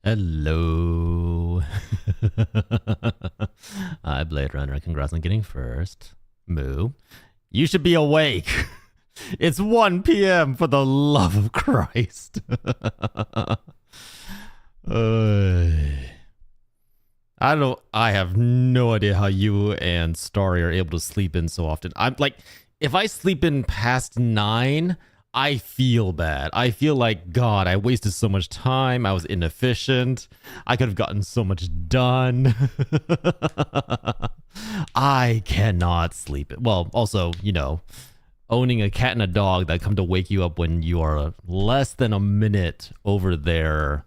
Hello. Hi, Blade Runner. Congrats on getting first. Moo. You should be awake. It's 1 p.m. for the love of Christ. I have no idea how you and Starry are able to sleep in so often. I'm like, if I sleep in past 9, I feel bad. I feel like, God, I wasted so much time. I was inefficient. I could have gotten so much done. I cannot sleep. Well, also, owning a cat and a dog that come to wake you up when you are less than a minute over their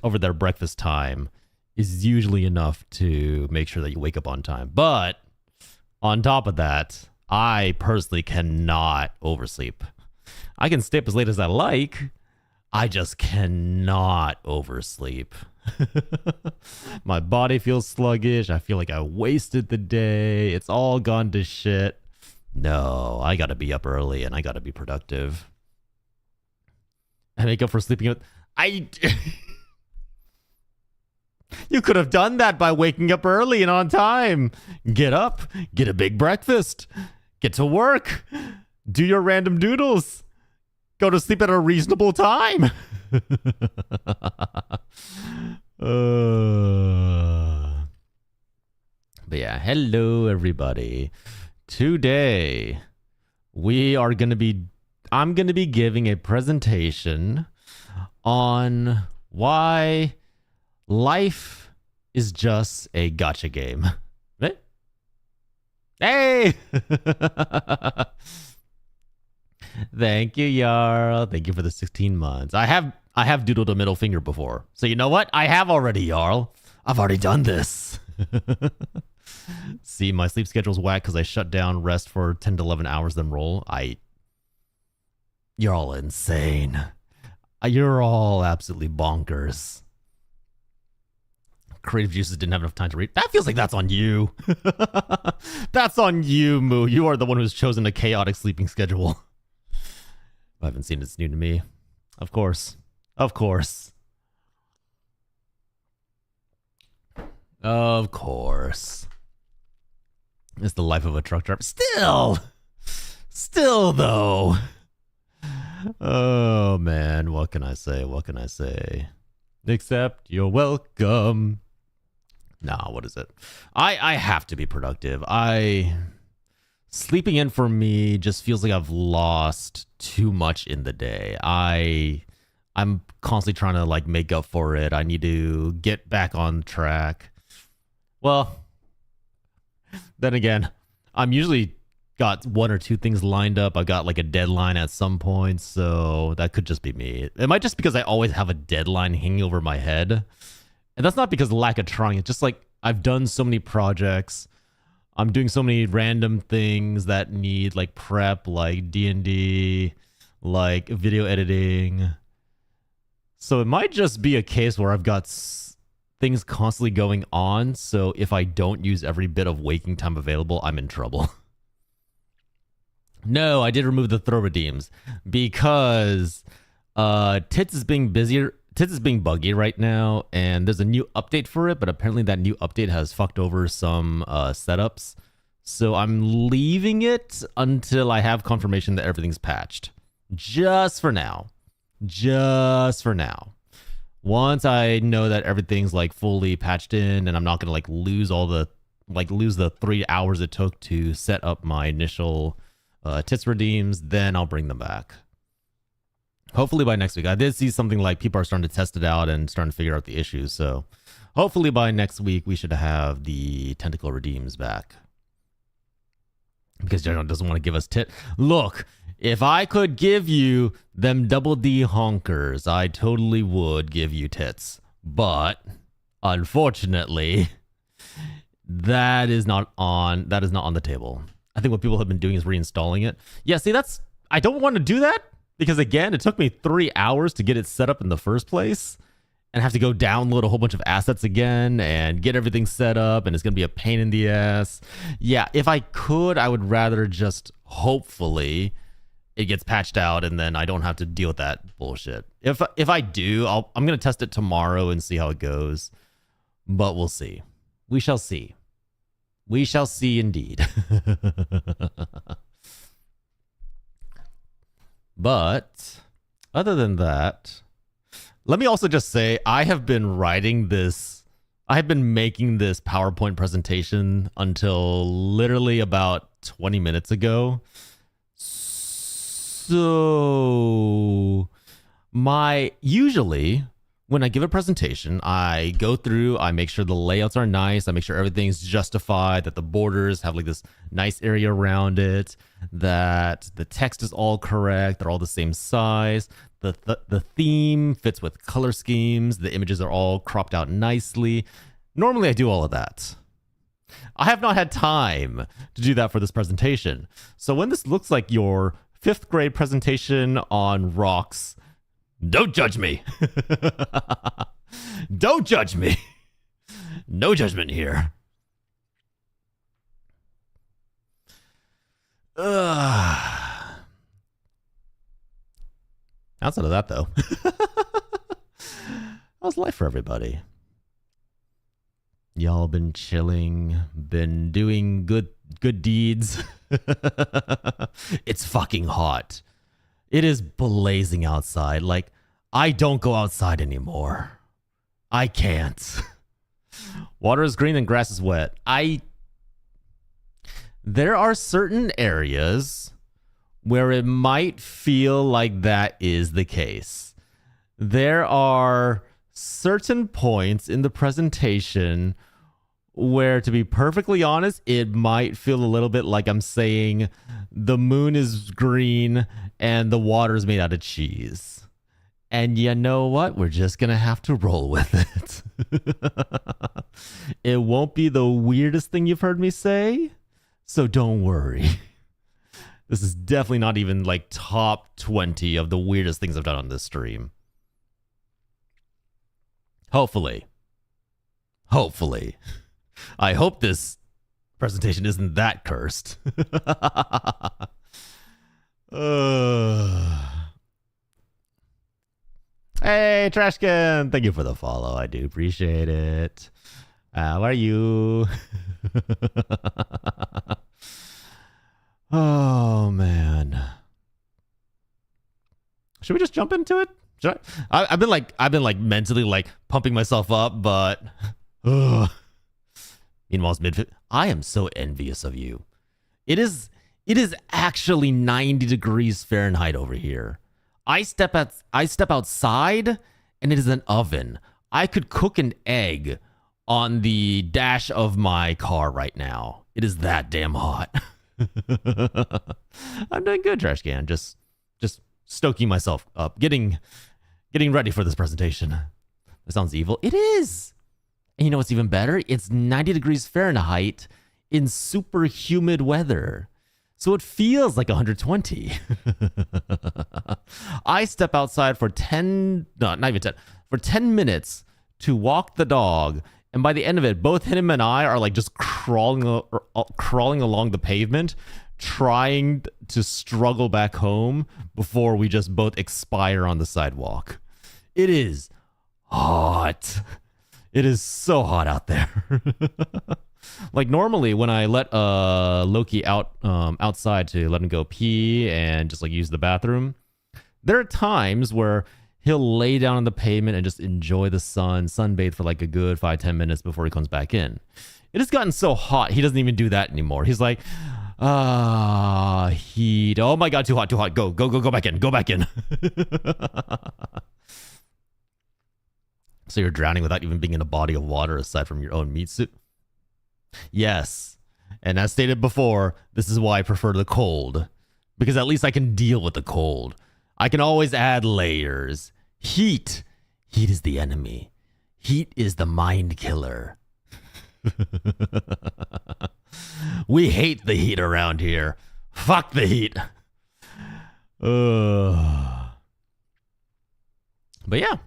over their breakfast time is usually enough to make sure that you wake up on time. But on top of that, I personally cannot oversleep. I can stay up as late as I like. I just cannot oversleep. My body feels sluggish. I feel like I wasted the day. It's all gone to shit. No, I gotta be up early and I gotta be productive. I make up for sleeping. You could have done that by waking up early and on time. Get up, get a big breakfast, get to work, do your random doodles, go to sleep at a reasonable time. But yeah, hello everybody. Today I'm going to be giving a presentation on why life is just a gacha game. Hey! Thank you, Jarl. Thank you for the 16 months. I have doodled a middle finger before. So you know what? I have already, Jarl. I've already done this. See, my sleep schedule's whack because I shut down rest for 10 to 11 hours, then roll. You're all insane. You're all absolutely bonkers. Creative Juices didn't have enough time to read. That feels like that's on you. That's on you, Moo. You are the one who's chosen a chaotic sleeping schedule. I haven't seen it. It's new to me. Of course. Of course. Of course. It's the life of a truck driver. Still though. Oh man, what can I say? What can I say? Except you're welcome. Nah, what is it? I have to be productive. Sleeping in for me just feels like I've lost too much in the day. I'm constantly trying to like make up for it. I need to get back on track. Well, then again, I'm usually got 1 or 2 things lined up. I got like a deadline at some point, so that could just be me. It might just because I always have a deadline hanging over my head. And that's not because of lack of trying. It's just like I've done so many projects. I'm doing so many random things that need like prep, like D&D, like video editing. So it might just be a case where I've got things constantly going on. So if I don't use every bit of waking time available, I'm in trouble. No, I did remove the throw redeems because Tits is being busier. Tits is being buggy right now, and there's a new update for it, but apparently that new update has fucked over some setups. So I'm leaving it until I have confirmation that everything's patched. Just for now. Just for now. Once I know that everything's like fully patched in and I'm not gonna like lose the 3 hours it took to set up my initial Tits redeems, then I'll bring them back. Hopefully by next week. I did see something like people are starting to test it out and starting to figure out the issues. So hopefully by next week, we should have the tentacle redeems back. Because General doesn't want to give us Look, if I could give you them double D honkers, I totally would give you tits. But unfortunately, that is not on the table. I think what people have been doing is reinstalling it. Yeah, see, I don't want to do that. Because again, it took me 3 hours to get it set up in the first place. And I have to go download a whole bunch of assets again and get everything set up. And it's going to be a pain in the ass. Yeah, if I could, I would rather just hopefully it gets patched out and then I don't have to deal with that bullshit. If I do, I'm gonna test it tomorrow and see how it goes. But we'll see. We shall see. We shall see indeed. But other than that, let me also just say I have been making this PowerPoint presentation until literally about 20 minutes ago. So usually when I give a presentation, I go through, I make sure the layouts are nice, I make sure everything's justified, that the borders have like this nice area around it, that the text is all correct, they're all the same size, the theme fits with color schemes, the images are all cropped out nicely. Normally I do all of that. I have not had time to do that for this presentation. So when this looks like your 5th grade presentation on rocks, don't judge me. Don't judge me. No judgment here. Outside of that, though, how's life for everybody? Y'all been chilling, been doing good deeds. It's fucking hot. It is blazing outside. Like, I don't go outside anymore. I can't. Water is green and grass is wet. There are certain areas where it might feel like that is the case. There are certain points in the presentation where, to be perfectly honest, it might feel a little bit like I'm saying the moon is green and the water is made out of cheese. And you know what? We're just going to have to roll with it. It won't be the weirdest thing you've heard me say, so don't worry. This is definitely not even like top 20 of the weirdest things I've done on this stream. Hopefully. I hope this presentation isn't that cursed. Hey, Trashkin! Thank you for the follow. I do appreciate it. How are you? Oh, man. Should we just jump into it? I've been mentally like pumping myself up, but meanwhile, it's mid. I am so envious of you. It is actually 90 degrees Fahrenheit over here. I step outside and it is an oven. I could cook an egg on the dash of my car right now. It is that damn hot. I'm doing good, Trash Can. Just stoking myself up, getting ready for this presentation. That sounds evil. It is. And you know what's even better? It's 90 degrees Fahrenheit in super humid weather. So it feels like 120. I step outside for 10 minutes to walk the dog. And by the end of it, both him and I are like just crawling along the pavement, trying to struggle back home before we just both expire on the sidewalk. It is hot. It is so hot out there. Like normally when I let Loki outside to let him go pee and just like use the bathroom, there are times where he'll lay down on the pavement and just enjoy the sun, sunbathe for like a good 5-10 minutes before he comes back in. It has gotten so hot, he doesn't even do that anymore. He's like, heat. Oh my God, too hot. Go back in. So you're drowning without even being in a body of water aside from your own meat suit? Yes. And as stated before, this is why I prefer the cold. Because at least I can deal with the cold. I can always add layers. Heat is the enemy. Heat is the mind killer. We hate the heat around here. Fuck the heat. But yeah.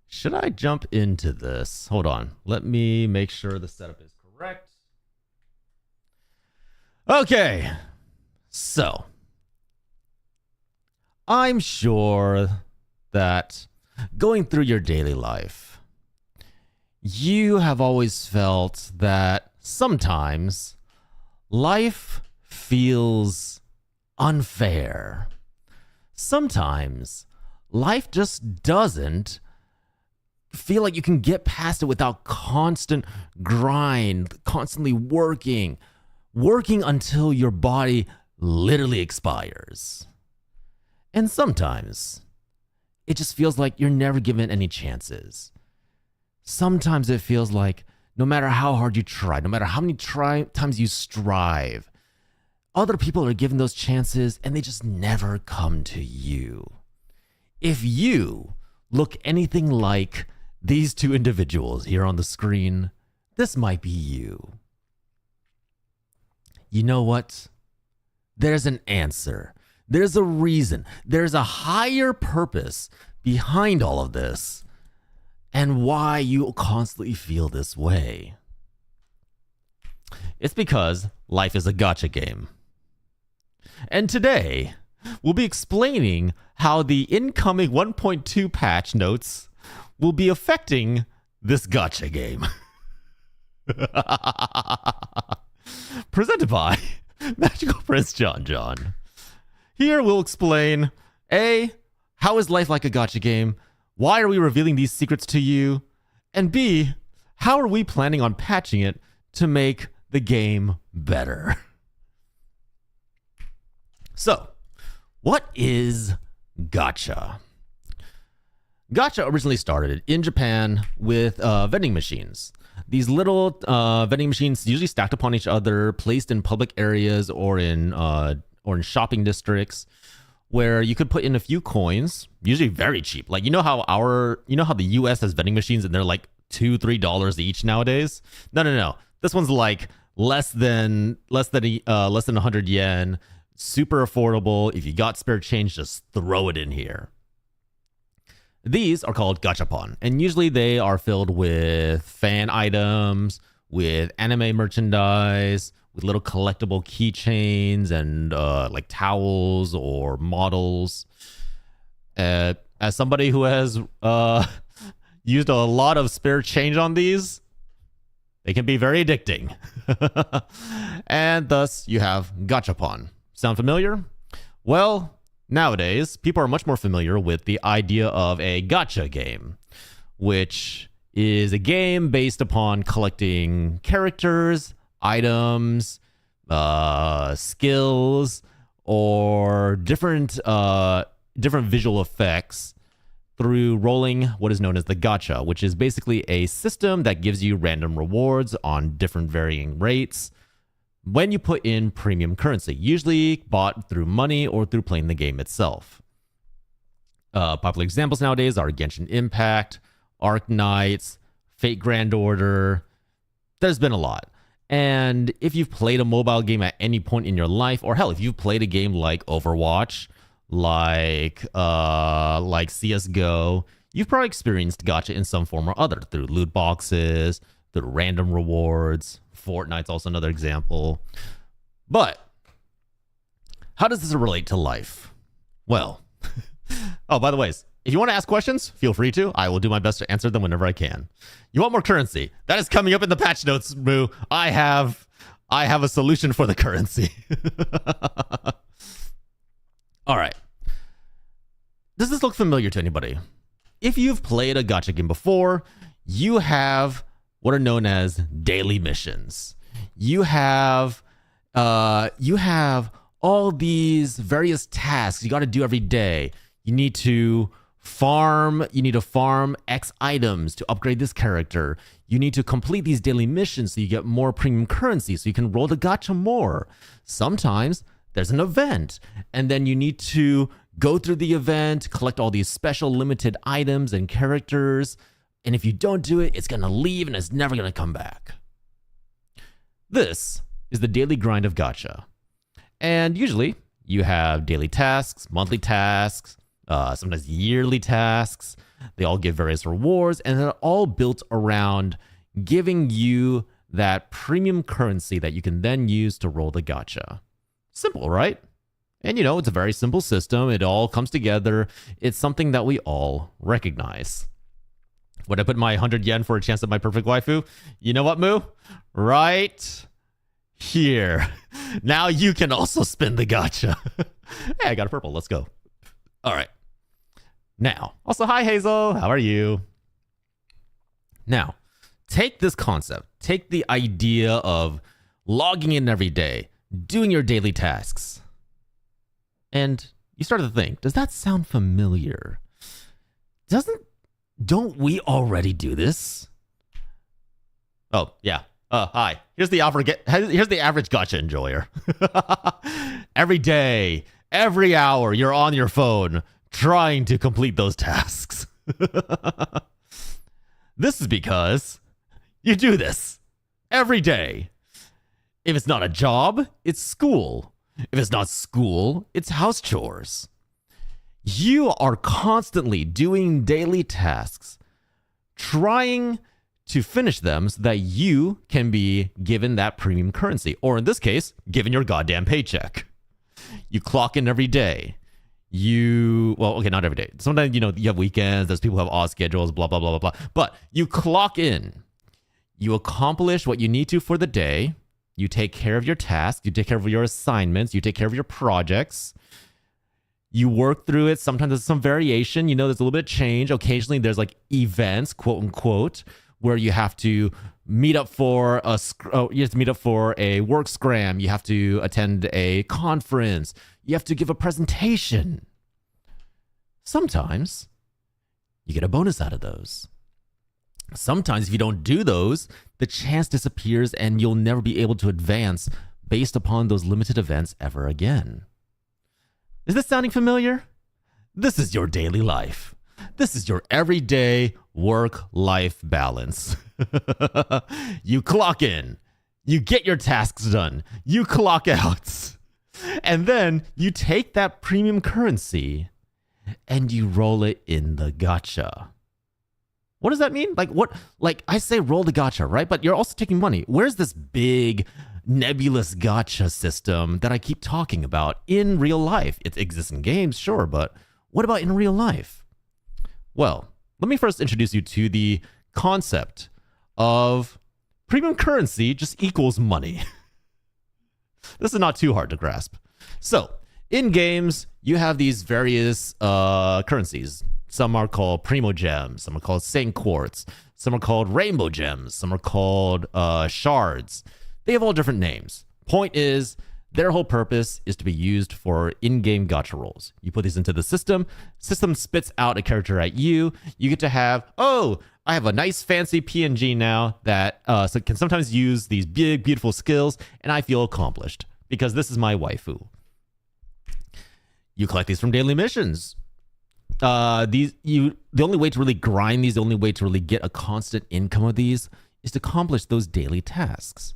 Should I jump into this? Hold on. Let me make sure the setup is correct. Okay. So, I'm sure that going through your daily life, you have always felt that sometimes life feels unfair. Sometimes life just doesn't feel like you can get past it without constant grind, constantly working until your body literally expires. And sometimes it just feels like you're never given any chances. Sometimes it feels like no matter how hard you try, no matter how many times you strive, other people are given those chances and they just never come to you. If you look anything like these two individuals here on the screen, this might be you. You know what? There's an answer. There's a reason. There's a higher purpose behind all of this and why you constantly feel this way. It's because life is a gacha game. And today, we'll be explaining how the incoming 1.2 patch notes will be affecting this gacha game. Presented by Magical Prince John John. Here we'll explain A, how is life like a gacha game? Why are we revealing these secrets to you? And B, how are we planning on patching it to make the game better? So, what is gacha? Gacha originally started in Japan with vending machines. These little vending machines, usually stacked upon each other, placed in public areas or in shopping districts, where you could put in a few coins, usually very cheap. Like you know how the U.S. has vending machines and they're like $2-3 each nowadays. No. This one's like less than 100 yen. Super affordable. If you got spare change, just throw it in here. These are called gachapon, and usually they are filled with fan items, with anime merchandise, with little collectible keychains and like towels or models. As somebody who has used a lot of spare change on these, they can be very addicting. And thus you have gachapon. Sound familiar? Well, nowadays, people are much more familiar with the idea of a gacha game, which is a game based upon collecting characters, items, skills, or different visual effects through rolling what is known as the gacha, which is basically a system that gives you random rewards on different varying rates when you put in premium currency, usually bought through money or through playing the game itself. Popular examples nowadays are Genshin Impact, Arc Knights, Fate Grand Order. There's been a lot. And if you've played a mobile game at any point in your life, or hell, if you've played a game like Overwatch, like CSGO, you've probably experienced gacha in some form or other through loot boxes, through random rewards. Fortnite's also another example. But how does this relate to life? Well, oh, by the way, if you want to ask questions, feel free to. I will do my best to answer them whenever I can. You want more currency? That is coming up in the patch notes, Moo. I have a solution for the currency. All right. Does this look familiar to anybody? If you've played a gacha game before, you have what are known as daily missions. You have all these various tasks you got to do every day. You need to farm X items to upgrade this character. You need to complete these daily missions so you get more premium currency so you can roll the gacha more. Sometimes there's an event and then you need to go through the event, collect all these special limited items and characters. And if you don't do it, it's going to leave and it's never going to come back. This is the daily grind of gacha. And usually you have daily tasks, monthly tasks, sometimes yearly tasks. They all give various rewards, and they're all built around giving you that premium currency that you can then use to roll the gacha. Simple, right? And it's a very simple system. It all comes together. It's something that we all recognize. Would I put my 100 yen for a chance at my perfect waifu? You know what, Moo? Right here. Now you can also spin the gacha. Hey, I got a purple. Let's go. All right. Now, also, hi, Hazel. How are you? Now, take this concept. Take the idea of logging in every day, doing your daily tasks. And you start to think, does that sound familiar? Don't we already do this? Oh, yeah. Hi. Here's the average gacha enjoyer. Every day, every hour, you're on your phone trying to complete those tasks. This is because you do this every day. If it's not a job, it's school. If it's not school, it's house chores. You are constantly doing daily tasks, trying to finish them so that you can be given that premium currency, or in this case, given your goddamn paycheck. You clock in every day. Not every day. Sometimes, you have weekends, there's people who have odd schedules, blah, blah, blah, blah, blah. But you clock in. You accomplish what you need to for the day. You take care of your tasks. You take care of your assignments. You take care of your projects. You work through it. Sometimes there's some variation. There's a little bit of change. Occasionally there's like events, quote unquote, where you have to meet up for a work scram. You have to attend a conference. You have to give a presentation. Sometimes you get a bonus out of those. Sometimes if you don't do those, the chance disappears and you'll never be able to advance based upon those limited events ever again. Is this sounding familiar? This is your daily life. This is your everyday work-life balance. You clock in. You get your tasks done. You clock out. And then you take that premium currency and you roll it in the gacha. What does that mean? Like I say roll the gacha, right? But you're also taking money. Where's this big nebulous gacha system that I keep talking about in real life? It exists in games, sure, but what about in real life? Well, let me first introduce you to the concept of premium currency just equals money. This is not too hard to grasp. So, in games, you have these various currencies. Some are called Primo Gems, some are called Saint Quartz, some are called Rainbow Gems, some are called Shards. They have all different names. Point is, their whole purpose is to be used for in-game gacha rolls. You put these into the system spits out a character at you. You get to have, I have a nice fancy PNG now that can sometimes use these big, beautiful skills, and I feel accomplished because this is my waifu. You collect these from daily missions. The only way to really grind these, the only way to really get a constant income of these is to accomplish those daily tasks.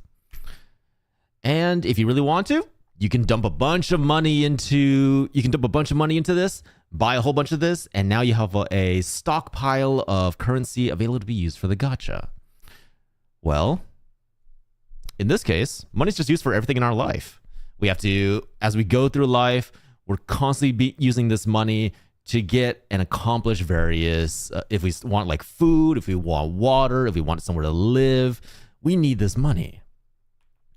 And if you really want to, you can dump a bunch of money into this, buy a whole bunch of this, and now you have a stockpile of currency available to be used for the gacha. Well, in this case, money's just used for everything in our life. We have to, as we go through life, we're constantly using this money to get and accomplish various, if we want like food, if we want water, if we want somewhere to live, we need this money.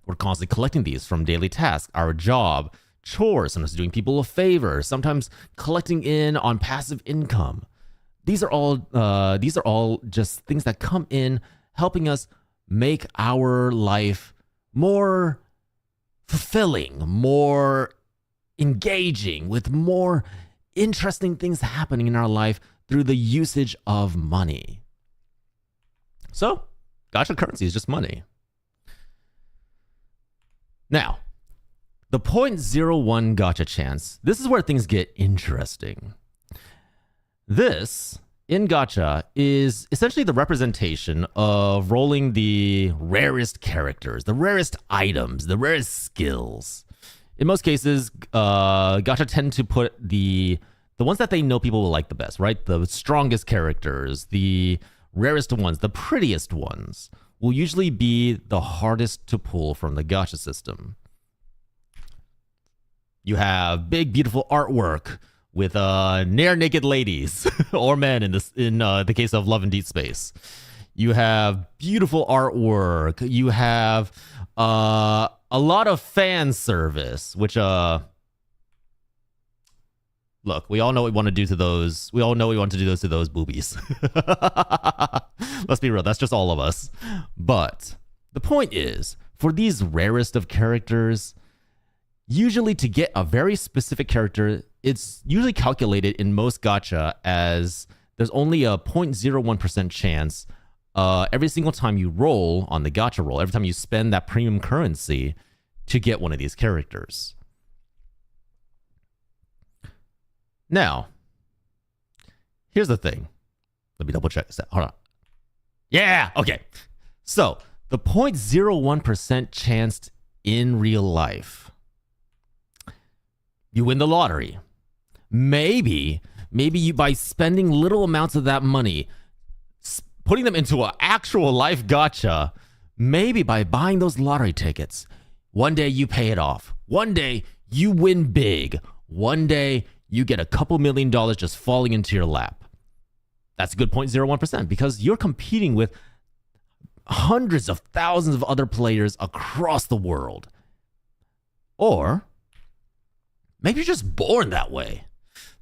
We're constantly collecting these from daily tasks, our job, chores, sometimes doing people a favor, sometimes collecting in on passive income. These are all just things that come in, helping us make our life more fulfilling, more engaging, with more interesting things happening in our life through the usage of money. So, gacha currency is just money. Now, the 0.01 gacha chance, this is where things get interesting. This, in gacha, is essentially the representation of rolling the rarest characters, the rarest items, the rarest skills. In most cases, gacha tend to put the ones that they know people will like the best, right? The strongest characters, the rarest ones, the prettiest ones will usually be the hardest to pull from the gacha system. You have big, beautiful artwork with near naked ladies or men in the case of Love in Deep Space. You have beautiful artwork. You have a lot of fan service, which look, we all know what we want to do to those. We all know we want to do those to those boobies. Let's be real. That's just all of us. But the point is, for these rarest of characters, usually to get a very specific character, it's usually calculated in most gacha as there's only a 0.01% chance every single time you roll on the gacha roll, every time you spend that premium currency to get one of these characters. Now, here's the thing. Let me double check this out. Hold on. Yeah, okay. So, the 0.01% chance in real life. You win the lottery. Maybe you, by spending little amounts of that money, putting them into an actual life gacha, maybe by buying those lottery tickets, one day you pay it off. One day you win big. One day you get a couple $1 million just falling into your lap. That's a good 0.01% because you're competing with hundreds of thousands of other players across the world. Or maybe you're just born that way.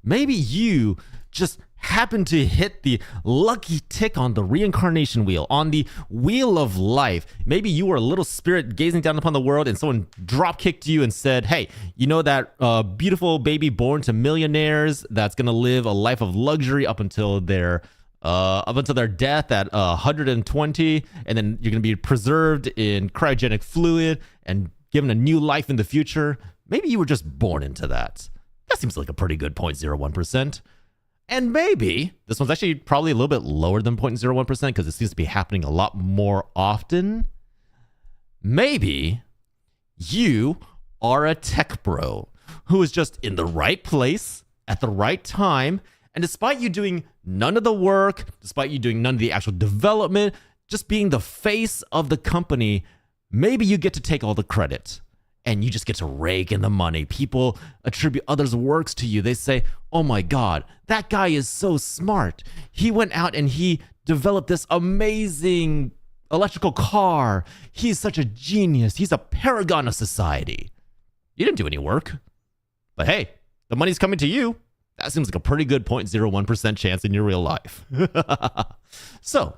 Maybe you just happen to hit the lucky tick on the reincarnation wheel, on the wheel of life. Maybe you were a little spirit gazing down upon the world and someone drop kicked you and said, hey, you know that beautiful baby born to millionaires that's going to live a life of luxury up until their death at 120, and then you're going to be preserved in cryogenic fluid and given a new life in the future. Maybe you were just born into that. That seems like a pretty good 0.01%. And maybe this one's actually probably a little bit lower than 0.01% because it seems to be happening a lot more often. Maybe you are a tech bro who is just in the right place at the right time. And despite you doing none of the work, despite you doing none of the actual development, just being the face of the company, maybe you get to take all the credit. And you just get to rake in the money. People attribute others' works to you. They say, oh my God, that guy is so smart. He went out and he developed this amazing electrical car. He's such a genius. He's a paragon of society. You didn't do any work. But hey, the money's coming to you. That seems like a pretty good 0.01% chance in your real life. So,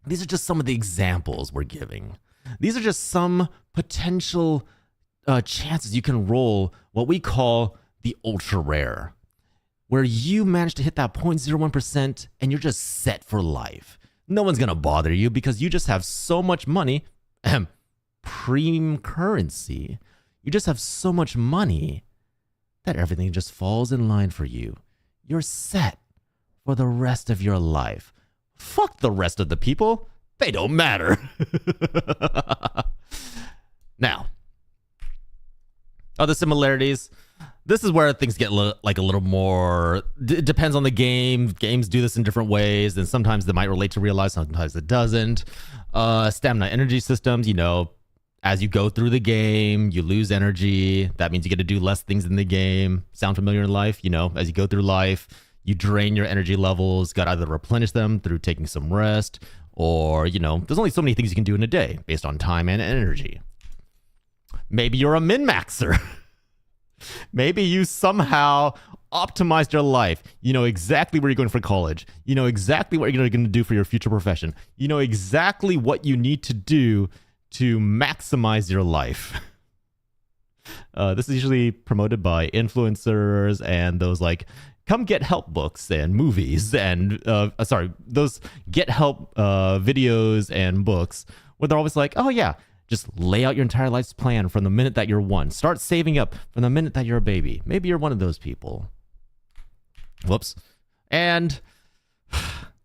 these are just some of the examples we're giving. These are just some potential chances you can roll what we call the ultra rare, where you manage to hit that 0.01% and you're just set for life. No one's going to bother you because you just have so much money, premium currency. You just have so much money that everything just falls in line for you. You're set for the rest of your life. Fuck the rest of the people. They don't matter. Now, other similarities. This is where things get like a little more. It depends on the game. Games do this in different ways, and sometimes they might relate to real life, sometimes it doesn't. Stamina energy systems. You know, as you go through the game, you lose energy. That means you get to do less things in the game. Sound familiar in life? You know, as you go through life, you drain your energy levels. Got to either replenish them through taking some rest, or you know, there's only so many things you can do in a day based on time and energy. Maybe you're a min-maxer. Maybe you somehow optimized your life. You know exactly where you're going for college. You know exactly what you're going to do for your future profession. You know exactly what you need to do to maximize your life. This is usually promoted by influencers and those like come get help books and movies and those get help videos and books where they're always like, oh yeah, just lay out your entire life's plan from the minute that you're one. Start saving up from the minute that you're a baby. Maybe you're one of those people. Whoops. And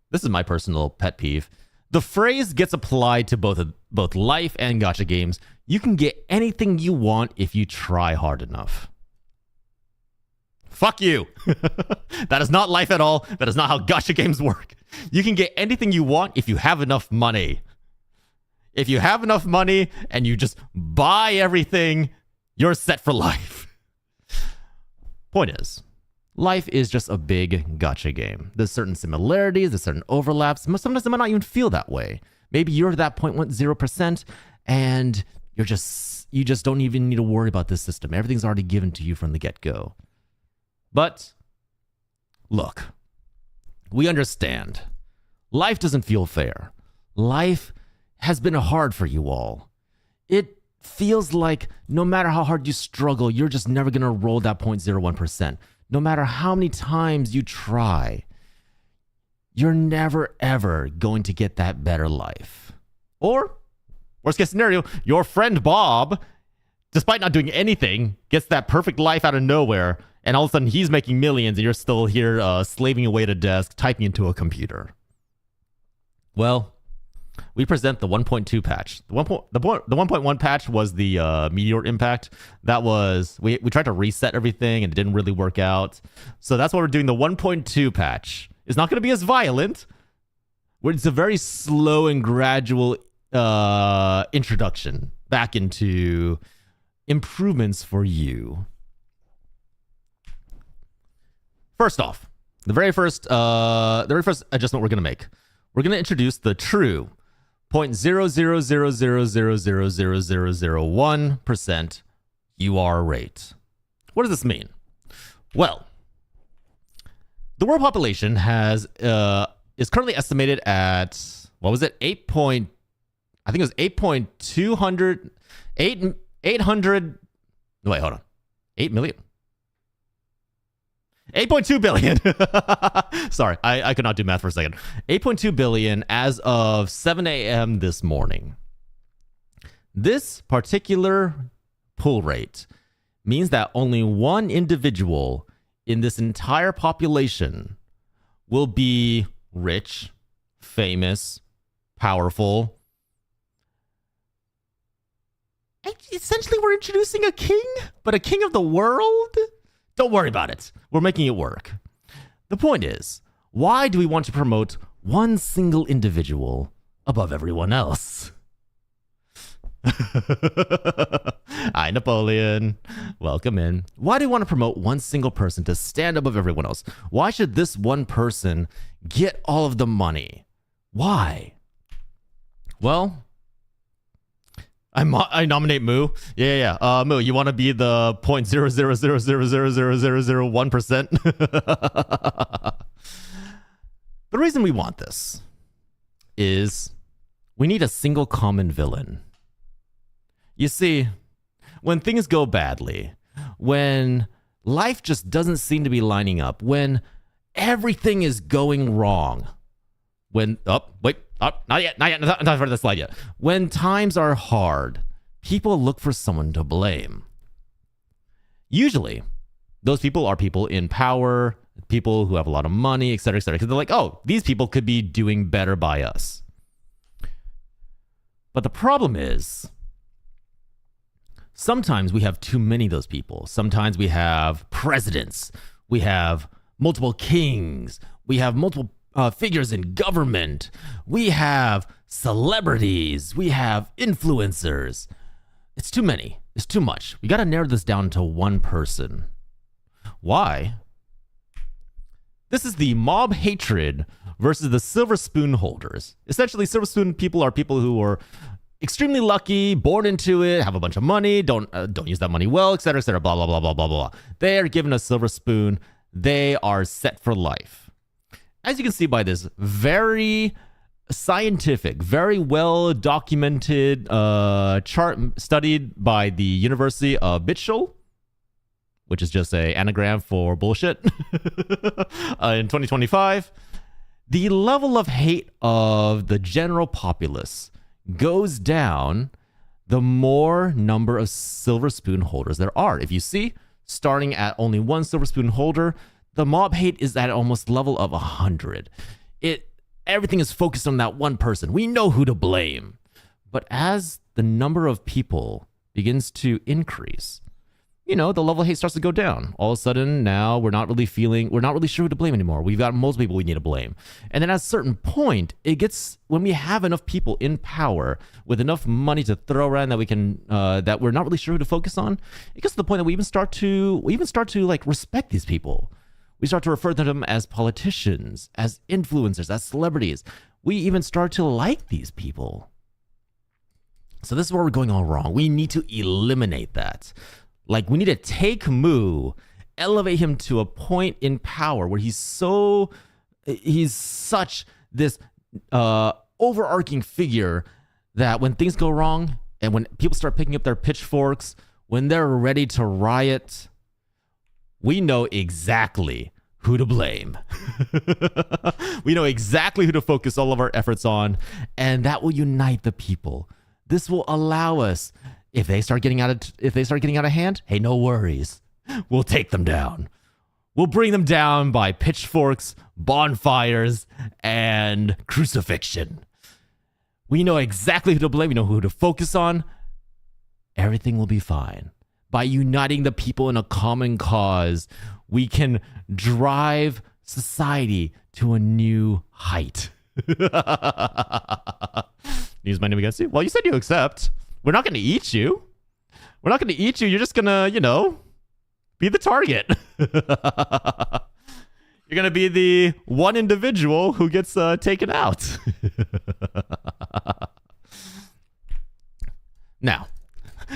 this is my personal pet peeve. The phrase gets applied to both life and gacha games. You can get anything you want if you try hard enough. Fuck you. That is not life at all. That is not how gacha games work. You can get anything you want if you have enough money. If you have enough money and you just buy everything, you're set for life. Point is, life is just a big gacha game. There's certain similarities, there's certain overlaps. Sometimes it might not even feel that way. Maybe you're that 0.10% and you just don't even need to worry about this system. Everything's already given to you from the get-go. But look, we understand. Life doesn't feel fair. Life has been hard for you all. It feels like no matter how hard you struggle, you're just never going to roll that 0.01%. No matter how many times you try, you're never, ever going to get that better life. Or, worst case scenario, your friend Bob, despite not doing anything, gets that perfect life out of nowhere, and all of a sudden he's making millions and you're still here slaving away at a desk, typing into a computer. Well, we present the 1.2 patch. The 1.1 patch was the meteor impact. That was, we tried to reset everything and it didn't really work out. So that's why we're doing the 1.2 patch. It's not going to be as violent. It's a very slow and gradual introduction back into improvements for you. First off, the very first adjustment we're going to make. We're going to introduce the true 0.000000001% UR rate. What does this mean? Well, the world population is currently estimated at, what was it? 800, wait, hold on. 8 million. 8.2 billion. Sorry, I could not do math for a second. 8.2 billion as of 7 a.m. this morning. This particular pull rate means that only one individual in this entire population will be rich, famous, powerful. Essentially, we're introducing a king, but a king of the world? Don't worry about it. We're making it work. The point is, why do we want to promote one single individual above everyone else? Hi, Napoleon. Welcome in. Why do we want to promote one single person to stand above everyone else? Why should this one person get all of the money? Why? Well, I nominate Moo. Yeah. Moo, you want to be the 0.000000001%? The reason we want this is we need a single common villain. You see, when things go badly, when life just doesn't seem to be lining up, when everything is going wrong, not yet, not for the slide yet. When times are hard, people look for someone to blame. Usually, those people are people in power, people who have a lot of money, etc., etc. Because they're like, oh, these people could be doing better by us. But the problem is, sometimes we have too many of those people. Sometimes we have presidents. We have multiple kings. We have multiple figures in government. We have celebrities. We have influencers. It's too many. It's too much. We got to narrow this down to one person. Why? This is the mob hatred versus the silver spoon holders. Essentially, silver spoon people are people who are extremely lucky, born into it, have a bunch of money, don't use that money well, etc., blah, blah, blah, blah, blah, blah. They are given a silver spoon. They are set for life. As you can see by this very scientific, very well documented chart studied by the University of Bitschul, which is just an anagram for bullshit, in 2025, the level of hate of the general populace goes down the more number of silver spoon holders there are. If you see, starting at only one silver spoon holder, the mob hate is at almost level of 100. Everything is focused on that one person. We know who to blame. But as the number of people begins to increase, the level of hate starts to go down. All of a sudden, now we're not really sure who to blame anymore. We've got multiple people we need to blame. And then at a certain point, when we have enough people in power with enough money to throw around that we're not really sure who to focus on, it gets to the point that we even start to like respect these people. We start to refer to them as politicians, as influencers, as celebrities. We even start to like these people. So this is where we're going all wrong. We need to eliminate that. Like, we need to take Mu, elevate him to a point in power where he's such this overarching figure that when things go wrong and when people start picking up their pitchforks, when they're ready to riot, we know exactly who to blame. We know exactly who to focus all of our efforts on, and that will unite the people. This will allow us, if they start getting out of hand, hey, no worries. We'll take them down. We'll bring them down by pitchforks, bonfires, and crucifixion. We know exactly who to blame. We know who to focus on. Everything will be fine. By uniting the people in a common cause, we can drive society to a new height. Use my name against you? Well, you said you accept. We're not going to eat you. We're not going to eat you. You're just going to, be the target. You're going to be the one individual who gets taken out. Now,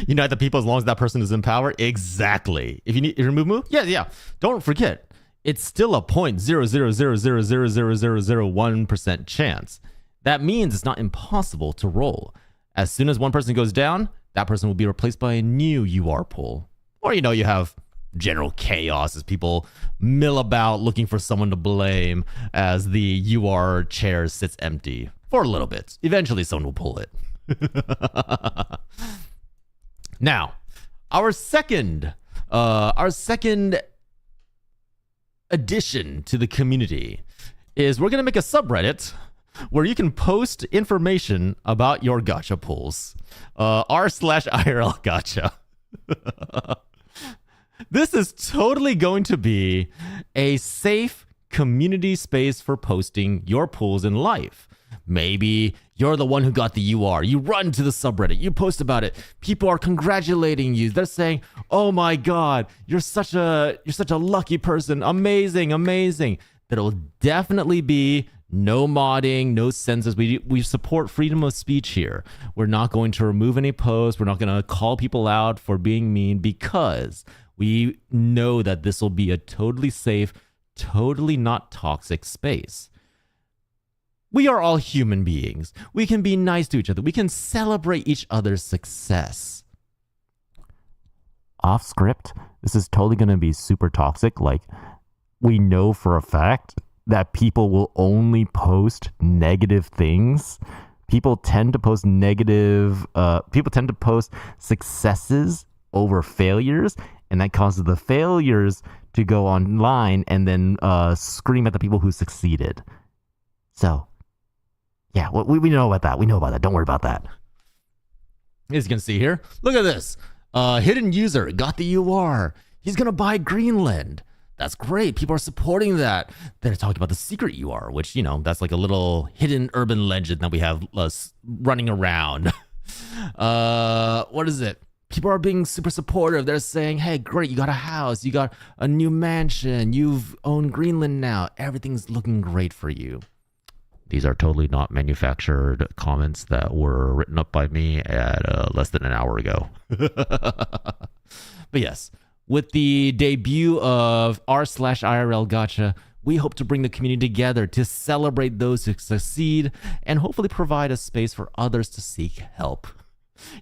unite the people as long as that person is in power? Exactly. If you need to remove move? Yeah. Don't forget, it's still a 0.000000001% chance. That means it's not impossible to roll. As soon as one person goes down, that person will be replaced by a new UR pool. Or, you have general chaos as people mill about looking for someone to blame as the UR chair sits empty for a little bit. Eventually, someone will pull it. Now, our second addition to the community is we're going to make a subreddit where you can post information about your gacha pools. r/IRL gacha. This is totally going to be a safe community space for posting your pools in life. Maybe you're the one who got the UR. You run to the subreddit. You post about it. People are congratulating you. They're saying, "Oh my God, you're such a lucky person. Amazing, amazing." That it will definitely be no modding, no censors. We support freedom of speech here. We're not going to remove any posts. We're not going to call people out for being mean because we know that this will be a totally safe, totally not toxic space. We are all human beings. We can be nice to each other. We can celebrate each other's success. Off script, this is totally going to be super toxic. Like, we know for a fact that people will only post negative things. People tend to post successes over failures, and that causes the failures to go online and then scream at the people who succeeded. So, yeah, we know about that. We know about that. Don't worry about that. As you can see here, look at this. Hidden user got the UR. He's going to buy Greenland. That's great. People are supporting that. They're talking about the secret UR, which, that's like a little hidden urban legend that we have running around. What is it? People are being super supportive. They're saying, hey, great, you got a house. You got a new mansion. You've owned Greenland now. Everything's looking great for you. These are totally not manufactured comments that were written up by me at less than an hour ago. But yes. With the debut of r/IRL gacha, we hope to bring the community together to celebrate those who succeed and hopefully provide a space for others to seek help.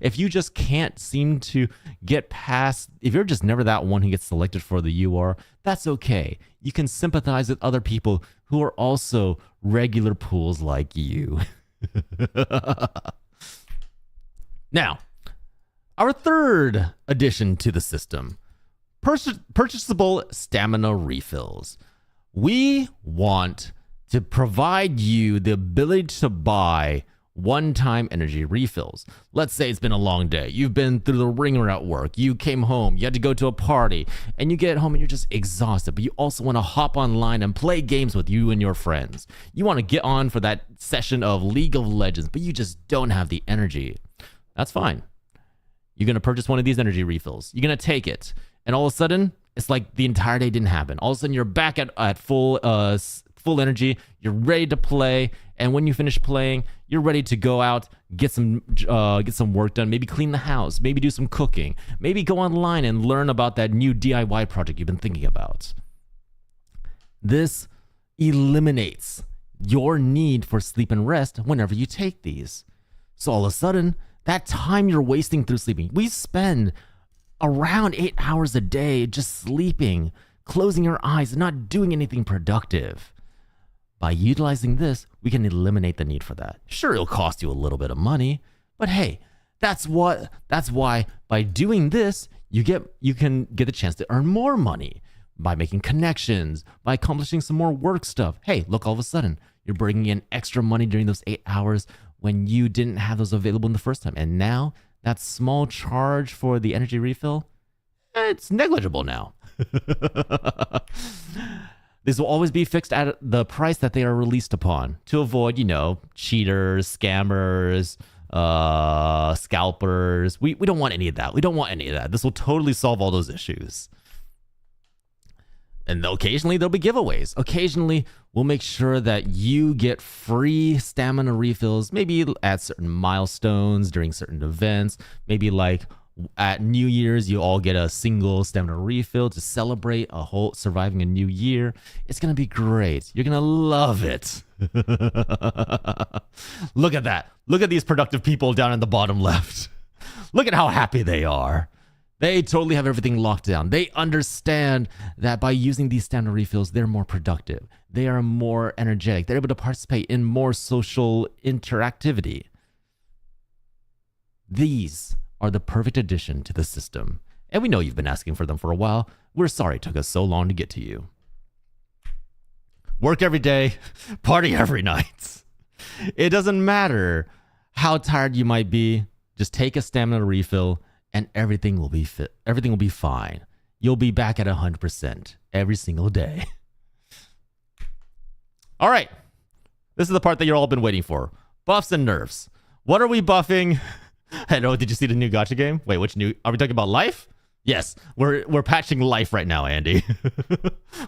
If you just can't seem to get past, if you're just never that one who gets selected for the UR, that's okay. You can sympathize with other people who are also regular pools like you. Now, our third addition to the system. Purchasable stamina refills. We want to provide you the ability to buy one-time energy refills. Let's say it's been a long day. You've been through the ringer at work. You came home. You had to go to a party. And you get home and you're just exhausted. But you also want to hop online and play games with you and your friends. You want to get on for that session of League of Legends, but you just don't have the energy. That's fine. You're going to purchase one of these energy refills. You're going to take it. And all of a sudden, it's like the entire day didn't happen. All of a sudden, you're back at full energy. You're ready to play. And when you finish playing, you're ready to go out, get some work done. Maybe clean the house. Maybe do some cooking. Maybe go online and learn about that new DIY project you've been thinking about. This eliminates your need for sleep and rest whenever you take these. So all of a sudden, that time you're wasting through sleeping, we spend around 8 hours a day just sleeping, closing our eyes, and not doing anything productive. By utilizing this, we can eliminate the need for that. Sure, it'll cost you a little bit of money, but hey, that's why by doing this, you can get the chance to earn more money by making connections, by accomplishing some more work stuff. Hey, look, all of a sudden, you're bringing in extra money during those 8 hours when you didn't have those available in the first time. And now that small charge for the energy refill, it's negligible now. This will always be fixed at the price that they are released upon to avoid, cheaters, scammers, scalpers. We don't want any of that. We don't want any of that. This will totally solve all those issues. And occasionally there'll be giveaways. Occasionally we'll make sure that you get free stamina refills, maybe at certain milestones during certain events, maybe like at New Year's, you all get a single stamina refill to celebrate surviving a new year. It's going to be great. You're going to love it. Look at that. Look at these productive people down in the bottom left. Look at how happy they are. They totally have everything locked down. They understand that by using these stamina refills, they're more productive. They are more energetic. They're able to participate in more social interactivity. These are the perfect addition to the system. And we know you've been asking for them for a while. We're sorry it took us so long to get to you. Work every day, party every night. It doesn't matter how tired you might be. Just take a stamina refill and everything will be fit. Everything will be fine. You'll be back at 100% every single day. All right. This is the part that you've all been waiting for. Buffs and nerfs. What are we buffing? I know. Did you see the new gacha game? Wait, which new? Are we talking about life? Yes, we're patching life right now, Andy.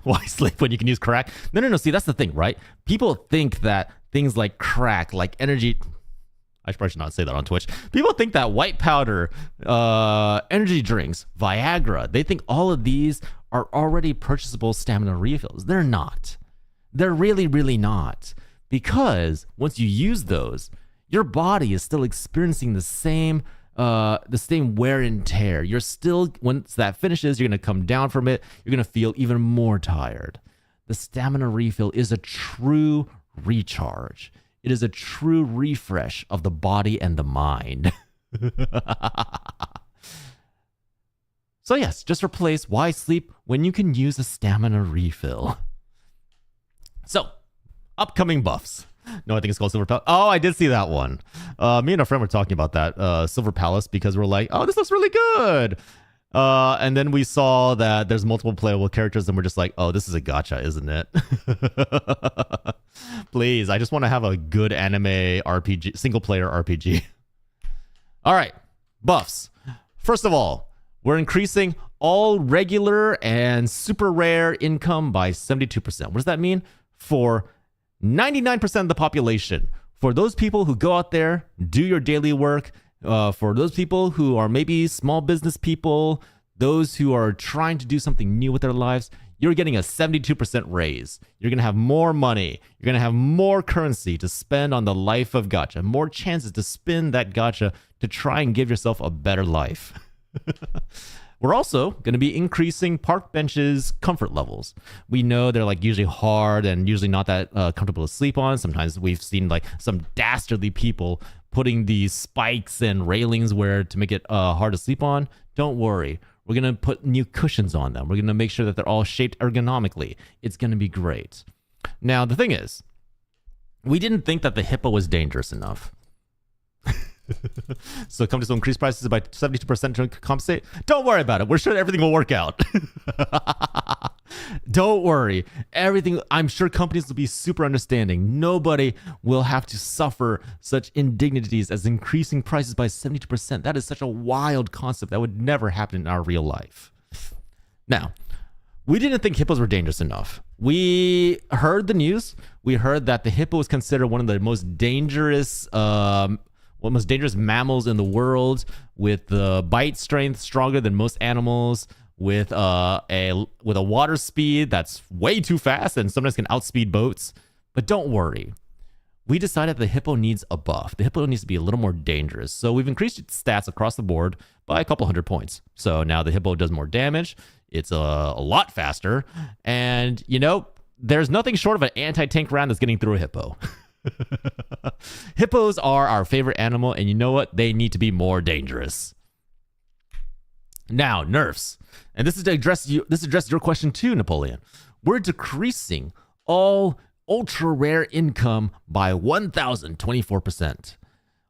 Why sleep when you can use crack? No. See, that's the thing, right? People think that things like crack, like energy. I probably should not say that on Twitch. People think that white powder, energy drinks, Viagra, they think all of these are already purchasable stamina refills. They're not. They're really, really not. Because once you use those, your body is still experiencing the same wear and tear. You're still, once that finishes, you're going to come down from it. You're going to feel even more tired. The stamina refill is a true recharge. It is a true refresh of the body and the mind. So yes, just replace why sleep when you can use a stamina refill. So, upcoming buffs. No, I think it's called Silver Palace. Oh, I did see that one. Me and a friend were talking about that, Silver Palace, because we're like, oh, this looks really good. And then we saw that there's multiple playable characters, and we're just like, oh, this is a gacha, isn't it? Please, I just want to have a good anime RPG, single-player RPG. All right, buffs. First of all, we're increasing all regular and super rare income by 72%. What does that mean? For 99% of the population. For those people who go out there, do your daily work, for those people who are maybe small business people, those who are trying to do something new with their lives, you're getting a 72% raise. You're going to have more money. You're going to have more currency to spend on the life of gacha, more chances to spin that gacha to try and give yourself a better life. We're also going to be increasing park benches' comfort levels. We know they're like usually hard and usually not that comfortable to sleep on. Sometimes we've seen like some dastardly people putting these spikes and railings where to make it hard to sleep on. Don't worry. We're going to put new cushions on them. We're going to make sure that they're all shaped ergonomically. It's going to be great. Now, the thing is, we didn't think that the hippo was dangerous enough. So companies will increase prices by 72% to compensate. Don't worry about it. We're sure everything will work out. Don't worry. Everything, I'm sure companies will be super understanding. Nobody will have to suffer such indignities as increasing prices by 72%. That is such a wild concept that would never happen in our real life. Now, we didn't think hippos were dangerous enough. We heard the news. We heard that the hippo is considered one of the most dangerous mammals in the world, with the bite strength stronger than most animals, with a water speed that's way too fast and sometimes can outspeed boats. But don't worry. We decided the hippo needs a buff. The hippo needs to be a little more dangerous. So we've increased its stats across the board by a couple hundred points. So now the hippo does more damage. It's a lot faster. And, you know, there's nothing short of an anti-tank round that's getting through a hippo. Hippos are our favorite animal, and you know what? They need to be more dangerous. Now, nerfs. And this is to address you. This addresses your question too, Napoleon. We're decreasing all ultra rare income by 1,024%.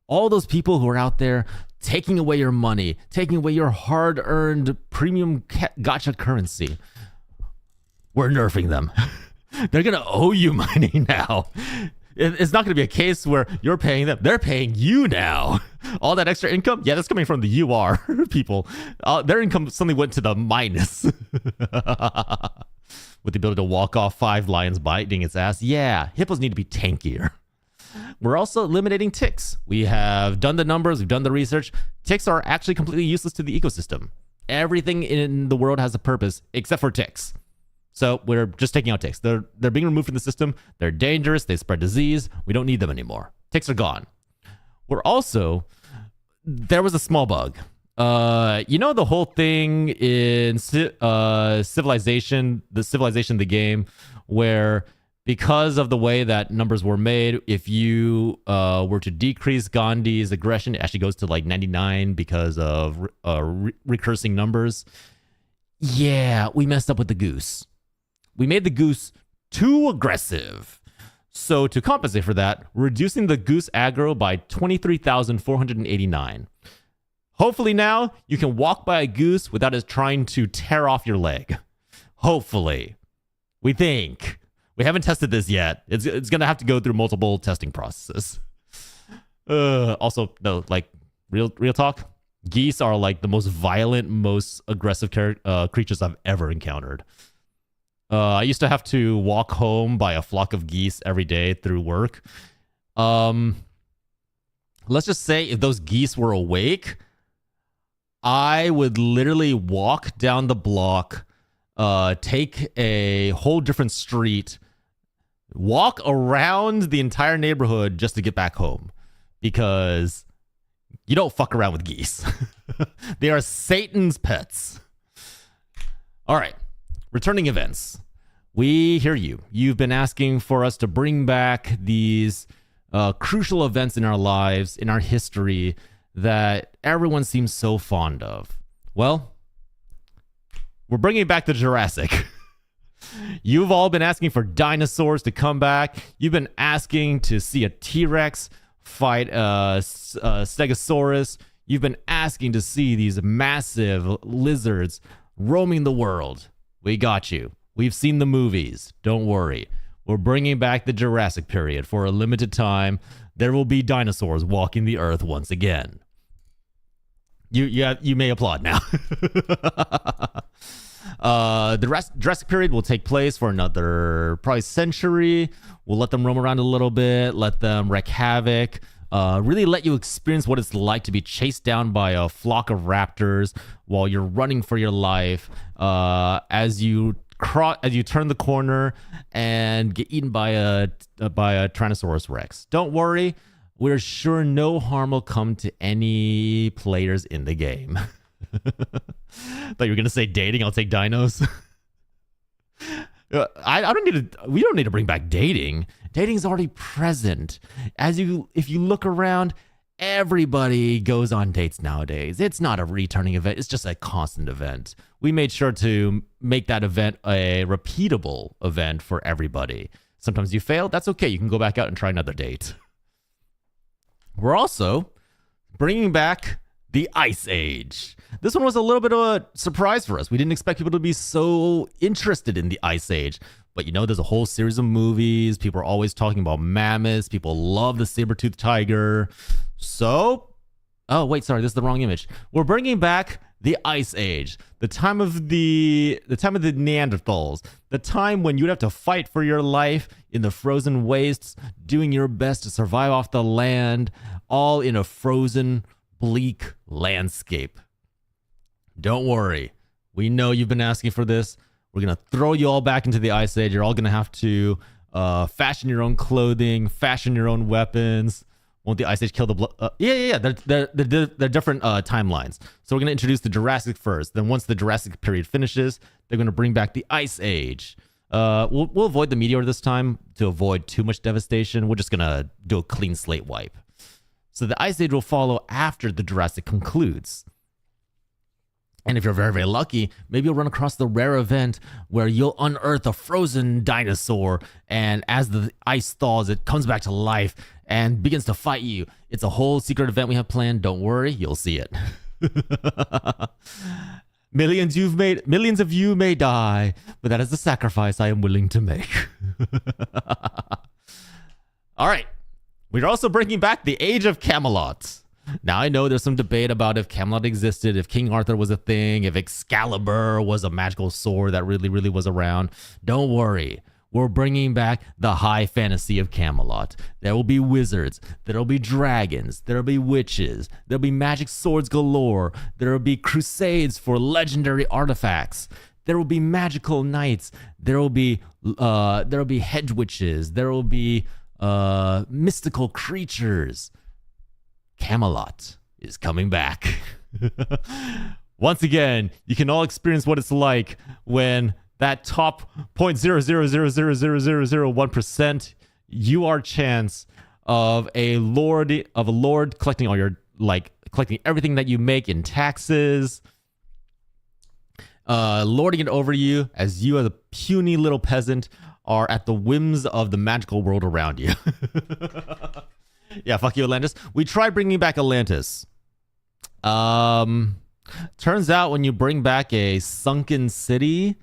All those people who are out there taking away your money, taking away your hard-earned premium gacha currency, we're nerfing them. They're going to owe you money now. It's not going to be a case where you're paying them. They're paying you now. All that extra income, yeah, that's coming from the UR people. Their income suddenly went to the minus. With the ability to walk off 5 lions biting its ass. Yeah, hippos need to be tankier. We're also eliminating ticks. We have done the numbers. We've done the research. Ticks are actually completely useless to the ecosystem. Everything in the world has a purpose except for ticks. So we're just taking out ticks. They're being removed from the system. They're dangerous. They spread disease. We don't need them anymore. Ticks are gone. There was a small bug. You know the whole thing in Civilization, the game, where because of the way that numbers were made, if you were to decrease Gandhi's aggression, it actually goes to like 99 because of recursing numbers. Yeah, we messed up with the goose. We made the goose too aggressive. So to compensate for that, we're reducing the goose aggro by 23,489. Hopefully now you can walk by a goose without it trying to tear off your leg. Hopefully. We think. We haven't tested this yet. It's going to have to go through multiple testing processes. Also, no, like, real talk. Geese are like the most violent, most aggressive creatures I've ever encountered. I used to have to walk home by a flock of geese every day through work. Let's just say if those geese were awake, I would literally walk down the block, take a whole different street, walk around the entire neighborhood just to get back home. Because you don't fuck around with geese. They are Satan's pets. All right. Returning events. We hear you. You've been asking for us to bring back these crucial events in our lives, in our history, that everyone seems so fond of. Well, we're bringing back the Jurassic. You've all been asking for dinosaurs to come back. You've been asking to see a T-Rex fight a Stegosaurus. You've been asking to see these massive lizards roaming the world. We got you. We've seen the movies. Don't worry. We're bringing back the Jurassic period for a limited time. There will be dinosaurs walking the earth once again. You may applaud now. The Jurassic period will take place for another probably century. We'll let them roam around a little bit, let them wreak havoc, really let you experience what it's like to be chased down by a flock of raptors while you're running for your life, as you turn the corner and get eaten by a Tyrannosaurus Rex. Don't worry, we're sure no harm will come to any players in the game. Thought you were gonna say dating. I'll take dinos. I don't need to. We don't need to bring back dating. Dating's already present. If you look around, everybody goes on dates nowadays. It's not a returning event. It's just a constant event. We made sure to make that event a repeatable event for everybody. Sometimes you fail. That's okay. You can go back out and try another date. We're also bringing back the Ice Age. This one was a little bit of a surprise for us. We didn't expect people to be so interested in the Ice Age. But you know, there's a whole series of movies. People are always talking about mammoths. People love the saber-toothed tiger. So, oh wait, sorry, this is the wrong image. We're bringing back the Ice Age, the time of the Neanderthals, the time when you'd have to fight for your life in the frozen wastes, doing your best to survive off the land, all in a frozen, bleak landscape. Don't worry, we know you've been asking for this. We're gonna throw you all back into the Ice Age. You're all gonna have to fashion your own clothing, fashion your own weapons. Won't the Ice Age kill the blood? Yeah. They're different timelines. So we're going to introduce the Jurassic first. Then once the Jurassic period finishes, they're going to bring back the Ice Age. We'll avoid the meteor this time to avoid too much devastation. We're just going to do a clean slate wipe. So the Ice Age will follow after the Jurassic concludes. And if you're very, very lucky, maybe you'll run across the rare event where you'll unearth a frozen dinosaur, and as the ice thaws, it comes back to life and begins to fight you. It's a whole secret event we have planned. Don't worry, you'll see it. Millions of you may die, but that is the sacrifice I am willing to make. All right. We're also bringing back the Age of Camelot. Now, I know there's some debate about if Camelot existed, if King Arthur was a thing, if Excalibur was a magical sword that really, really was around. Don't worry. We're bringing back the high fantasy of Camelot. There will be wizards. There will be dragons. There will be witches. There will be magic swords galore. There will be crusades for legendary artifacts. There will be magical knights. There will be hedge witches. There will be mystical creatures. Camelot is coming back. Once again, you can all experience what it's like when that top 0.0000001% your chance of a lord collecting all your collecting everything that you make in taxes, lording it over you as you as a puny little peasant are at the whims of the magical world around you. Yeah, fuck you, Atlantis. We tried bringing back Atlantis. Turns out when you bring back a sunken city,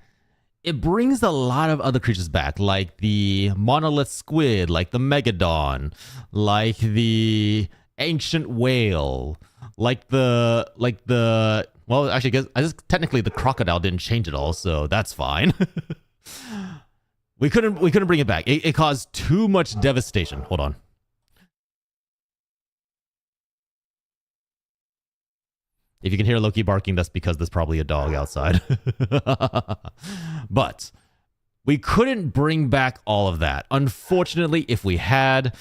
it brings a lot of other creatures back, like the monolith squid, like the megadon, like the ancient whale, like the well, actually, I guess technically the crocodile didn't change at all, so that's fine. we couldn't bring it back. It caused too much devastation. Hold on. If you can hear Loki barking, that's because there's probably a dog outside. But we couldn't bring back all of that. Unfortunately, if we had,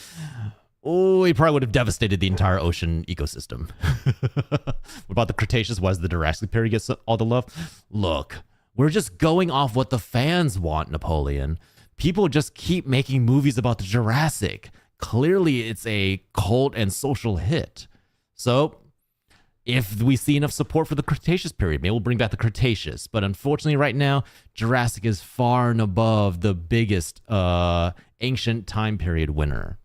we probably would have devastated the entire ocean ecosystem. What about the Cretaceous? Why does the Jurassic period get all the love? Look, we're just going off what the fans want, Napoleon. People just keep making movies about the Jurassic. Clearly, it's a cult and social hit. So if we see enough support for the Cretaceous period, maybe we'll bring back the Cretaceous. But unfortunately, right now, Jurassic is far and above the biggest ancient time period winner.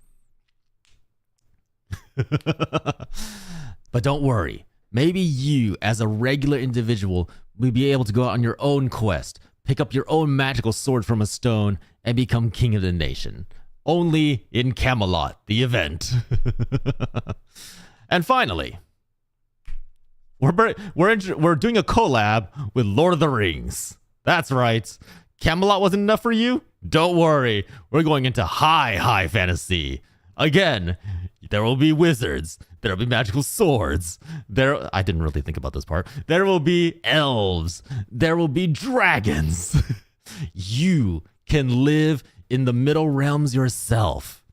But don't worry. Maybe you, as a regular individual, will be able to go out on your own quest, pick up your own magical sword from a stone, and become king of the nation. Only in Camelot, the event. And finally, we're doing a collab with Lord of the Rings. That's right. Camelot wasn't enough for you? Don't worry. We're going into high fantasy. Again, there will be wizards. There will be magical swords. I didn't really think about this part. There will be elves. There will be dragons. You can live in the middle realms yourself.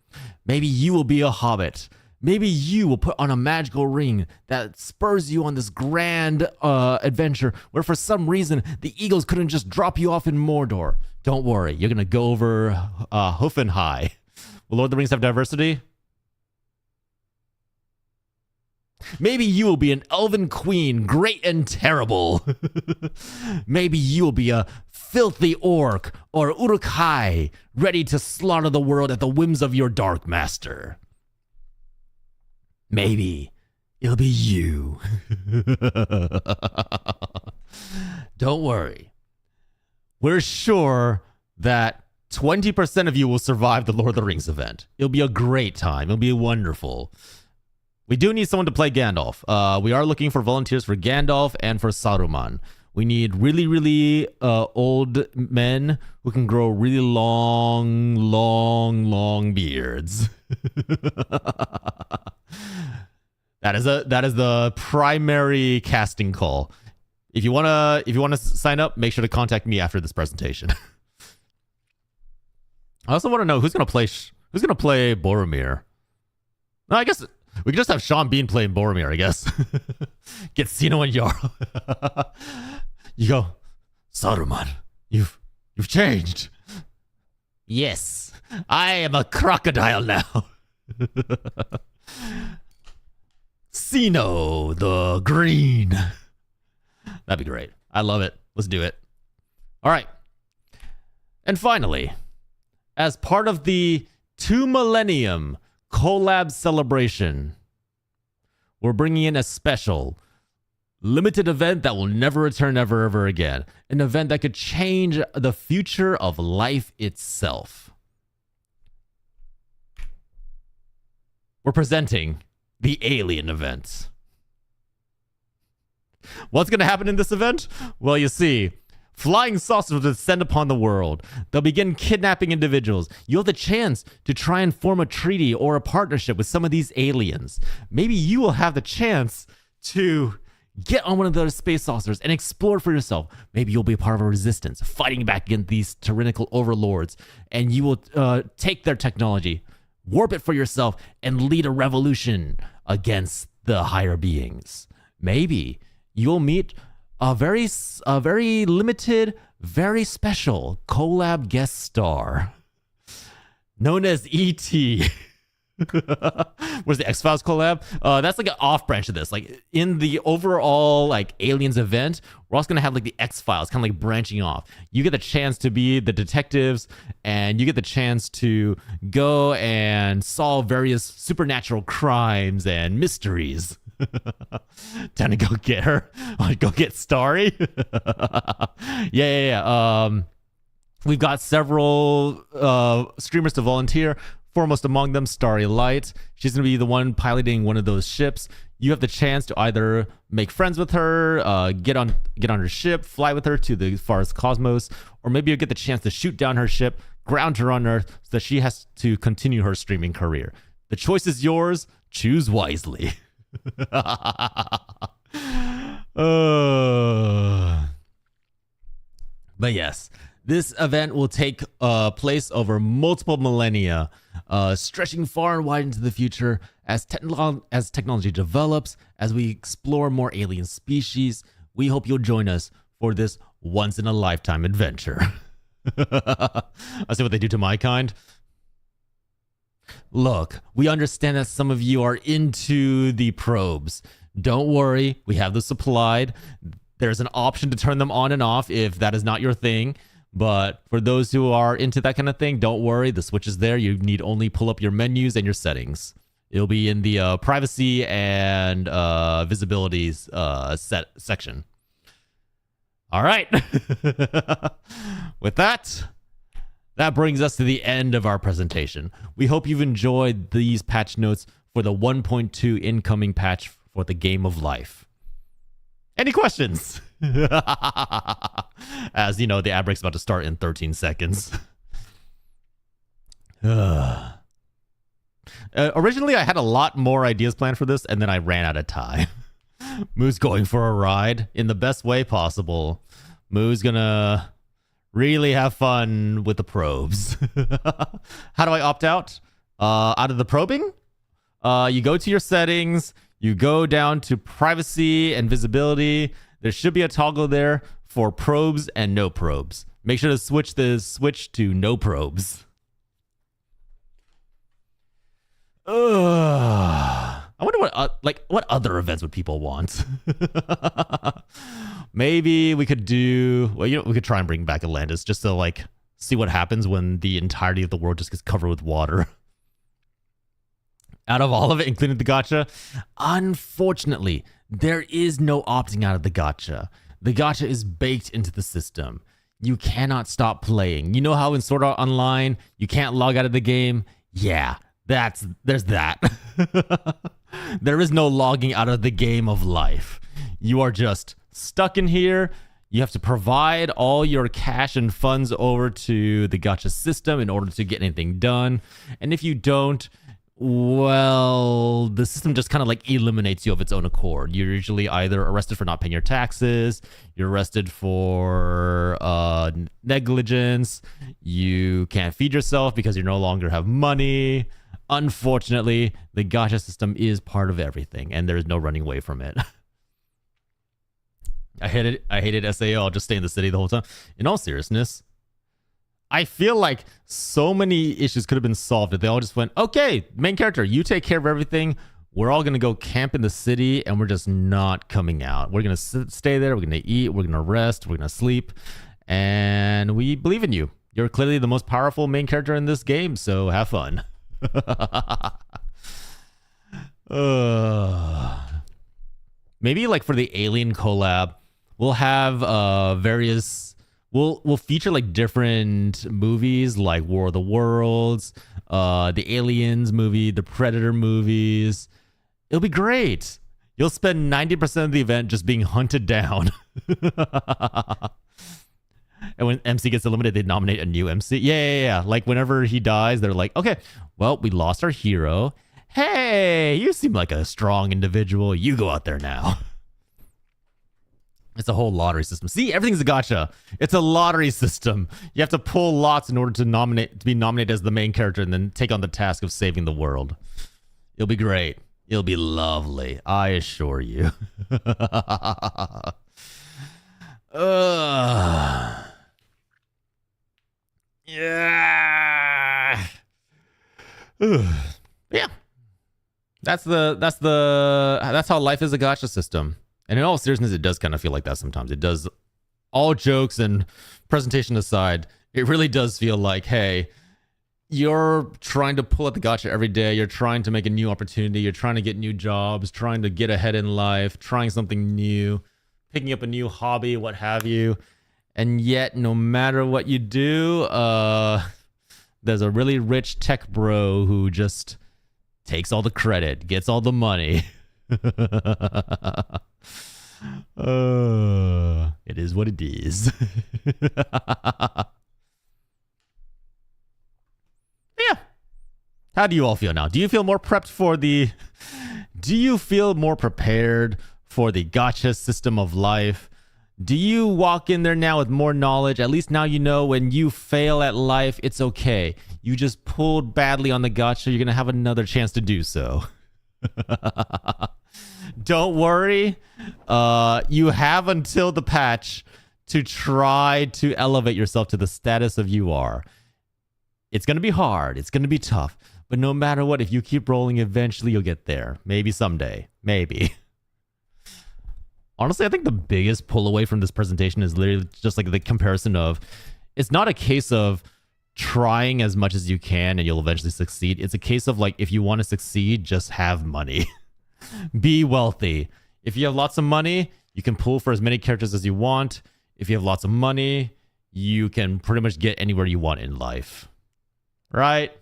Maybe you will be a hobbit. Maybe you will put on a magical ring that spurs you on this grand adventure where for some reason the eagles couldn't just drop you off in Mordor. Don't worry, you're going to go over hoof and high. Will Lord of the Rings have diversity? Maybe you will be an elven queen, great and terrible. Maybe you will be a filthy orc or Uruk-hai, ready to slaughter the world at the whims of your dark master. Maybe It'll be you. Don't worry. We're sure that 20% of you will survive the Lord of the Rings event. It'll be a great time. It'll be wonderful. We do need someone to play Gandalf. We are looking for volunteers for Gandalf and for Saruman. We need really, really old men who can grow really long beards. That is the primary casting call. If you wanna sign up, make sure to contact me after this presentation. I also want to know who's gonna play Boromir. No, I guess we could just have Sean Bean playing Boromir. I guess get Sino and Jarl. You go, Saruman. You've changed. Yes, I am a crocodile now. Sino the Green. That'd be great. I love it. Let's do it. All right. And finally, as part of the 2 Millennium collab celebration, we're bringing in a special limited event that will never return ever again. An event that could change the future of life itself. We're presenting the Alien event. What's going to happen in this event? Well, you see, flying saucers will descend upon the world. They'll begin kidnapping individuals. You'll have the chance to try and form a treaty or a partnership with some of these aliens. Maybe you will have the chance to get on one of those space saucers and explore for yourself. Maybe you'll be a part of a resistance, fighting back against these tyrannical overlords, and you will take their technology, warp it for yourself, and lead a revolution against the higher beings. Maybe you'll meet a very limited, very special collab guest star known as E.T. Where's the X-Files collab? That's like an off branch of this. Like in the overall like Aliens event, we're also gonna have like the X-Files kind of like branching off. You get the chance to be the detectives, and you get the chance to go and solve various supernatural crimes and mysteries. Time to go get her. Go get Starry. Yeah. We've got several streamers to volunteer. Foremost among them, Starry Light. She's going to be the one piloting one of those ships. You have the chance to either make friends with her, get on her ship, fly with her to the farthest cosmos, or maybe you'll get the chance to shoot down her ship, ground her on Earth, so that she has to continue her streaming career. The choice is yours. Choose wisely. But yes, this event will take place over multiple millennia, stretching far and wide into the future as technology develops, as we explore more alien species. We hope you'll join us for this once-in-a-lifetime adventure. I see what they do to my kind. Look, we understand that some of you are into the probes. Don't worry, we have them supplied. There's an option to turn them on and off if that is not your thing. But for those who are into that kind of thing, don't worry. The switch is there. You need only pull up your menus and your settings. It'll be in the privacy and visibilities section. All right. With that brings us to the end of our presentation. We hope you've enjoyed these patch notes for the 1.2 incoming patch for the Game of Life. Any questions? As you know, the ad break's about to start in 13 seconds. Originally, I had a lot more ideas planned for this, and then I ran out of time. Moo's going for a ride in the best way possible. Moo's gonna really have fun with the probes. How do I opt out? Out of the probing? You go to your settings, you go down to privacy and visibility. There should be a toggle there for probes and no probes. Make sure to switch to no probes. I wonder what other events would people want? Maybe we could do, we could try and bring back Atlantis just to like see what happens when the entirety of the world just gets covered with water. out of all of it, including the gacha. Unfortunately, there is no opting out of the gacha. The gacha is baked into the system. You cannot stop playing. You know how in Sword Art Online, you can't log out of the game? Yeah, there's that. There is no logging out of the game of life. You are just stuck in here. You have to provide all your cash and funds over to the gacha system in order to get anything done. And if you don't, well, the system just kind of like eliminates you of its own accord. You're usually either arrested for not paying your taxes, you're arrested for negligence, you can't feed yourself because you no longer have money. Unfortunately, the gacha system is part of everything, and there is no running away from it. I hated SAO. I'll just stay in the city the whole time. In all seriousness, I feel like so many issues could have been solved if they all just went, okay, main character, you take care of everything. We're all going to go camp in the city, and we're just not coming out. We're going to stay there. We're going to eat. We're going to rest. We're going to sleep. And we believe in you. You're clearly the most powerful main character in this game, so have fun. Maybe like for the Alien collab, we'll have various... We'll feature like different movies like War of the Worlds, the Aliens movie, the Predator movies. It'll be great. You'll spend 90% of the event just being hunted down. And when MC gets eliminated, they nominate a new MC. Yeah. Like whenever he dies, they're like, okay, well, we lost our hero. Hey, you seem like a strong individual. You go out there now. It's a whole lottery system. See, everything's a gacha. It's a lottery system. You have to pull lots in order to be nominated as the main character and then take on the task of saving the world. It'll be great. It'll be lovely. I assure you. Yeah. Yeah. That's how life is a gacha system. And in all seriousness, it does kind of feel like that sometimes. It does, all jokes and presentation aside, it really does feel like, hey, you're trying to pull at the gacha every day. You're trying to make a new opportunity. You're trying to get new jobs, trying to get ahead in life, trying something new, picking up a new hobby, what have you. And yet, no matter what you do, there's a really rich tech bro who just takes all the credit, gets all the money. It is what it is. Yeah. How do you all feel now? Do you feel more prepped for the... Do you feel more prepared for the gacha system of life? Do you walk in there now with more knowledge? At least now you know when you fail at life, it's okay. You just pulled badly on the gacha, you're going to have another chance to do so. Don't worry. You have until the patch to try to elevate yourself to the status of you are. It's going to be hard. It's going to be tough. But no matter what, if you keep rolling, eventually you'll get there. Maybe someday. Maybe. Honestly, I think the biggest pull away from this presentation is literally just like the comparison of, it's not a case of trying as much as you can and you'll eventually succeed. It's a case of like, if you want to succeed, just have money. Be wealthy. If you have lots of money, you can pull for as many characters as you want. If you have lots of money, you can pretty much get anywhere you want in life. Right?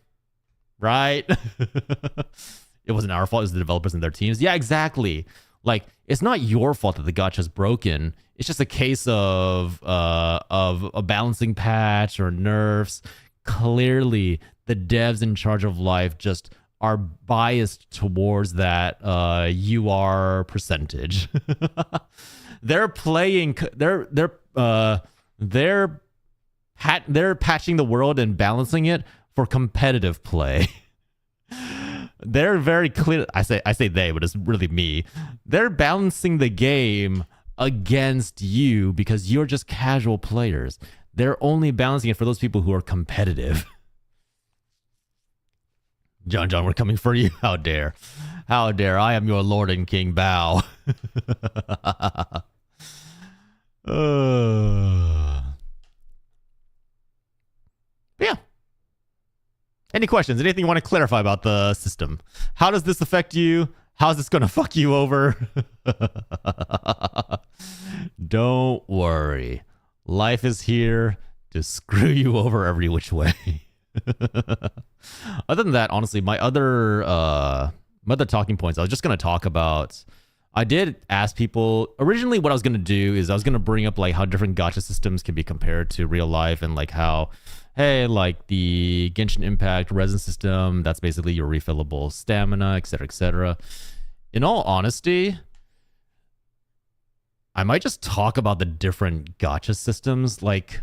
It wasn't our fault. It was the developers and their teams. Yeah, exactly. Like, it's not your fault that the gacha's broken. It's just a case of a balancing patch or nerfs. Clearly, the devs in charge of life just are biased towards that UR percentage. They're patching the world and balancing it for competitive play. They're very clear. I say they, but it's really me. They're balancing the game against you because you're just casual players. They're only balancing it for those people who are competitive. John, we're coming for you. How dare. How dare. I am your Lord and King. Bow. Yeah. Any questions? Anything you want to clarify about the system? How does this affect you? How's this going to fuck you over? Don't worry. Life is here to screw you over every which way. Other than that, honestly, my other talking points, I was just going to talk about. I did ask people originally what I was going to do is I was going to bring up like how different gacha systems can be compared to real life and like how, hey, like the Genshin Impact resin system, that's basically your refillable stamina, etc., etc. In all honesty, I might just talk about the different gacha systems. Like,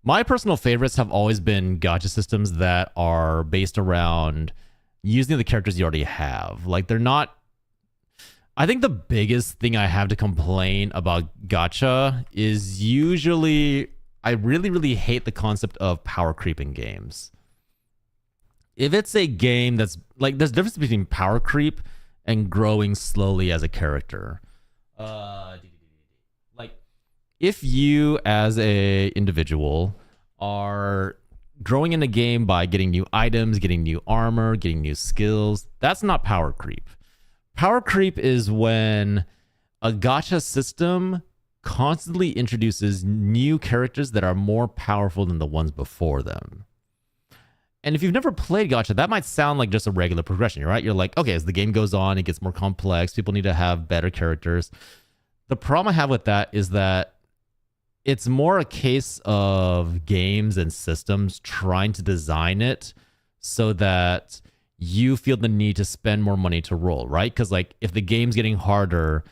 my personal favorites have always been gacha systems that are based around using the characters you already have. Like, they're not. I think the biggest thing I have to complain about gacha is usually I really, really hate the concept of power creep in games. If it's a game that's like, there's a difference between power creep and growing slowly as a character. Like, if you as a individual are growing in a game by getting new items, getting new armor, getting new skills, that's not power creep. Power creep is when a gacha system constantly introduces new characters that are more powerful than the ones before them. And if you've never played gacha, that might sound like just a regular progression, right? You're like, okay, as the game goes on, it gets more complex. People need to have better characters. The problem I have with that is that it's more a case of games and systems trying to design it so that you feel the need to spend more money to roll, right? Because like if the game's getting harder,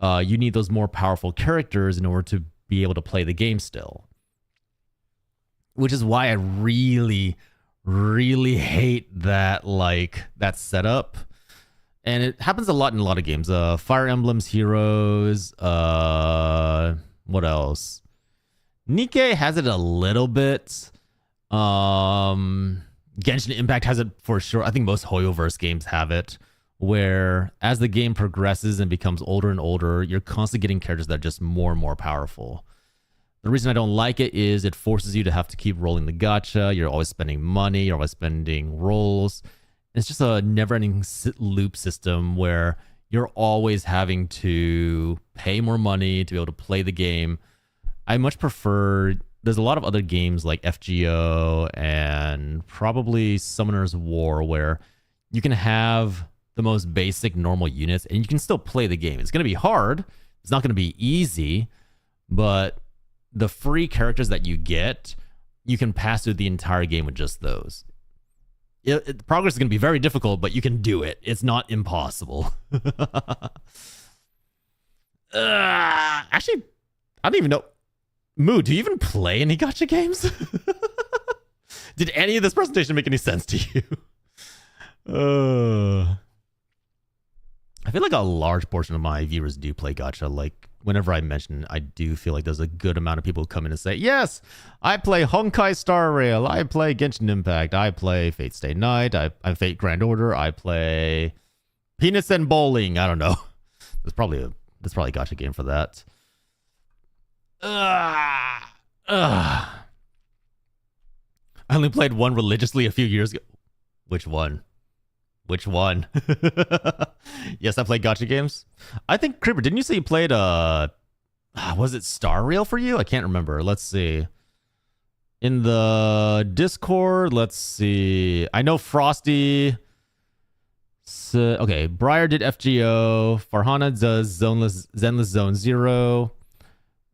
you need those more powerful characters in order to be able to play the game still. Which is why I really, really hate that that setup. And it happens a lot in a lot of games. Fire Emblem's Heroes. What else? Nikkei has it a little bit. Genshin Impact has it for sure. I think most Hoyoverse games have it, where as the game progresses and becomes older and older, you're constantly getting characters that are just more and more powerful. The reason I don't like it is it forces you to have to keep rolling the gacha. You're always spending money. You're always spending rolls. It's just a never-ending loop system where you're always having to pay more money to be able to play the game. I much prefer. There's a lot of other games like FGO and probably Summoner's War where you can have the most basic normal units and you can still play the game. It's going to be hard. It's not going to be easy, but the free characters that you get, you can pass through the entire game with just those. Progress is going to be very difficult, but you can do it. It's not impossible. Actually, I don't even know. Moo, do you even play any gacha games? Did any of this presentation make any sense to you? I feel like a large portion of my viewers do play gacha. Like, whenever I mention, I do feel like there's a good amount of people who come in and say, yes, I play Honkai Star Rail, I play Genshin Impact, I play Fate Stay Night, I Fate Grand Order, I play Penis and Bowling. I don't know. There's probably a gacha game for that. I only played one religiously a few years ago. Which one? Yes, I played gacha games. I think, Creeper, didn't you say you played was it Star Rail for you? I can't remember. Let's see. In the Discord, let's see. I know Frosty. Okay, Briar did FGO. Farhana does Zenless Zone 0.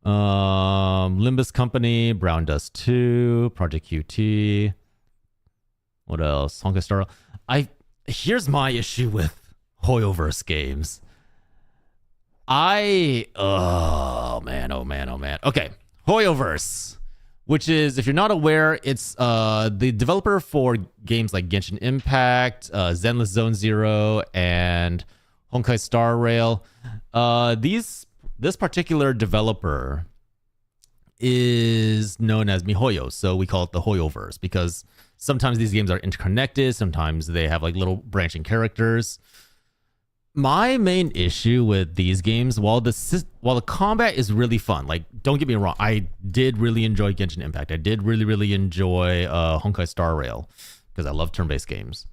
Limbus Company, Brown does 2, Project QT. What else? Honkai Star. Here's my issue with Hoyoverse games. Oh man. Okay, Hoyoverse, which is, if you're not aware, it's the developer for games like Genshin Impact, Zenless Zone 0, and Honkai Star Rail. This particular developer is known as MiHoYo, so we call it the Hoyoverse because sometimes these games are interconnected, sometimes they have like little branching characters. My main issue with these games, while the combat is really fun, like, don't get me wrong, I did really enjoy Genshin Impact. I did really, really enjoy Honkai Star Rail. because I love turn-based games.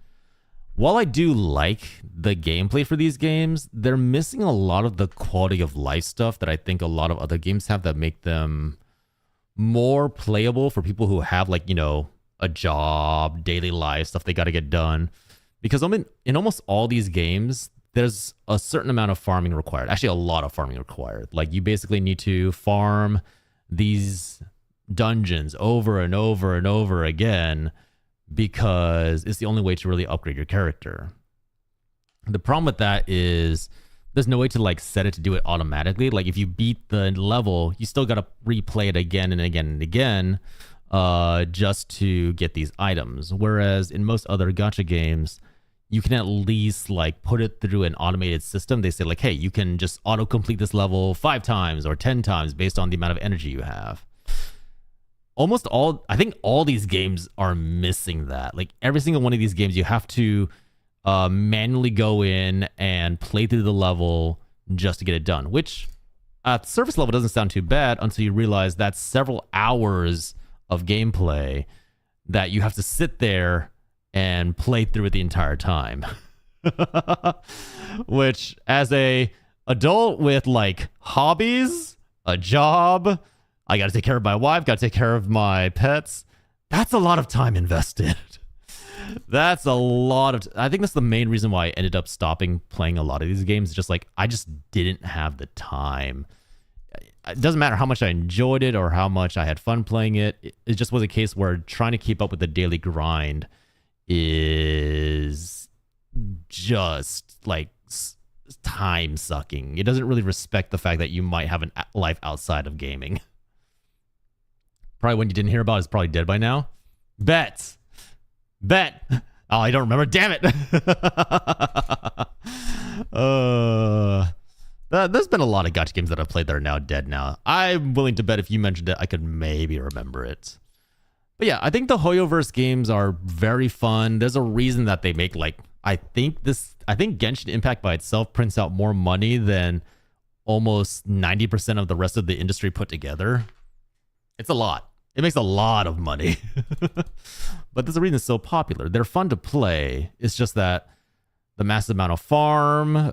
While I do like the gameplay for these games, they're missing a lot of the quality of life stuff that I think a lot of other games have that make them more playable for people who have, like, you know, a job, daily life, stuff they got to get done. Because in almost all these games, there's a certain amount of farming required. Actually, a lot of farming required. Like, you basically need to farm these dungeons over and over and over again, because it's the only way to really upgrade your character. The problem with that is there's no way to like set it to do it automatically. Like, if you beat the level, you still got to replay it again and again and again just to get these items. Whereas in most other gacha games, you can at least like put it through an automated system. They say like, hey, you can just auto complete this level 5 times or 10 times based on the amount of energy you have. I think all these games are missing that. Like, every single one of these games, you have to manually go in and play through the level just to get it done, which at surface level doesn't sound too bad until you realize that's several hours of gameplay that you have to sit there and play through it the entire time. Which, as a adult with like hobbies, a job, I got to take care of my wife, got to take care of my pets. That's a lot of time invested. That's a lot of... I think that's the main reason why I ended up stopping playing a lot of these games. Just like, I just didn't have the time. It doesn't matter how much I enjoyed it or how much I had fun playing it. It just was a case where trying to keep up with the daily grind is just like time sucking. It doesn't really respect the fact that you might have a life outside of gaming. Probably one you didn't hear about is probably dead by now. Bet. Oh, I don't remember. Damn it. There's been a lot of gacha games that I've played that are now dead now. I'm willing to bet if you mentioned it, I could maybe remember it. But yeah, I think the Hoyoverse games are very fun. There's a reason that they make, like, I think Genshin Impact by itself prints out more money than almost 90% of the rest of the industry put together. It's a lot. It makes a lot of money. But there's a reason it's so popular. They're fun to play. It's just that the massive amount of farm, no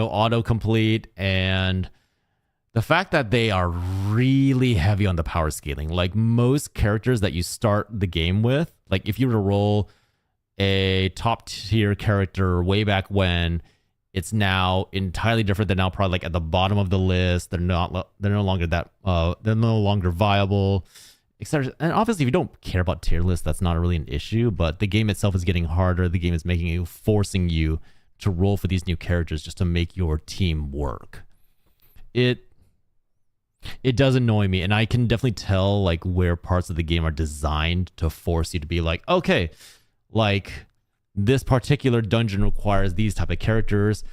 autocomplete, and the fact that they are really heavy on the power scaling. Like, most characters that you start the game with, like if you were to roll a top tier character way back when, it's now entirely different. They're now probably like at the bottom of the list. They're no longer viable, etc. And obviously, if you don't care about tier lists, that's not really an issue. But the game itself is getting harder. The game is forcing you to roll for these new characters just to make your team work. It does annoy me, and I can definitely tell like where parts of the game are designed to force you to be like, okay, like, this particular dungeon requires these type of characters.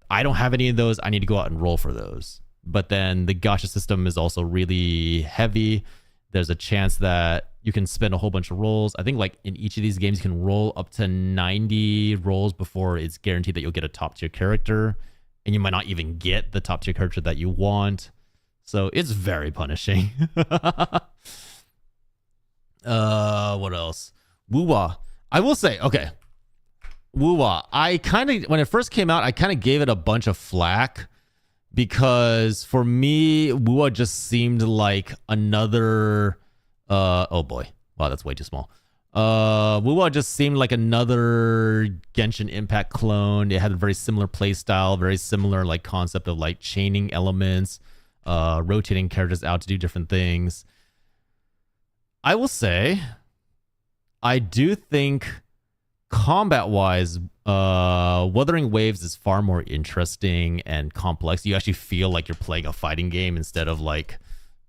I don't have any of those. I need to go out and roll for those. But then the gacha system is also really heavy. There's a chance that you can spend a whole bunch of rolls. I think like in each of these games, you can roll up to 90 rolls before it's guaranteed that you'll get a top tier character. And you might not even get the top tier character that you want. So it's very punishing. What else? Wuwa. I will say, okay. Wuwa, when it first came out, I kind of gave it a bunch of flack because for me, Wuwa just seemed like another, oh boy, wow, that's way too small. Wuwa just seemed like another Genshin Impact clone. It had a very similar play style, very similar like concept of like chaining elements, rotating characters out to do different things. I will say, I do think combat-wise, Wuthering Waves is far more interesting and complex. You actually feel like you're playing a fighting game instead of like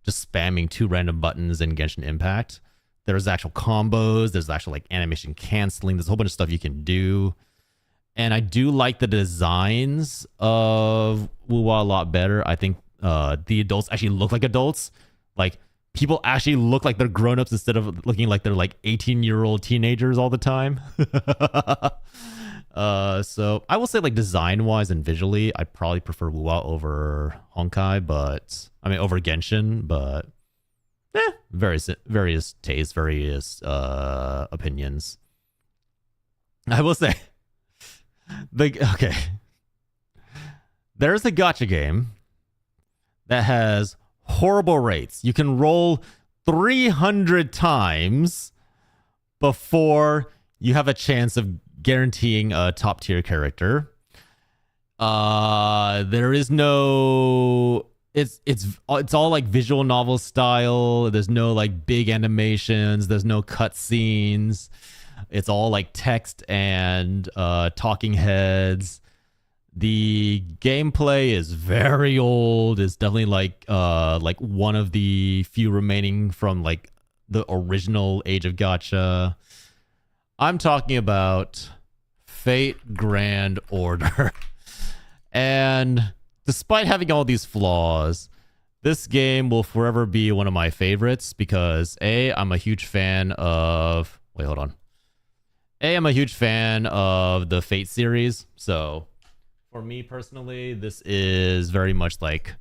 just spamming 2 random buttons in Genshin Impact. There's actual combos, there's actual like animation canceling, there's a whole bunch of stuff you can do. And I do like the designs of Wuwa a lot better. I think the adults actually look like adults. Like, people actually look like they're grown-ups instead of looking like they're like 18-year-old teenagers all the time. So I will say, like, design-wise and visually, I'd probably prefer Wuwa over Honkai, over Genshin, but various tastes, various opinions. I will say, okay, there's a gacha game that has horrible rates. You can roll 300 times before you have a chance of guaranteeing a top tier character. There is no. It's all like visual novel style. There's no like big animations. There's no cutscenes. It's all like text and talking heads. The gameplay is very old. It's definitely like one of the few remaining from like the original Age of Gacha. I'm talking about Fate Grand Order. And despite having all these flaws, this game will forever be one of my favorites because I'm a huge fan of... Wait, hold on. I'm a huge fan of the Fate series. So for me personally, this is very much like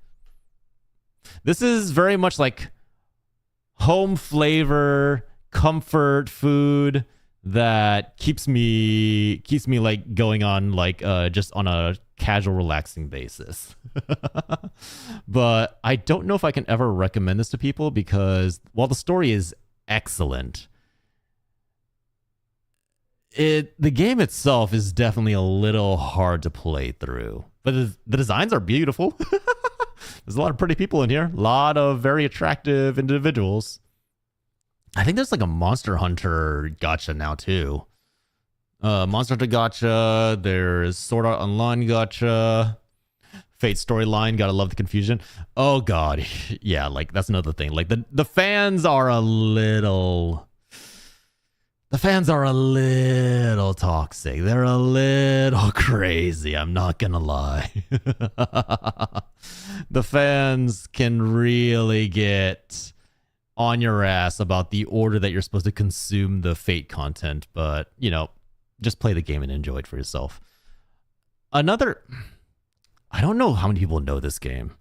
home flavor, comfort food that keeps me like going on like just on a casual relaxing basis. But I don't know if I can ever recommend this to people because while the story is excellent, the game itself is definitely a little hard to play through. But the designs are beautiful. There's a lot of pretty people in here, a lot of very attractive individuals. I think there's like a Monster Hunter gacha now too. Monster Hunter gacha, there's Sword Art Online gacha, Fate storyline, gotta love the confusion. Oh god, yeah, like that's another thing. Like the fans are a little toxic. They're a little crazy, I'm not gonna lie. The fans can really get on your ass about the order that you're supposed to consume the Fate content, but you know, just play the game and enjoy it for yourself. I don't know how many people know this game.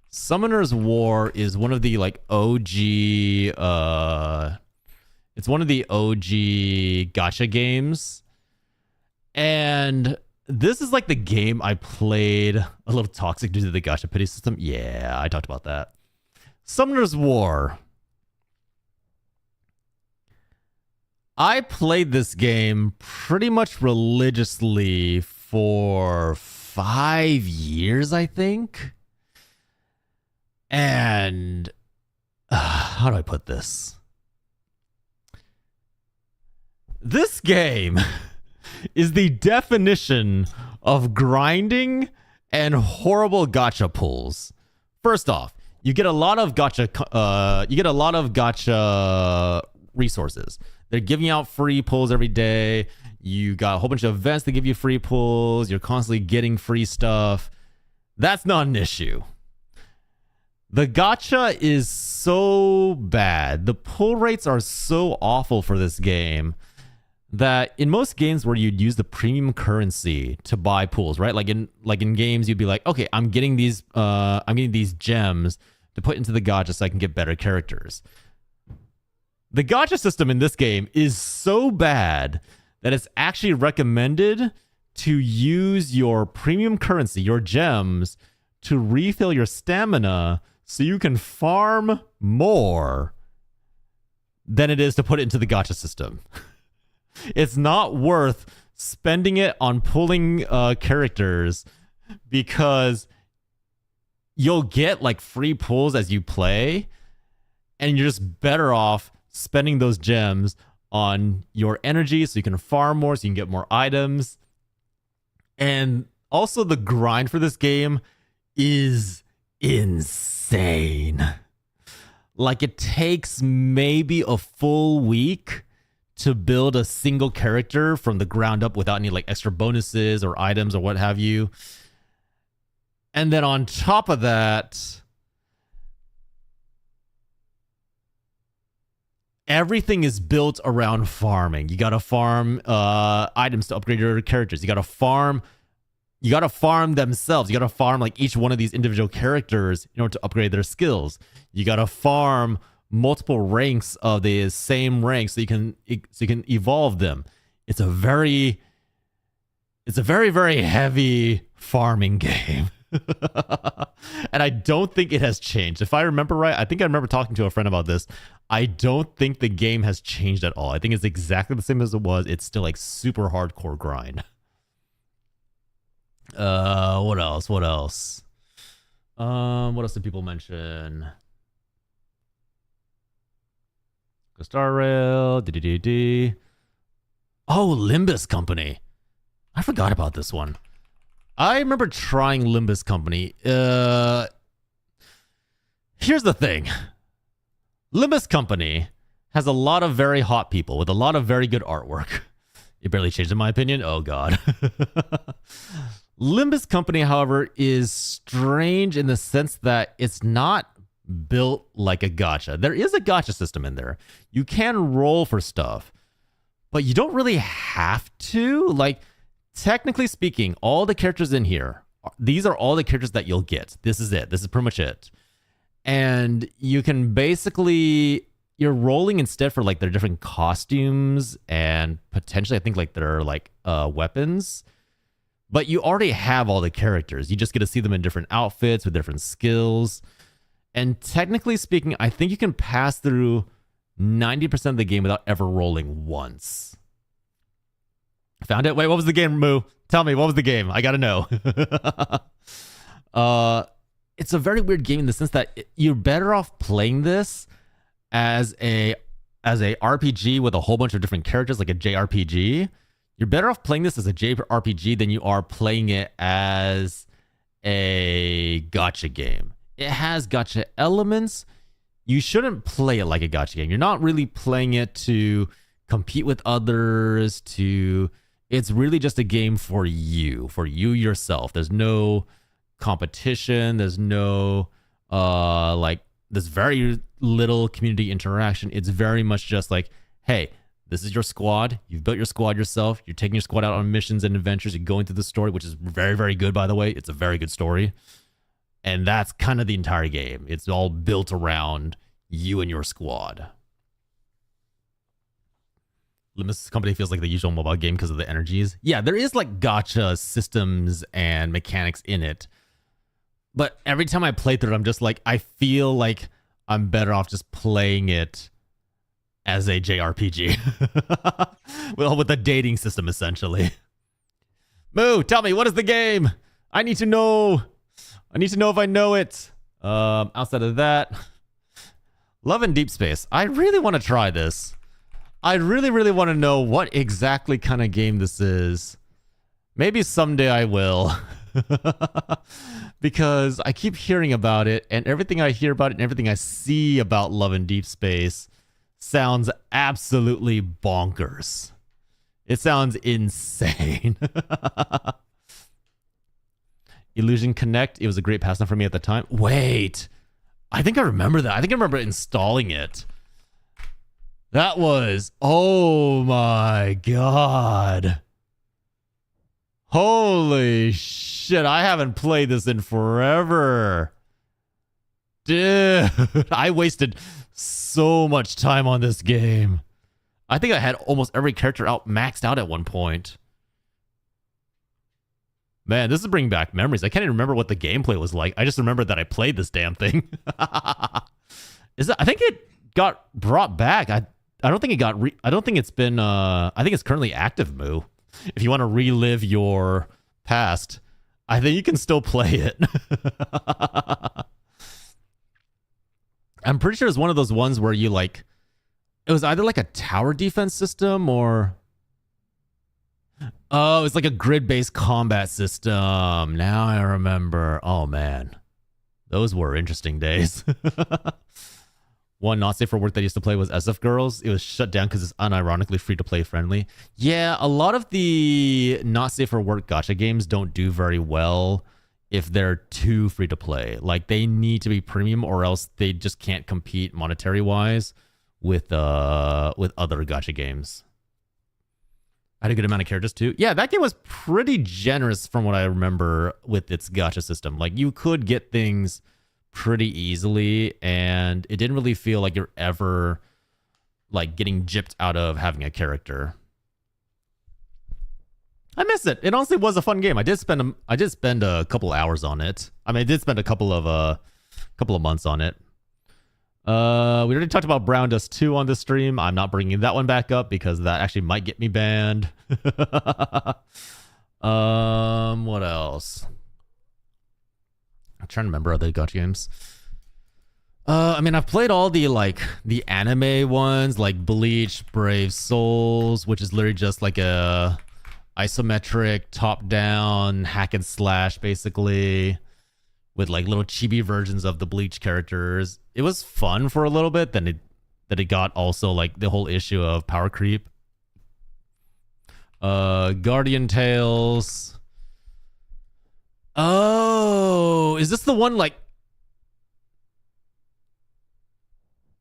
Summoner's War is one of the like OG it's one of the OG gacha games. And this is like the game I played a little toxic due to the gacha pity system. Yeah, I talked about that. Summoner's War. I played this game pretty much religiously for 5 years, I think. And how do I put this? This game is the definition of grinding and horrible gacha pulls. First off, you get a lot of gacha resources. They're giving out free pulls every day. You got a whole bunch of events that give you free pulls. You're constantly getting free stuff. That's not an issue. The gacha is so bad. The pull rates are so awful for this game that in most games where you'd use the premium currency to buy pulls, right? Like in games, you'd be like, okay, I'm getting these gems to put into the gacha so I can get better characters. The gacha system in this game is so bad that it's actually recommended to use your premium currency, your gems, to refill your stamina so you can farm more than it is to put it into the gacha system. It's not worth spending it on pulling characters because you'll get like free pulls as you play, and you're just better off spending those gems on your energy so you can farm more, so you can get more items. And also the grind for this game is insane. Like it takes maybe a full week to build a single character from the ground up without any like extra bonuses or items or what have you. And then on top of that, everything is built around farming. You gotta farm items to upgrade your characters. You gotta farm themselves. You gotta farm like each one of these individual characters in order to upgrade their skills. You gotta farm multiple ranks of the same rank so you can evolve them. It's a very very heavy farming game. And I don't think it has changed. If I remember right, I think I remember talking to a friend about this. I don't think the game has changed at all. I think it's exactly the same as it was. It's still like super hardcore grind. What else? What else? What else did people mention? Star Rail. Oh, Limbus Company. I forgot about this one. I remember trying Limbus Company. Here's the thing. Limbus Company has a lot of very hot people with a lot of very good artwork. It barely changed in my opinion. Oh, God. Limbus Company, however, is strange in the sense that it's not built like a gacha. There is a gacha system in there. You can roll for stuff, but you don't really have to. Like, technically speaking, all the characters in here, these are all the characters that you'll get. This is it. This is pretty much it. And you can basically, you're rolling instead for like their different costumes and potentially I think like their like weapons. But you already have all the characters. You just get to see them in different outfits with different skills. And technically speaking, I think you can pass through 90% of the game without ever rolling once. Found it? Wait, what was the game, Moo? Tell me, what was the game? I gotta know. It's a very weird game in the sense that you're better off playing this as a RPG with a whole bunch of different characters, like a JRPG. You're better off playing this as a JRPG than you are playing it as a gacha game. It has gacha elements. You shouldn't play it like a gacha game. You're not really playing it to compete with others, it's really just a game for you yourself. There's no competition. There's no there's very little community interaction. It's very much just like, hey, this is your squad. You've built your squad yourself. You're taking your squad out on missions and adventures. You're going through the story, which is very, very good, by the way. It's a very good story. And that's kind of the entire game. It's all built around you and your squad. Limbus Company feels like the usual mobile game because of the energies. Yeah, there is like gacha systems and mechanics in it. But every time I play through it, I'm just like, I feel like I'm better off just playing it as a JRPG. Well, with a dating system, essentially. Moo, tell me, what is the game? I need to know. I need to know if I know it. Outside of that, Love in Deep Space. I really want to try this. I really, really want to know what exactly kind of game this is. Maybe someday I will. Because I keep hearing about it, and everything I hear about it and everything I see about Love in Deep Space sounds absolutely bonkers. It sounds insane. Illusion Connect, it was a great pastime for me at the time. Wait, I think I remember that. I think I remember installing it. That was, oh my God. Holy shit, I haven't played this in forever. Dude, I wasted so much time on this game. I think I had almost every character maxed out at one point. Man, this is bringing back memories. I can't even remember what the gameplay was like. I just remember that I played this damn thing. I think it got brought back. I don't think it got I don't think it's been I think it's currently active, Moo. If you want to relive your past, I think you can still play it. I'm pretty sure it's one of those ones where you like, it was either like a tower defense system or, oh, it's like a grid-based combat system. Now I remember. Oh man, those were interesting days. One not safe for work that I used to play was SF Girls. It was shut down because it's unironically free-to-play friendly. Yeah, a lot of the not safe for work gacha games don't do very well if they're too free-to-play. Like, they need to be premium or else they just can't compete monetary-wise with other gacha games. I had a good amount of characters too. Yeah, that game was pretty generous from what I remember with its gacha system. Like, you could get things pretty easily, and it didn't really feel like you're ever like getting gypped out of having a character. I miss it. It honestly was a fun game. I did spend a couple hours on it. I mean, I did spend a couple of months on it. We already talked about Brown Dust 2 on this stream. I'm not bringing that one back up because that actually might get me banned. What else? I'm trying to remember other gacha games. I mean, I've played all the anime ones, like Bleach, Brave Souls, which is literally just like a isometric top-down hack and slash, basically, with like little chibi versions of the Bleach characters. It was fun for a little bit. Then it got also like the whole issue of power creep. Guardian Tales. Oh, is this the one like?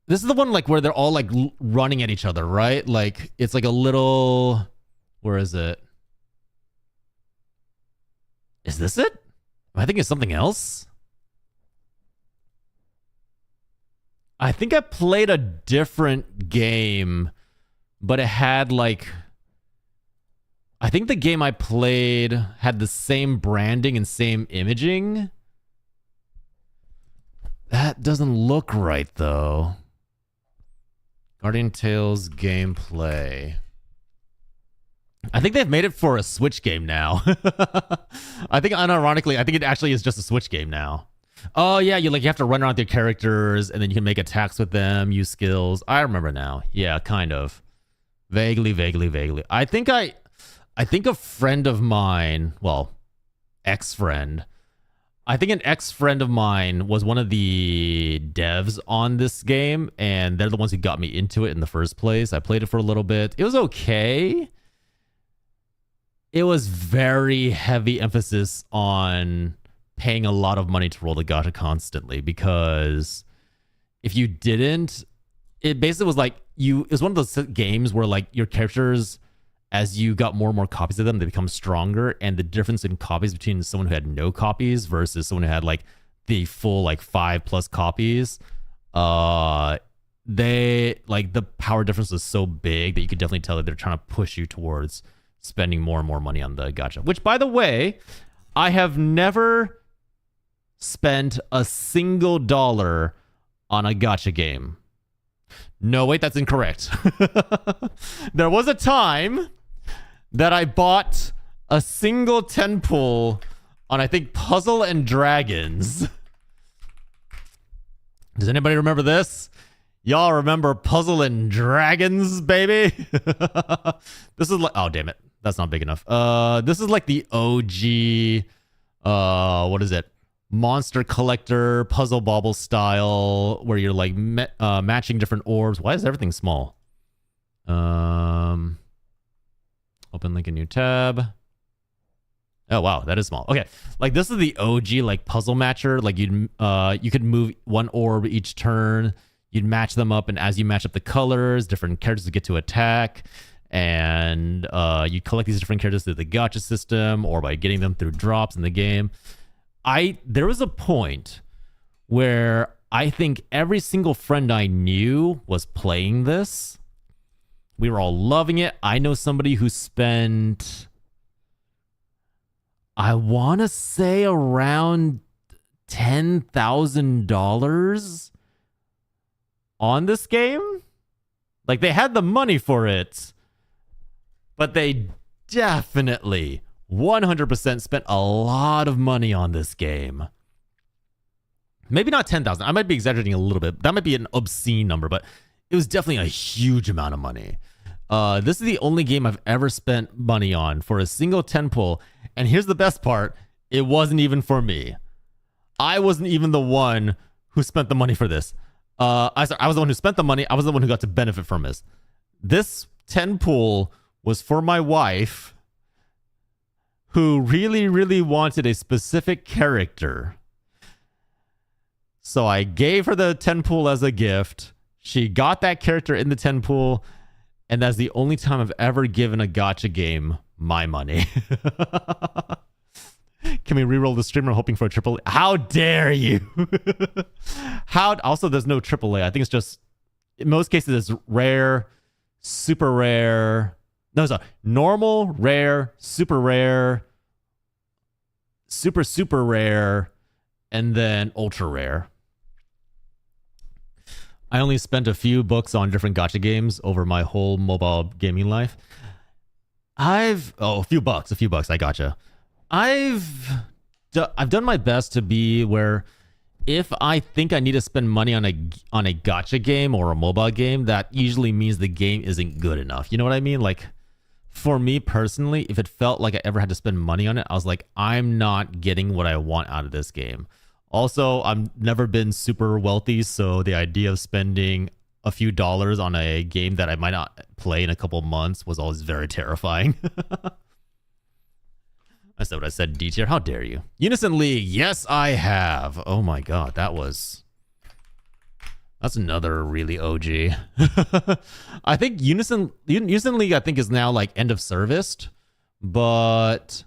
This is the one like where they're all like running at each other, right? Like it's like a little. Where is it? Is this it? I think it's something else. I think I played a different game, but it had like. I think the game I played had the same branding and same imaging. That doesn't look right though. Guardian Tales gameplay. I think they've made it for a Switch game now. I think unironically, I think it actually is just a Switch game now. Oh yeah, you have to run around with your characters and then you can make attacks with them, use skills. I remember now. Yeah, kind of. Vaguely. I think a friend of mine, well, ex-friend. I think an ex-friend of mine was one of the devs on this game, and they're the ones who got me into it in the first place. I played it for a little bit. It was okay. It was very heavy emphasis on paying a lot of money to roll the gacha constantly, because if you didn't, it basically was like it was one of those games where like your characters, as you got more and more copies of them, they become stronger, and the difference in copies between someone who had no copies versus someone who had like the full like 5+ copies, they like the power difference was so big that you could definitely tell that they're trying to push you towards spending more and more money on the gacha. Which, by the way, I have never spent a single dollar on a gacha game. No, wait, that's incorrect. There was a time that I bought a single 10 pull on, I think, Puzzle and Dragons. Does anybody remember this? Y'all remember Puzzle and Dragons, baby? This is like, oh, damn it. That's not big enough. This is like the OG, what is it? Monster Collector Puzzle Bobble style, where you're like matching different orbs. Why is everything small? Open link in new tab. Oh wow, that is small. Okay, like this is the OG like puzzle matcher. Like you could move one orb each turn. You'd match them up, and as you match up the colors, different characters get to attack. And you collect these different characters through the gacha system or by getting them through drops in the game. There was a point where I think every single friend I knew was playing this. We were all loving it. I know somebody who spent, I want to say, around $10,000 on this game. Like, they had the money for it, but they definitely 100% spent a lot of money on this game. Maybe not 10,000. I might be exaggerating a little bit. That might be an obscene number, but it was definitely a huge amount of money. This is the only game I've ever spent money on for a single 10 pull. And here's the best part. It wasn't even for me. I wasn't even the one who spent the money for this. I was the one who spent the money. I was the one who got to benefit from this. This 10 pull was for my wife, who really, really wanted a specific character. So I gave her the 10 pool as a gift. She got that character in the 10 pool, and that's the only time I've ever given a gacha game my money. Can we reroll the streamer hoping for a triple? How dare you? How? Also, there's no AAA. I think it's just, in most cases, it's rare, super rare. No, sorry. Normal, rare, super rare, super rare, and then ultra rare. I only spent a few bucks on different gacha games over my whole mobile gaming life. A few bucks. I gotcha. I've done my best to be where if I think I need to spend money on a gacha game or a mobile game, that usually means the game isn't good enough. You know what I mean? Like, for me personally, if it felt like I ever had to spend money on it, I was like, I'm not getting what I want out of this game. Also, I've never been super wealthy, so the idea of spending a few dollars on a game that I might not play in a couple months was always very terrifying. I said what I said, D tier. How dare you? Unison League. Yes, I have. Oh my god, that's another really OG. I think Unison League, I think, is now like end of serviced, but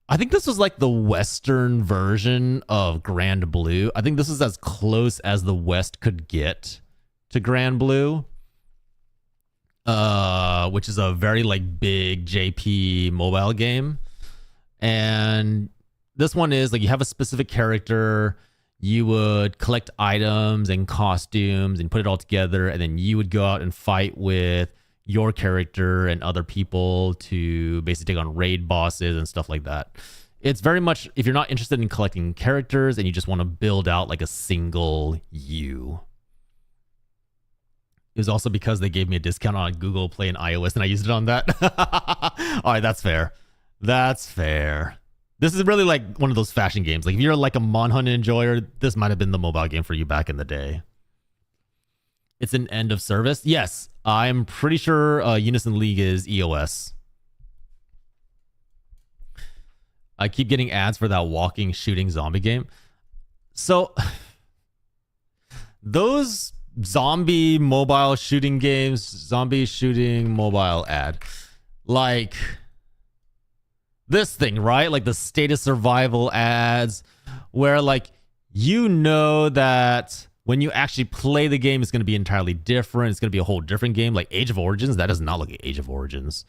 I think this was like the Western version of Grand Blue. I think this is as close as the West could get to Grand Blue, which is a very like big JP mobile game. And this one is like you have a specific character, you would collect items and costumes and put it all together, and then you would go out and fight with your character and other people to basically take on raid bosses and stuff like that. It's very much, if you're not interested in collecting characters and you just want to build out like a single you. It was also because they gave me a discount on Google Play and iOS and I used it on that. All right, that's fair. That's fair. This is really like one of those fashion games. Like if you're like a Monhunt enjoyer, this might have been the mobile game for you back in the day. It's an end of service. Yes, I'm pretty sure Unison League is EOS. I keep getting ads for that walking, shooting zombie game. So those zombie mobile shooting games, zombie shooting mobile ad, like this thing, right? Like the state of survival ads where like, you know that when you actually play the game, it's going to be entirely different. It's going to be a whole different game. Like Age of Origins, that does not look like Age of Origins.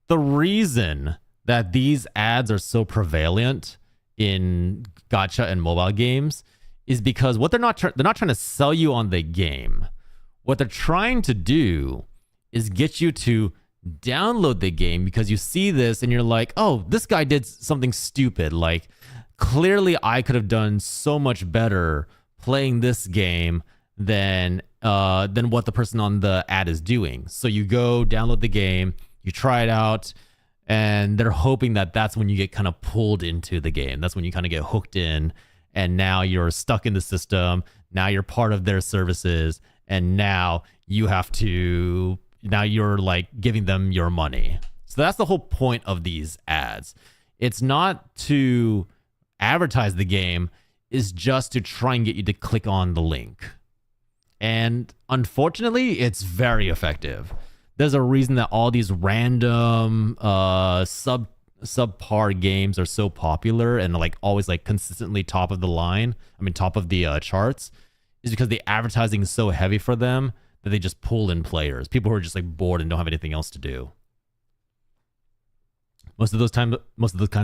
The reason that these ads are so prevalent in gacha and mobile games is because what they're not trying to sell you on the game. What they're trying to do is get you to download the game because you see this and you're like, oh, this guy did something stupid. Like clearly I could have done so much better playing this game than what the person on the ad is doing. So you go download the game, you try it out, and they're hoping that that's when you get kind of pulled into the game. That's when you kind of get hooked in, and now you're stuck in the system. Now you're part of their services, and now you're like giving them your money. So that's the whole point of these ads. It's not to advertise the game, is just to try and get you to click on the link. And unfortunately, it's very effective. There's a reason that all these random subpar games are so popular and like always like consistently top of the charts, is because the advertising is so heavy for them that they just pull in players, people who are just like bored and don't have anything else to do. Most of those kinds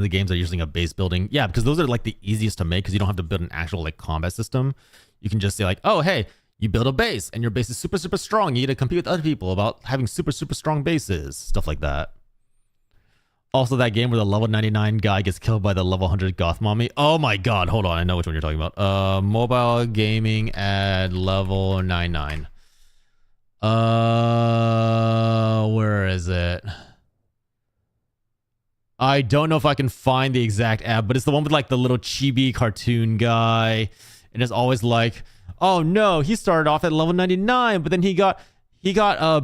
of games are using a base building. Yeah, because those are like the easiest to make because you don't have to build an actual like combat system. You can just say like, oh, hey, you build a base and your base is super, super strong. You need to compete with other people about having super, super strong bases. Stuff like that. Also, that game where the level 99 guy gets killed by the level 100 goth mommy. Oh my god, hold on. I know which one you're talking about. Mobile gaming ad level 99. Where is it? I don't know if I can find the exact ad, but it's the one with like the little chibi cartoon guy. And it's always like, oh no, he started off at level 99, but then he got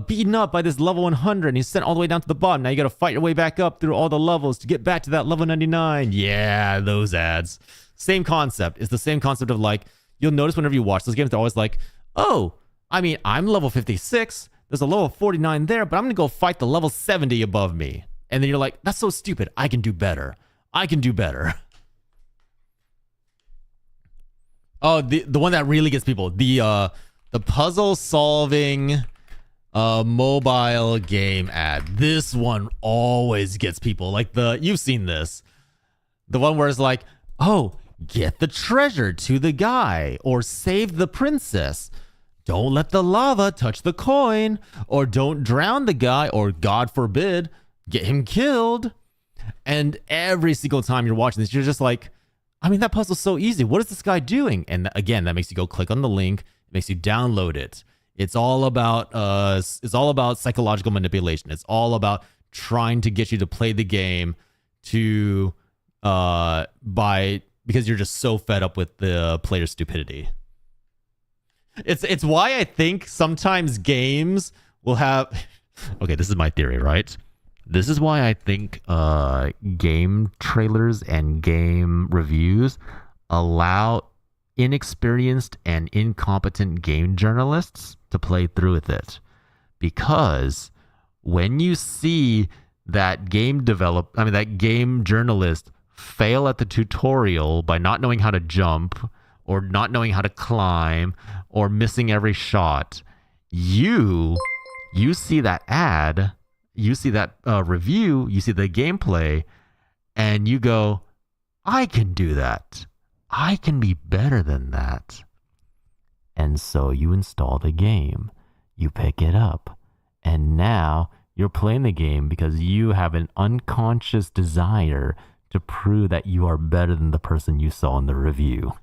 beaten up by this level 100 and he's sent all the way down to the bottom. Now you got to fight your way back up through all the levels to get back to that level 99. Yeah, those ads. Same concept. It's the same concept of like, you'll notice whenever you watch those games, they're always like, oh, I mean, I'm level 56. There's a level 49 there, but I'm going to go fight the level 70 above me. And then you're like, that's so stupid. I can do better. I can do better. Oh, the one that really gets people, the puzzle solving mobile game ad. This one always gets people. Like you've seen this. The one where it's like, oh, get the treasure to the guy, or save the princess. Don't let the lava touch the coin, or don't drown the guy, or God forbid, get him killed. And every single time you're watching this, you're just like, I mean, that puzzle's so easy. What is this guy doing? And again, that makes you go click on the link. It makes you download it. It's all about psychological manipulation. It's all about trying to get you to play the game because you're just so fed up with the player's stupidity. It's why I think sometimes games will have okay, this is my theory, right? This is why I think game trailers and game reviews allow inexperienced and incompetent game journalists to play through with it. Because when you see that game journalist fail at the tutorial by not knowing how to jump or not knowing how to climb or missing every shot, you see that ad, you see that review, you see the gameplay, and you go, I can do that. I can be better than that. And so you install the game, you pick it up, and now you're playing the game because you have an unconscious desire to prove that you are better than the person you saw in the review.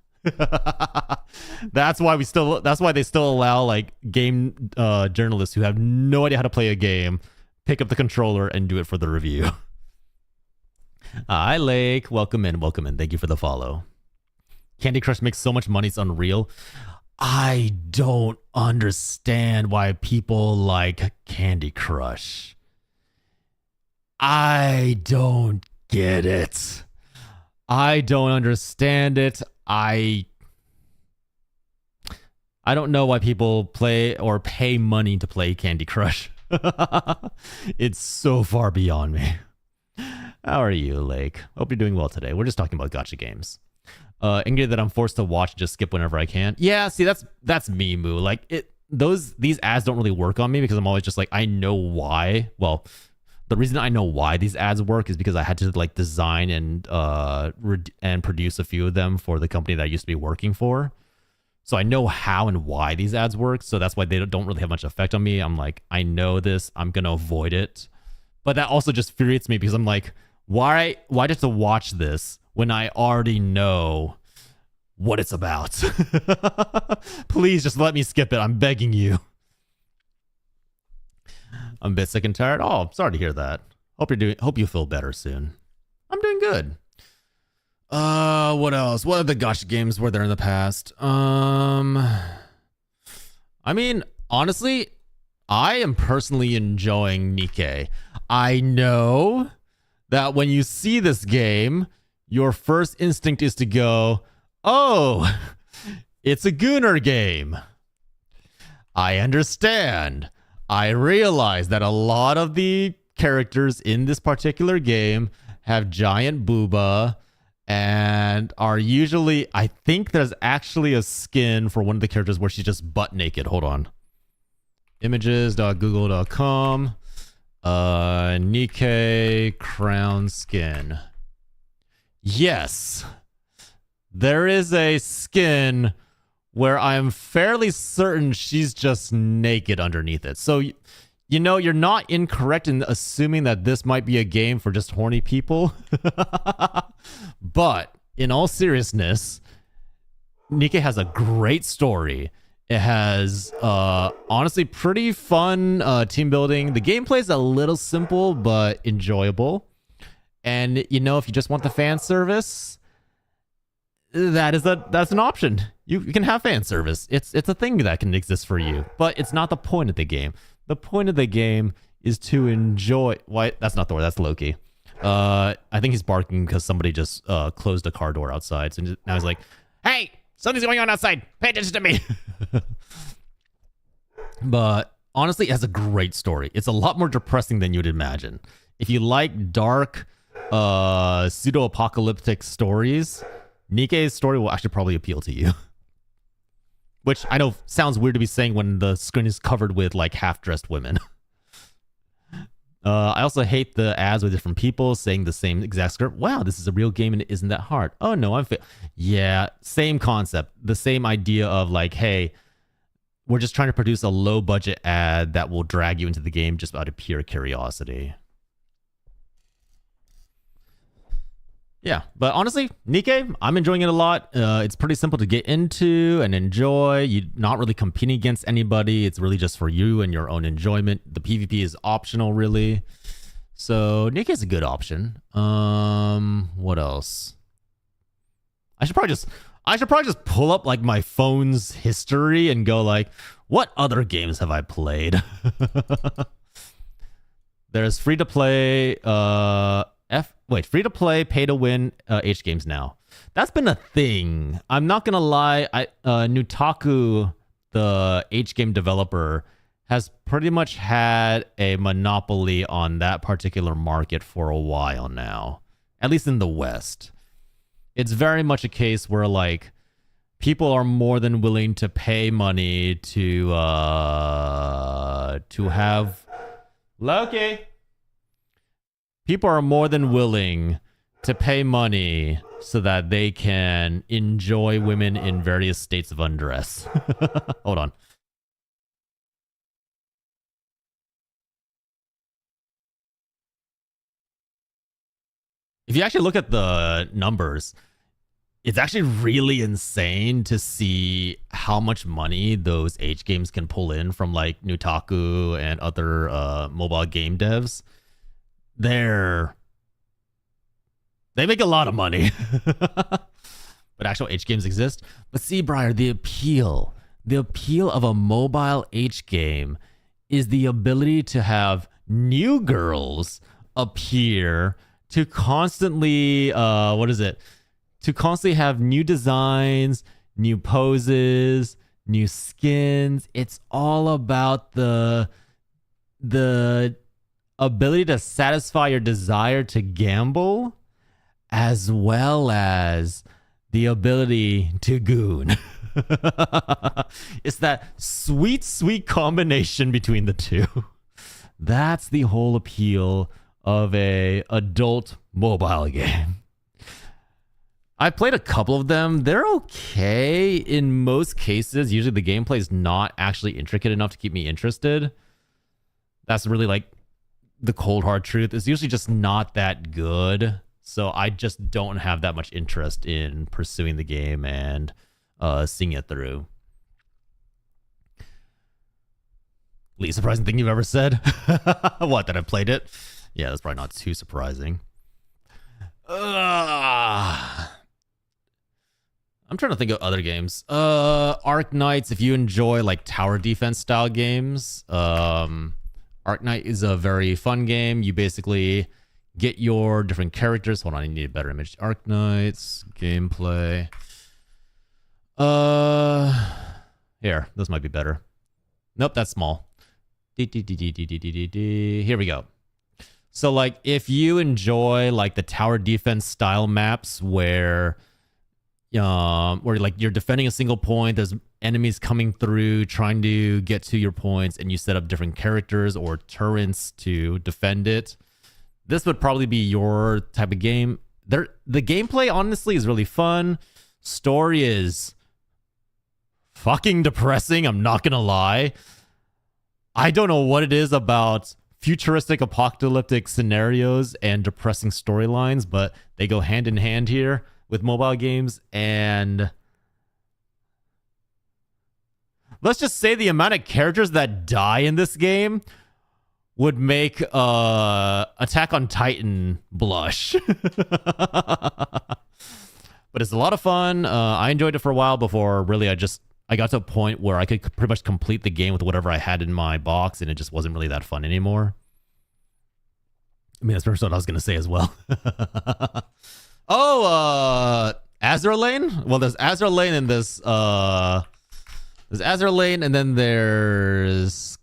That's why they still allow like game journalists who have no idea how to play a game pick up the controller and do it for the review. Hi Lake, welcome in. Thank you for the follow. Candy Crush makes so much money, it's unreal. I don't understand why people like Candy Crush. I don't get it. I don't understand it. I don't know why people play or pay money to play Candy Crush. It's so far beyond me. How are you, Lake? Hope you're doing well today. We're just talking about gacha games. Angry that I'm forced to watch and just skip whenever I can. Yeah, see, that's me, Moo. Like these ads don't really work on me because I'm always just like, I know why. Well, the reason I know why these ads work is because I had to like design and produce a few of them for the company that I used to be working for. So I know how and why these ads work. So that's why they don't really have much effect on me. I'm like, I know this. I'm going to avoid it. But that also just infuriates me because I'm like, why just to watch this when I already know what it's about? Please just let me skip it. I'm begging you. I'm a bit sick and tired. Oh, sorry to hear that. Hope you feel better soon. I'm doing good. What else? What other gacha games were there in the past? I mean, honestly, I am personally enjoying Nikke. I know that when you see this game, your first instinct is to go, oh, it's a Gunner game. I understand. I realize that a lot of the characters in this particular game have giant booba and are usually, I think there's actually a skin for one of the characters where she's just butt naked. Hold on. Images.google.com. Nikke crown skin. Yes. There is a skin where I'm fairly certain she's just naked underneath it. So, you know, you're not incorrect in assuming that this might be a game for just horny people. But in all seriousness, Nikke has a great story. It has honestly pretty fun team building. The gameplay is a little simple but enjoyable. And you know, if you just want the fan service, that's an option. You can have fan service. It's a thing that can exist for you, but it's not the point of the game. The point of the game is to enjoy. Why? That's not the word. That's Loki. I think he's barking because somebody just closed a car door outside. So now he's like, "Hey, something's going on outside. Pay attention to me." But honestly, it has a great story. It's a lot more depressing than you'd imagine. If you like dark, pseudo-apocalyptic stories, Nikkei's story will actually probably appeal to you. Which I know sounds weird to be saying when the screen is covered with like half-dressed women. I also hate the ads with different people saying the same exact script. Wow, this is a real game and it isn't that hard. Oh no, yeah, same concept. The same idea of like, hey, we're just trying to produce a low-budget ad that will drag you into the game just out of pure curiosity. Yeah, but honestly, Nikkei, I'm enjoying it a lot. It's pretty simple to get into and enjoy. You're not really competing against anybody. It's really just for you and your own enjoyment. The PvP is optional, really. So Nikkei is a good option. What else? I should probably just pull up like my phone's history and go like, what other games have I played? There's free to play. Free to play, pay to win H games now. That's been a thing. I'm not gonna lie. Nutaku, the H game developer, has pretty much had a monopoly on that particular market for a while now. At least in the West. It's very much a case where like people are more than willing to pay money to have Loki. People are more than willing to pay money so that they can enjoy women in various states of undress. Hold on. If you actually look at the numbers, it's actually really insane to see how much money those H games can pull in from like Nutaku and other mobile game devs. They make a lot of money. But actual H games exist. But see, Briar, the appeal of a mobile H game is the ability to have new girls appear to constantly to constantly have new designs, new poses, new skins. It's all about the ability to satisfy your desire to gamble, as well as the ability to goon. It's that sweet, sweet combination between the two. That's the whole appeal of a adult mobile game. I played a couple of them. They're okay in most cases. Usually the gameplay is not actually intricate enough to keep me interested. That's really like the cold hard truth. It's usually just not that good. So I just don't have that much interest in pursuing the game and seeing it through. Least surprising thing you've ever said? What, that I played it? Yeah, that's probably not too surprising. I'm trying to think of other games. Arc Knights, if you enjoy like tower defense style games, Arc Knight is a very fun game. You basically get your different characters. Hold on, I need a better image. Arc Knights, gameplay. Here, this might be better. Nope, that's small. Here we go. So like if you enjoy like the tower defense style maps where like you're defending a single point, there's enemies coming through trying to get to your points, and you set up different characters or turrets to defend it, this would probably be your type of game. The gameplay honestly is really fun. Story is fucking depressing, I'm not gonna lie. I don't know what it is about futuristic apocalyptic scenarios and depressing storylines, but they go hand in hand here with mobile games. And let's just say the amount of characters that die in this game would make Attack on Titan blush. But it's a lot of fun. I enjoyed it for a while before really I got to a point where I could pretty much complete the game with whatever I had in my box, and it just wasn't really that fun anymore. I mean, that's what I was going to say as well. Azur Lane? Well, there's Azur Lane and there's Azur Lane, and then there's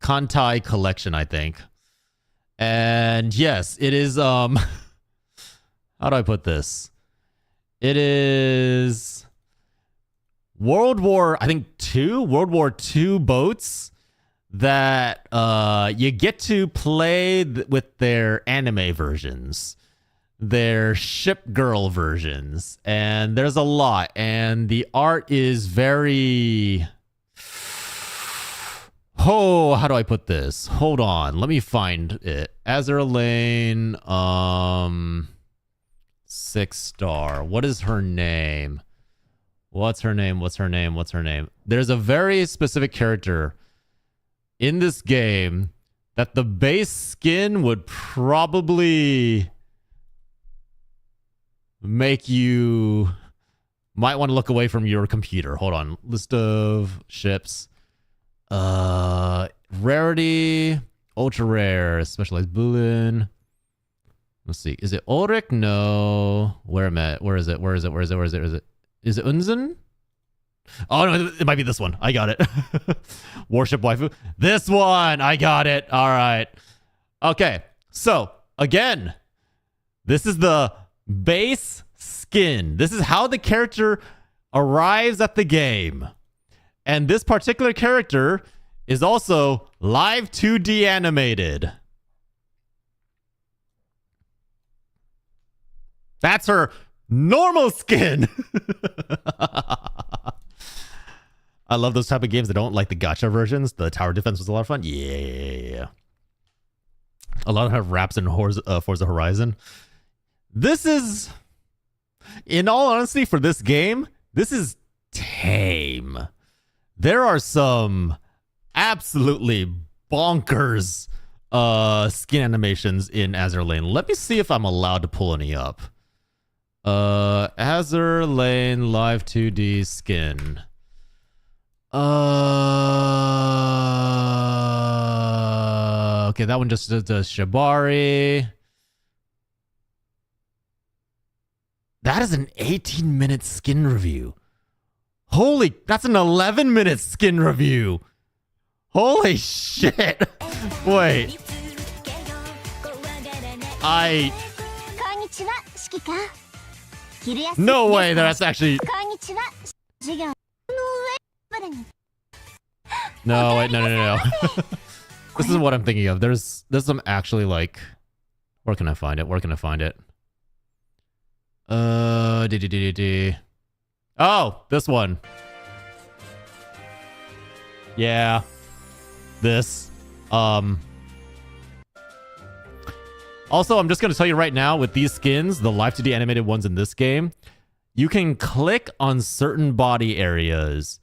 Kantai Collection, I think. And yes, it is How do I put this? It is World War II boats that you get to play with their anime versions, their ship girl versions, and there's a lot, and the art is very... Oh, how do I put this? Hold on, let me find it. Azur Lane, 6-star. What is her name? What's her name? There's a very specific character in this game that the base skin would probably make you might want to look away from your computer. Hold on. List of ships. Rarity, ultra rare, specialized Boolean. Let's see. Is it Ulrich? No. Where am I? Where is it? Is it Unzen? Oh no, it might be this one. I got it. Warship waifu. This one. I got it. All right. Okay. So again, this is the base skin. This is how the character arrives at the game. And this particular character is also live 2D animated. That's her normal skin. I love those type of games that don't like the gacha versions. The tower defense was a lot of fun. Yeah. A lot of have raps in Forza Horizon. This is, in all honesty, for this game, this is tame. There are some absolutely bonkers skin animations in Azur Lane. Let me see if I'm allowed to pull any up. Azur Lane live 2D skin. Okay, that one just does Shibari. That is an 18-minute skin review. Holy, that's an 11-minute skin review. Holy shit. Wait. No way, that's actually... No, wait, no. This is what I'm thinking of. There's some actually like... Where can I find it? Oh, this one. Yeah. This. Also, I'm just going to tell you right now, with these skins, the live 2D animated ones in this game, you can click on certain body areas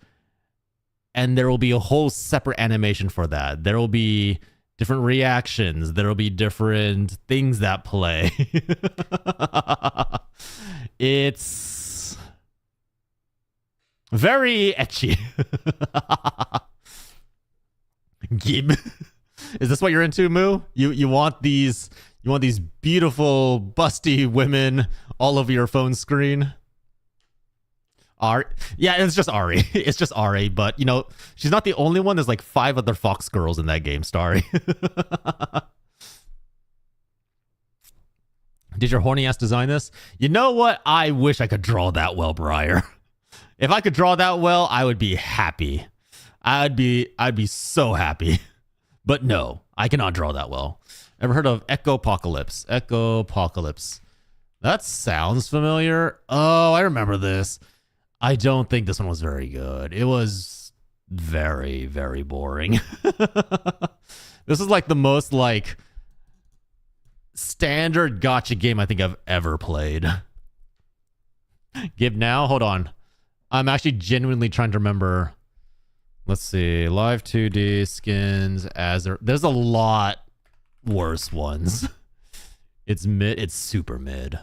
and there will be a whole separate animation for that. There will be different reactions. There will be different things that play. It's very ecchi. Gib. Is this what you're into, Moo? You want these beautiful busty women all over your phone screen? Yeah, it's just Ari. It's just Ari, but you know, she's not the only one. There's like 5 other Fox girls in that game, Starry. Did your horny ass design this? You know what? I wish I could draw that well, Briar. If I could draw that well, I would be happy. I'd be so happy. But no, I cannot draw that well. Ever heard of Echopocalypse? Echopocalypse. That sounds familiar. Oh, I remember this. I don't think this one was very good. It was very, very boring. This is like the most like standard gacha game I think I've ever played. Give now? Hold on. I'm actually genuinely trying to remember. Let's see. Live 2D skins. There's a lot worse ones. It's mid. It's super mid.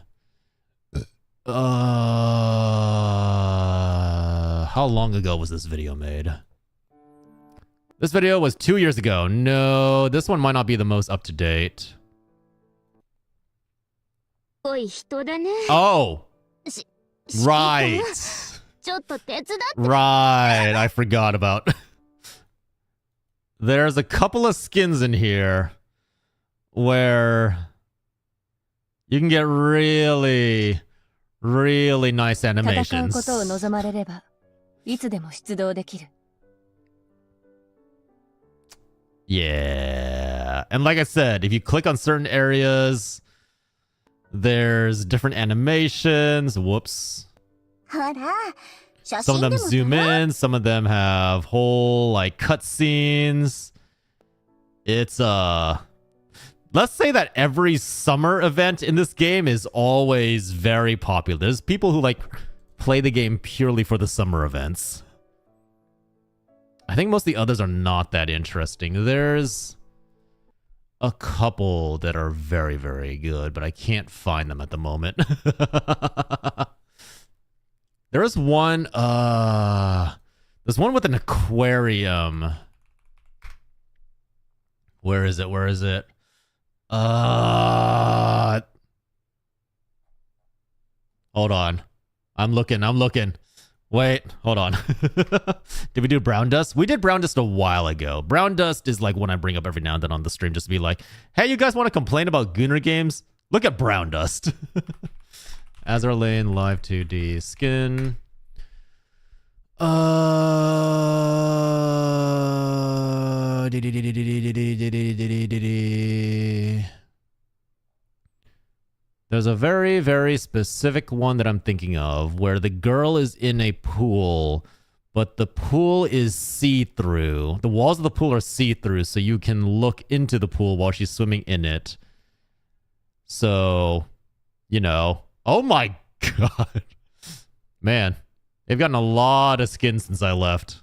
How long ago was this video made? This video was 2 years ago. No, this one might not be the most up to date. Oh, right. Right, I forgot about. There's a couple of skins in here where You can get really, really nice 戦う animations. ことを望まれれば、いつでも出動できる。Yeah. And like I said, if you click on certain areas, there's different animations. Whoops. ほら、写 Some of 真 them でも zoom in, some of them have whole like cutscenes. It's let's say that every summer event in this game is always very popular. There's people who like play the game purely for the summer events. I think most of the others are not that interesting. There's a couple that are very, very good, but I can't find them at the moment. There is one, there's one with an aquarium. Where is it? Where is it? Hold on. I'm looking. Wait, hold on. Did we do Brown Dust? We did Brown Dust a while ago. Brown Dust is like one I bring up every now and then on the stream just to be like, hey, you guys want to complain about Gunner games? Look at Brown Dust. Azar Lane Live 2D skin. There's a very, very specific one that I'm thinking of where the girl is in a pool, but the pool is see-through. The walls of the pool are see-through, so you can look into the pool while she's swimming in it. So, you know. Oh my god. Man, they've gotten a lot of skins since I left.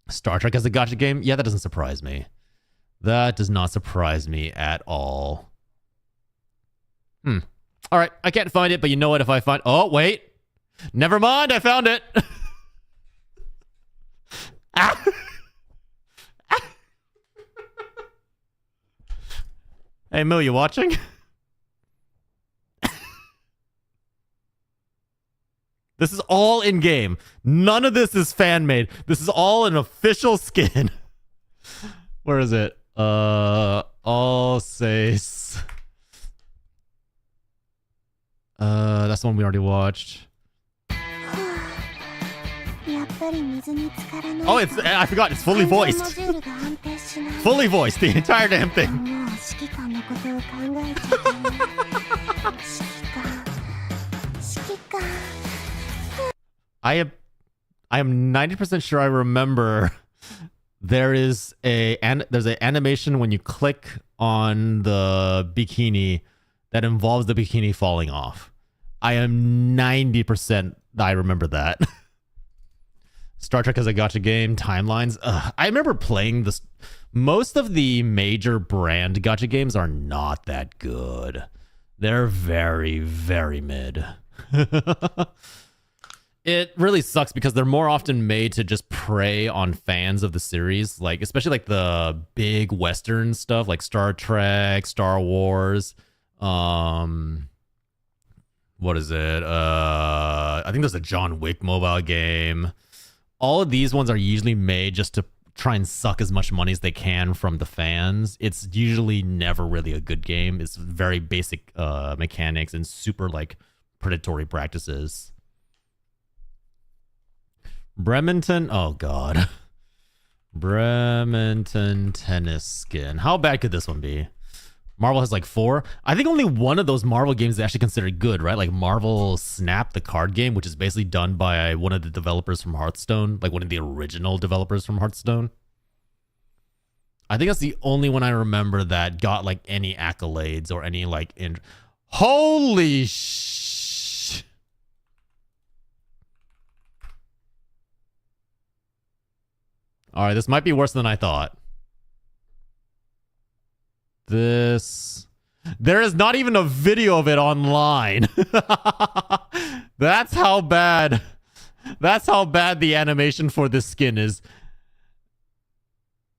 Star Trek as a gacha game? Yeah, that doesn't surprise me. That does not surprise me at all. All right, I can't find it, but you know what? If I find... Oh, wait. Never mind, I found it. Ah. Hey, Moo, you watching? This is all in-game. None of this is fan-made. This is all an official skin. Where is it? All says... that's the one we already watched. Oh, it's... I forgot. It's fully voiced. Fully voiced. The entire damn thing. I am 90% sure I remember there's an animation when you click on the bikini that involves the bikini falling off. I am 90% I remember that. Star Trek as a gacha game, timelines. I remember playing this. Most of the major brand gacha games are not that good. They're very, very mid. It really sucks because they're more often made to just prey on fans of the series, like especially like the big Western stuff like Star Trek, Star Wars. What is it? I think there's a John Wick mobile game. All of these ones are usually made just to try and suck as much money as they can from the fans. It's usually never really a good game. It's very basic mechanics and super like predatory practices. Bremerton, oh god. Bremerton tennis skin. How bad could this one be? Marvel has like 4. I think only one of those Marvel games is actually considered good, right? Like Marvel Snap, the card game, which is basically done by one of the developers from Hearthstone, like one of the original developers from Hearthstone. I think that's the only one I remember that got like any accolades or any like holy sh. All right, this might be worse than I thought. There is not even a video of it online. That's how bad the animation for this skin is.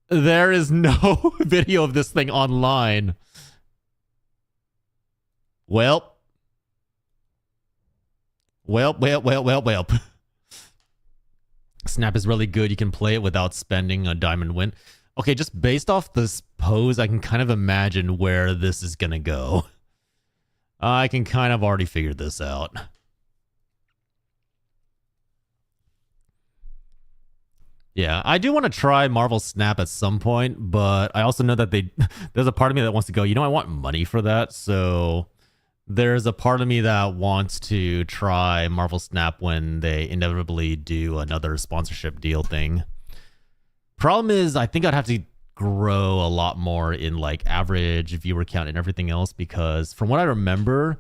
There is no video of this thing online. Welp. Snap is really good. You can play it without spending a diamond win. Okay, just based off this pose, I can kind of imagine where this is gonna go. I can kind of already figure this out. Yeah, I do want to try Marvel Snap at some point, but I also know that there's a part of me that wants to go, I want money for that, so there's a part of me that wants to try Marvel Snap when they inevitably do another sponsorship deal thing. Problem is, I think I'd have to grow a lot more in like average viewer count and everything else, because from what I remember,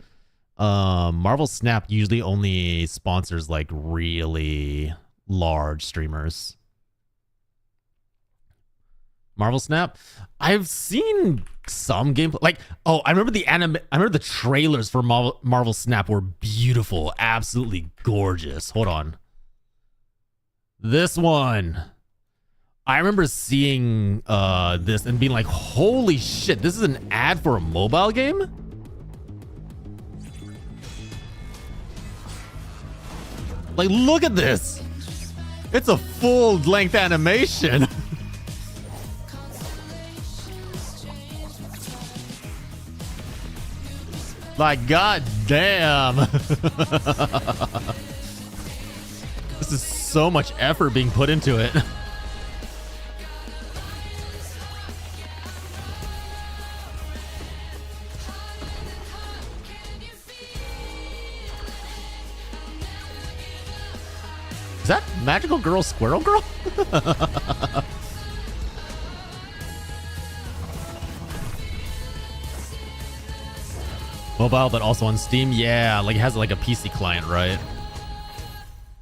Marvel Snap usually only sponsors like really large streamers. Marvel Snap, I've seen some gameplay. Like, I remember the trailers for Marvel Snap were beautiful, absolutely gorgeous. Hold on, this one. I remember seeing this and being like, holy shit, this is an ad for a mobile game? Like, look at this. It's a full-length animation. Like, god damn. This is so much effort being put into it. Is that Magical Girl Squirrel Girl? Mobile, but also on Steam. Yeah, like it has like a PC client, right?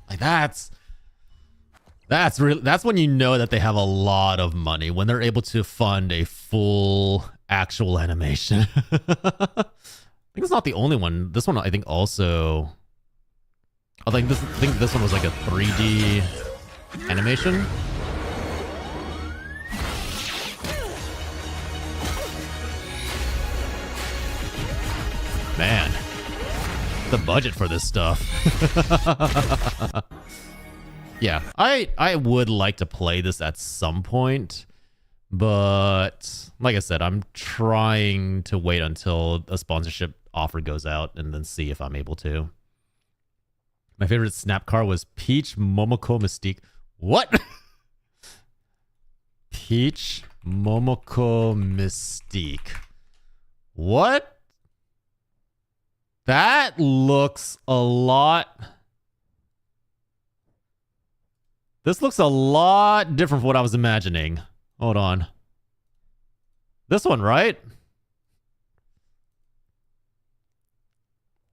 Like that's when you know that they have a lot of money, when they're able to fund a full actual animation. I think it's not the only one. This one, I think, also. I think this one was like a 3D animation. Man, the budget for this stuff. Yeah, I would like to play this at some point, but like I said, I'm trying to wait until a sponsorship offer goes out and then see if I'm able to. My favorite Snap car was Peach Momoko Mystique. What? Peach Momoko Mystique. What? That looks a lot... This looks a lot different from what I was imagining. Hold on. This one, right?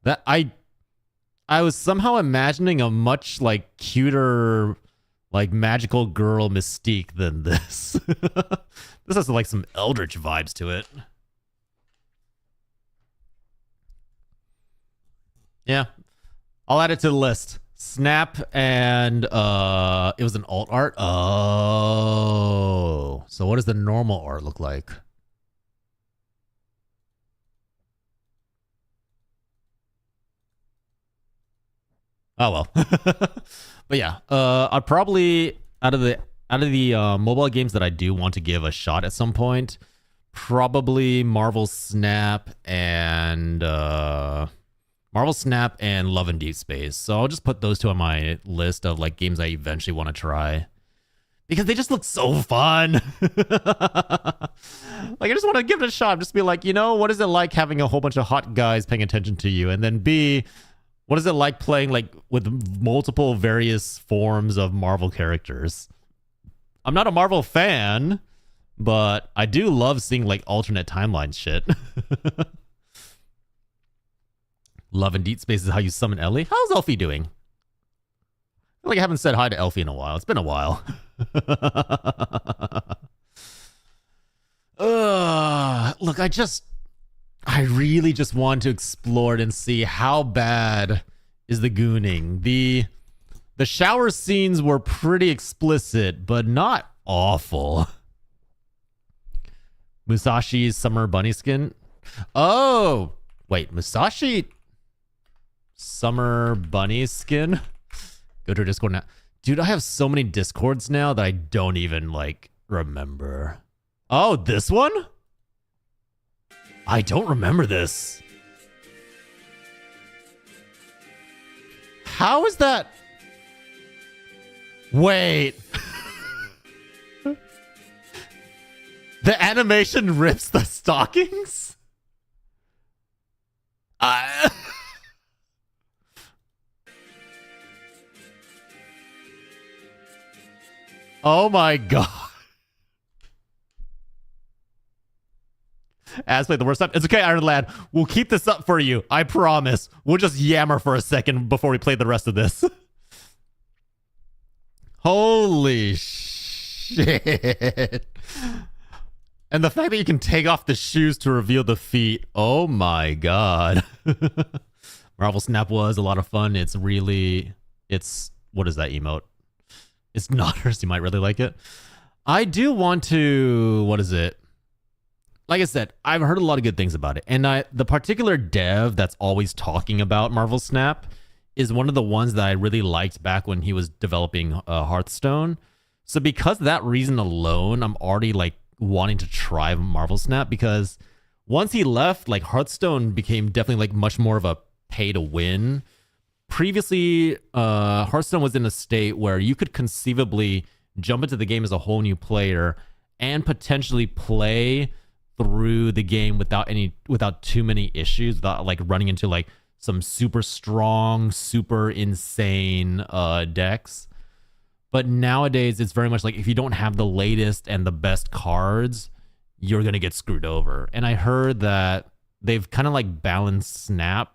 That I was somehow imagining a much like cuter, like magical girl Mystique than this. This has like some Eldritch vibes to it. Yeah, I'll add it to the list. Snap and it was an alt art. Oh, so what does the normal art look like? Oh well. But yeah, I'd probably out of the mobile games that I do want to give a shot at some point, probably Marvel Snap and Love and Deep Space. So I'll just put those two on my list of like games I eventually want to try, because they just look so fun. Like I just want to give it a shot. Just be like, what is it like having a whole bunch of hot guys paying attention to you? And then B, what is it like playing like with multiple various forms of Marvel characters? I'm not a Marvel fan, but I do love seeing like alternate timeline shit. Love and Deep Space is how you summon Ellie. How's Elfie doing? I feel like I haven't said hi to Elfie in a while. It's been a while. Look, I really just want to explore it and see how bad is the gooning. The shower scenes were pretty explicit, but not awful. Musashi's summer bunny skin. Oh, wait, Musashi summer bunny skin? Go to her Discord now. Dude, I have so many Discords now that I don't even like remember. Oh, this one? I don't remember this. How is that? Wait. The animation rips the stockings? Oh my god. As played the worst time. It's okay, Iron Lad. We'll keep this up for you. I promise. We'll just yammer for a second before we play the rest of this. Holy shit. And the fact that you can take off the shoes to reveal the feet. Oh my god. Marvel Snap was a lot of fun. It's what is that emote? It's not hers. You might really like it. I do want to, what is it? Like I said, I've heard a lot of good things about it. And the particular dev that's always talking about Marvel Snap is one of the ones that I really liked back when he was developing Hearthstone. So because of that reason alone, I'm already like wanting to try Marvel Snap, because once he left, like Hearthstone became definitely like much more of a pay to win. Previously, Hearthstone was in a state where you could conceivably jump into the game as a whole new player and potentially play through the game without too many issues, without like running into like some super strong, super insane decks. But nowadays, it's very much like if you don't have the latest and the best cards, you're going to get screwed over. And I heard that they've kind of like balanced Snap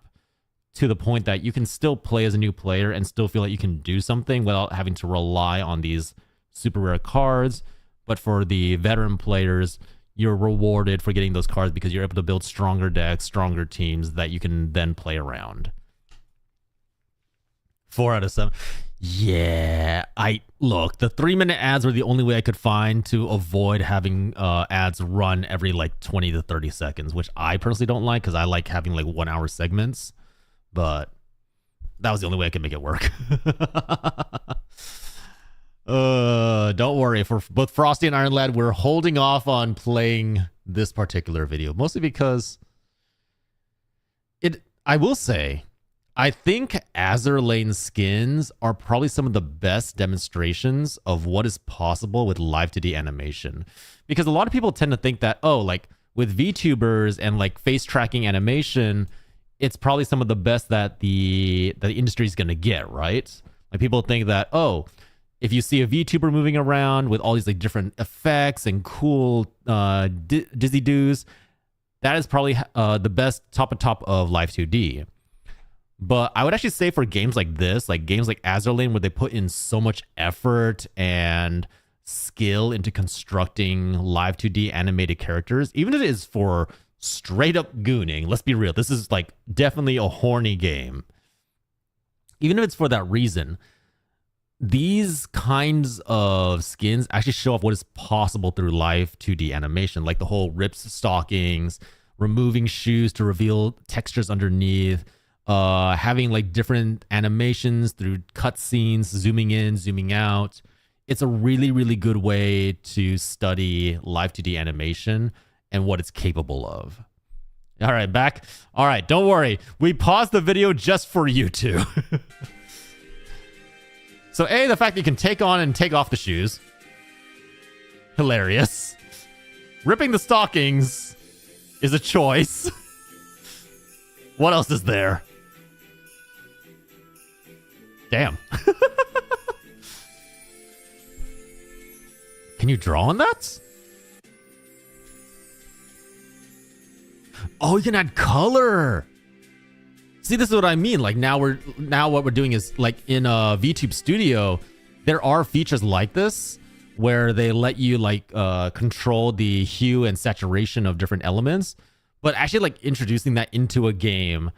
to the point that you can still play as a new player and still feel like you can do something without having to rely on these super rare cards. But for the veteran players, you're rewarded for getting those cards because you're able to build stronger decks, stronger teams that you can then play around. 4 out of 7. Yeah, look, the 3-minute ads were the only way I could find to avoid having ads run every like 20 to 30 seconds, which I personally don't like because I like having like 1 hour segments, but that was the only way I could make it work. Don't worry, for both Frosty and Iron Lad, we're holding off on playing this particular video, mostly because I will say, I think Azur Lane skins are probably some of the best demonstrations of what is possible with live 2D animation. Because a lot of people tend to think that, oh, like with VTubers and like face tracking animation, it's probably some of the best that the industry is going to get, right? Like people think that, oh, if you see a VTuber moving around with all these like different effects and cool dizzy doos, that is probably the best top of live 2D. But I would actually say for games like this, like games like Azur Lane, where they put in so much effort and skill into constructing live 2D animated characters, even if it is for straight up gooning, let's be real, this is like definitely a horny game. Even if it's for that reason, these kinds of skins actually show off what is possible through live 2D animation, like the whole rips stockings, removing shoes to reveal textures underneath, having like different animations through cutscenes, zooming in, zooming out. It's a really, really good way to study live 2D animation and what it's capable of. All right, back. All right, don't worry. We paused the video just for you two. So A, the fact that you can take on and take off the shoes. Hilarious. Ripping the stockings is a choice. What else is there? Damn. Can you draw on that? Oh, you can add color. See, this is what I mean. Like now what we're doing is like in VTube Studio, there are features like this where they let you like control the hue and saturation of different elements, but actually like introducing that into a game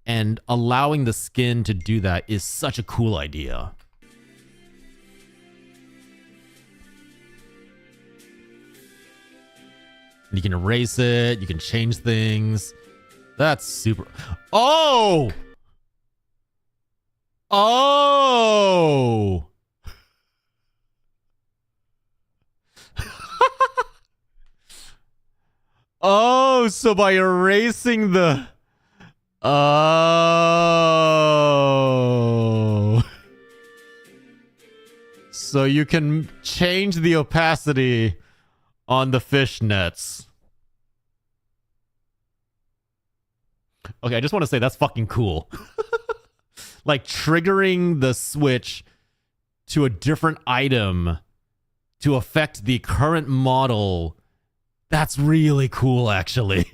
and allowing the skin to do that is such a cool idea. You can erase it, you can change things. That's super. Oh! Oh! Oh, so by erasing the... Oh. So you can change the opacity on the fishnets. Okay, I just want to say that's fucking cool. Like triggering the switch to a different item to affect the current model. That's really cool, actually.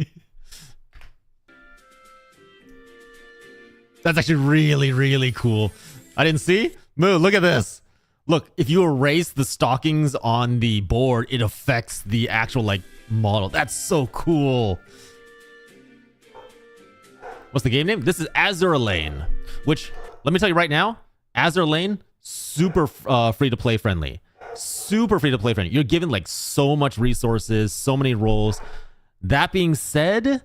That's actually really, really cool. I didn't see? Moo, look at this. Look, if you erase the stockings on the board, it affects the actual, like, model. That's so cool. What's the game name? This is Azure Lane, which, let me tell you right now, Azure Lane, super free-to-play friendly. Super free-to-play friendly. You're given, like, so much resources, so many roles. That being said,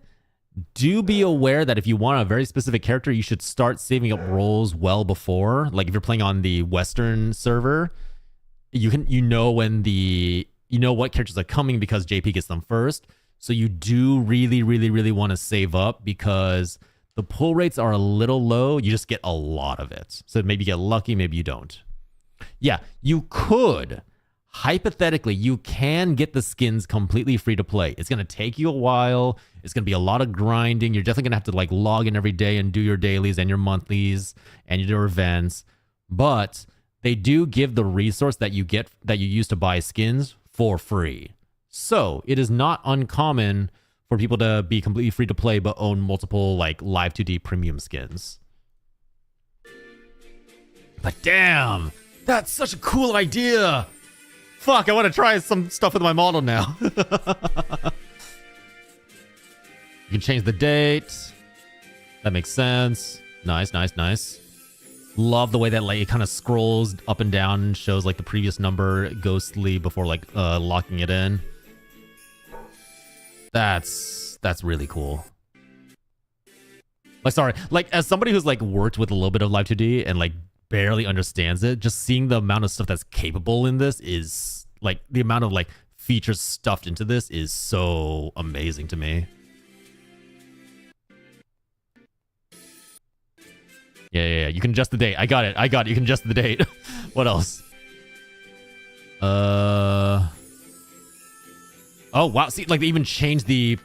do be aware that if you want a very specific character, you should start saving up roles well before. Like if you're playing on the Western server, you know what characters are coming because JP gets them first. So you do really, really, really want to save up because the pull rates are a little low. You just get a lot of it. So maybe you get lucky, maybe you don't. Yeah, you could. Hypothetically, you can get the skins completely free to play. It's going to take you a while. It's going to be a lot of grinding. You're definitely going to have to like log in every day and do your dailies and your monthlies and your events. But they do give the resource that you use to buy skins for free. So it is not uncommon for people to be completely free to play but own multiple like Live 2D premium skins. But damn, that's such a cool idea. Fuck, I want to try some stuff with my model now. You can change the date. That makes sense. Nice, nice, nice. Love the way that like it kind of scrolls up and down and shows like the previous number ghostly before like locking it in. That's really cool. Like, sorry, like as somebody who's like worked with a little bit of Live 2D and like barely understands it, just seeing the amount of stuff that's capable in this is like the amount of like features stuffed into this is so amazing to me. Yeah. You can adjust the date. I got it. You can adjust the date. What else? Oh wow. See, like they even changed the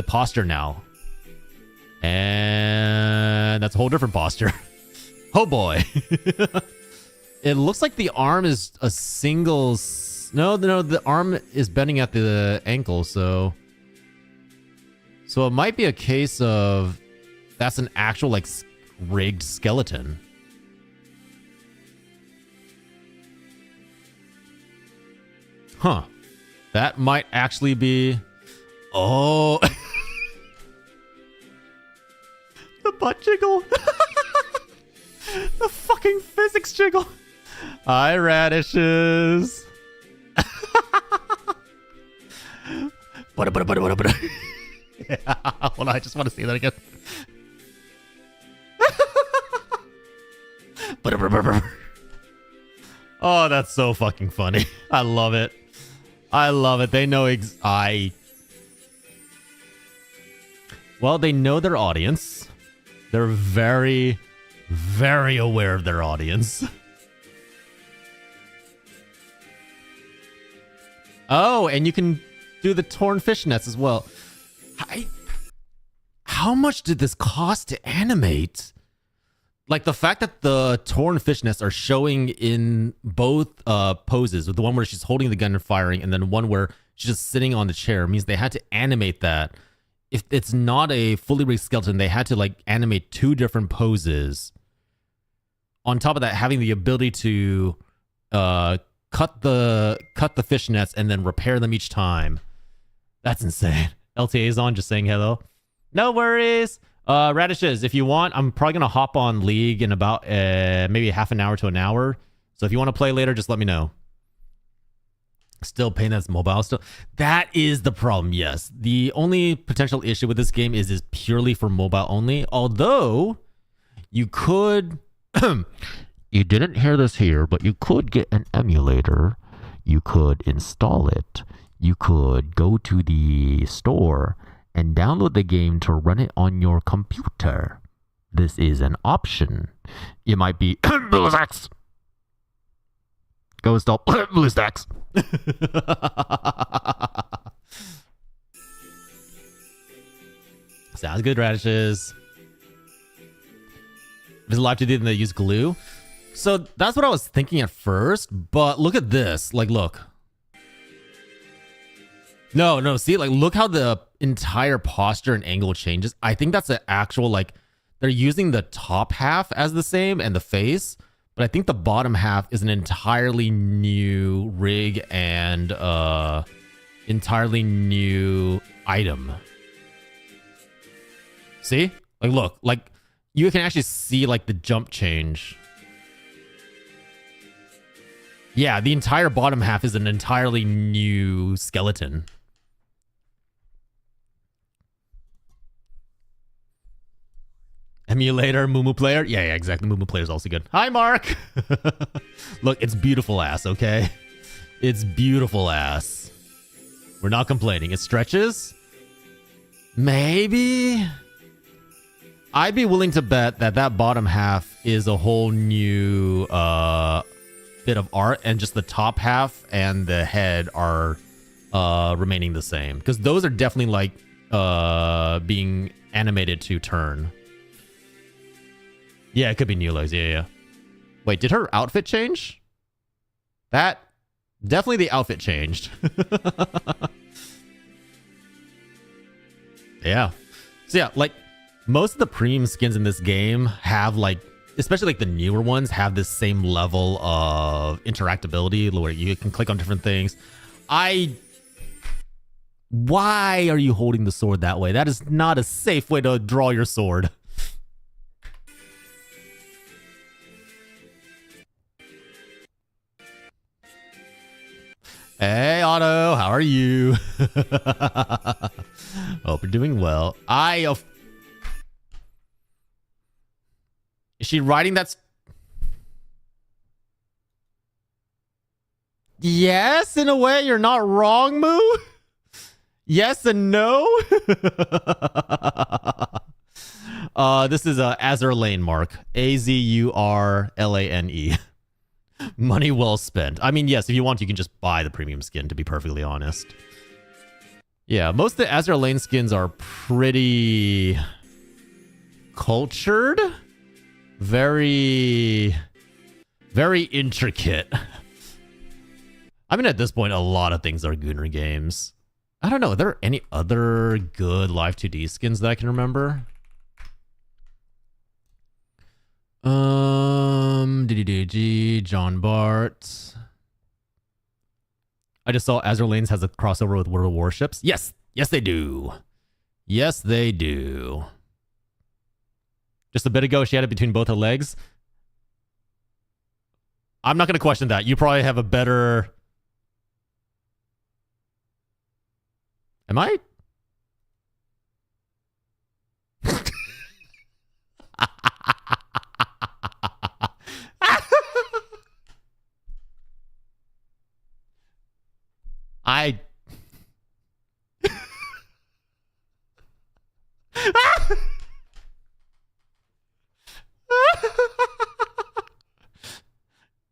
posture now. And that's a whole different posture. Oh boy. It looks like the arm is a single... No, the arm is bending at the ankle, so... So it might be a case of... That's an actual, like, rigged skeleton. Huh. That might actually be... Oh... The butt jiggle! The fucking physics jiggle. Hi, radishes. Yeah, hold on, I just want to see that again. Oh, that's so fucking funny. I love it. I love it. They know well, they know their audience. They're very, very aware of their audience. Oh, and you can do the torn fishnets as well. How much did this cost to animate? Like the fact that the torn fishnets are showing in both poses, with the one where she's holding the gun and firing, and then one where she's just sitting on the chair, means they had to animate that. If it's not a fully rigged skeleton, they had to like animate two different poses. On top of that, having the ability to cut the fishnets and then repair them each time. That's insane. LTA is on, just saying hello. No worries. Radishes, if you want, I'm probably gonna hop on League in about maybe half an hour to an hour. So if you want to play later, just let me know. Still paying that's mobile still. That is the problem, yes. The only potential issue with this game is purely for mobile only. Although, you could... You didn't hear this here, but you could get an emulator. You could install it. you could go to the store and download the game to run it on your computer. This is an option. It might be BlueStacks. Go install BlueStacks. Sounds good, radishes. If it's live to do, then they use glue. So that's what I was thinking at first, but look at this. Like, look. No, see, like, look how the entire posture and angle changes. I think that's an actual, like, they're using the top half as the same and the face, but I think the bottom half is an entirely new rig and entirely new item. See? Like, look, like, you can actually see, like, the jump change. Yeah, the entire bottom half is an entirely new skeleton. Emulator, Mumu player? Yeah, exactly. Mumu player is also good. Hi, Mark! Look, it's beautiful ass, okay? It's beautiful ass. We're not complaining. It stretches? Maybe? I'd be willing to bet that that bottom half is a whole new bit of art, and just the top half and the head are remaining the same. Because those are definitely like being animated to turn. Yeah, it could be new legs. Yeah. Wait, did her outfit change? That definitely the outfit changed. Yeah. So yeah, like most of the premium skins in this game have like, especially like the newer ones, have this same level of interactability where you can click on different things. Why are you holding the sword that way? That is not a safe way to draw your sword. Hey, Otto, how are you? Hope you're doing well. Is she riding that? Yes, in a way, you're not wrong, Moo. Yes and no. This is Azur Lane, Mark. Azurlane. Money well spent. I mean, yes, if you want, you can just buy the premium skin, to be perfectly honest. Yeah, most of the Azur Lane skins are pretty cultured. Very intricate. I mean, at this point, a lot of things are Gunner games. I don't know, are there any other good Live 2D skins that I can remember? DDDG, John Bart. I just saw Azur Lanes has a crossover with World of Warships. Yes, they do. Yes, they do. Just a bit ago, she had it between both her legs. I'm not going to question that. You probably have a better... Am I?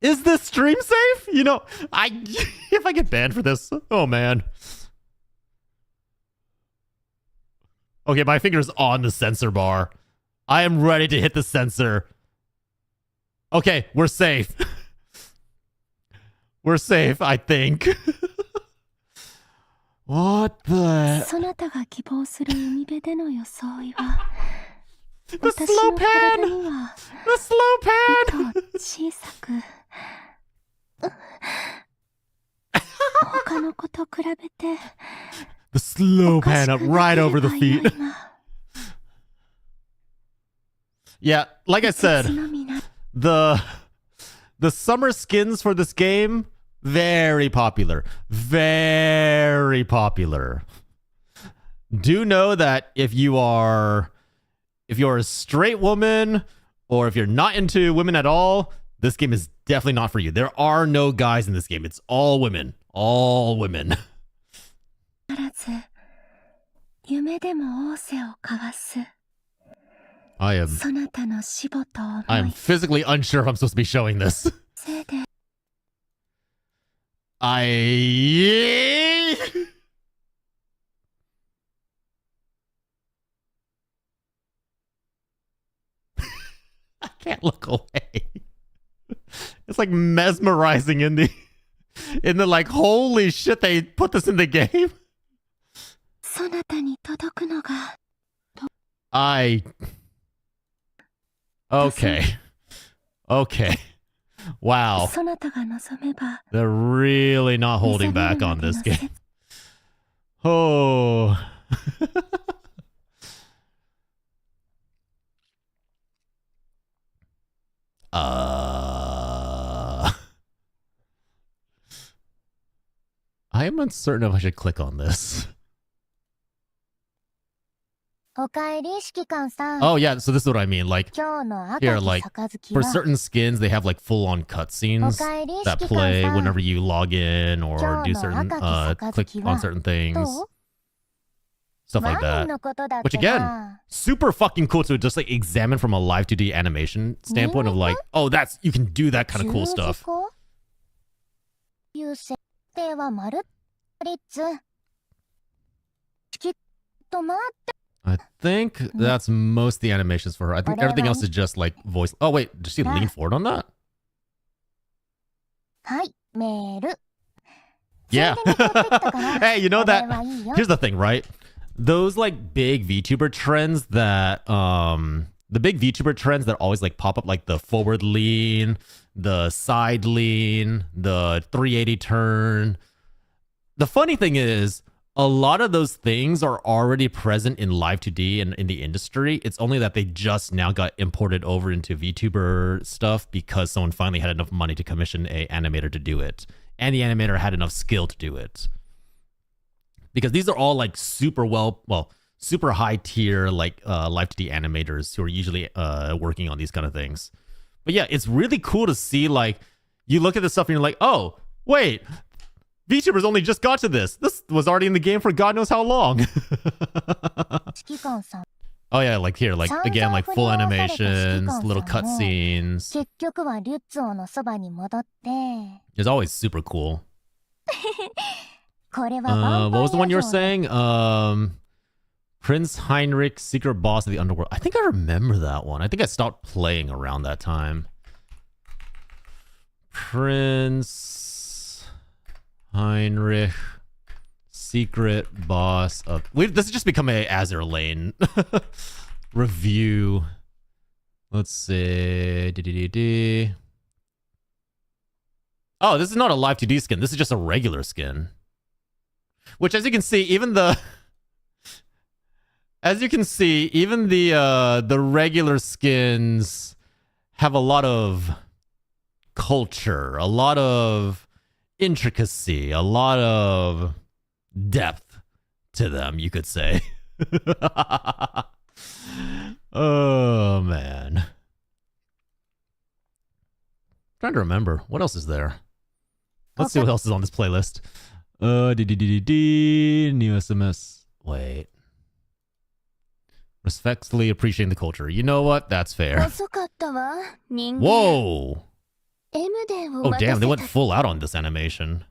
Is this stream safe? You know, if I get banned for this, oh man. Okay, my finger's on the sensor bar. I am ready to hit the sensor. Okay, we're safe. We're safe, I think. What the... The slow pan! The slow pan! The slow pan up right over the feet. Yeah, like I said, the summer skins for this game, very popular. Very popular. Do know that if you're a straight woman, or if you're not into women at all, this game is definitely not for you. There are no guys in this game. It's all women. All women. I am physically unsure if I'm supposed to be showing this. I can't look away. It's like mesmerizing in the like, holy shit, they put this in the game. Okay. Wow. They're really not holding back on this game. Oh. I am uncertain if I should click on this. Oh yeah, so this is what I mean. Like here, like for certain skins, they have like full-on cutscenes that play whenever you log in or do certain click on certain things, stuff like that. Which again, super fucking cool to just like examine from a live 2D animation standpoint of like, oh, that's you can do that kind of cool stuff. I think that's most of the animations for her. I think everything else is just like voice. Oh wait, did she lean forward on that? Yeah. Hey, you know that? Here's the thing, right? Those like big VTuber trends that the big VTuber trends that always like pop up, like the forward lean, the side lean, the 380 turn. The funny thing is, a lot of those things are already present in Live 2D and in the industry. It's only that they just now got imported over into VTuber stuff because someone finally had enough money to commission a animator to do it. And the animator had enough skill to do it. Because these are all like super super high tier like Live 2D animators who are usually working on these kind of things. But yeah, it's really cool to see, like, you look at this stuff and you're like, oh, wait, VTubers only just got to this. This was already in the game for God knows how long. Oh yeah, like here, like again, like full animations, little cutscenes. It's always super cool. What was the one you were saying? Prince Heinrich, Secret Boss of the Underworld. I think I remember that one. I think I stopped playing around that time. Prince Heinrich, Secret Boss of... This has just become a Azure Lane review. Let's see. Oh, this is not a Live 2D skin. This is just a regular skin. Which, as you can see, even the... As you can see, even the regular skins have a lot of culture, a lot of intricacy, a lot of depth to them, you could say. Oh, man. I'm trying to remember. What else is there? Let's see what else is on this playlist. New SMS. Wait. Respectfully appreciating the culture. You know what? That's fair. Whoa! Oh, damn. They went full out on this animation.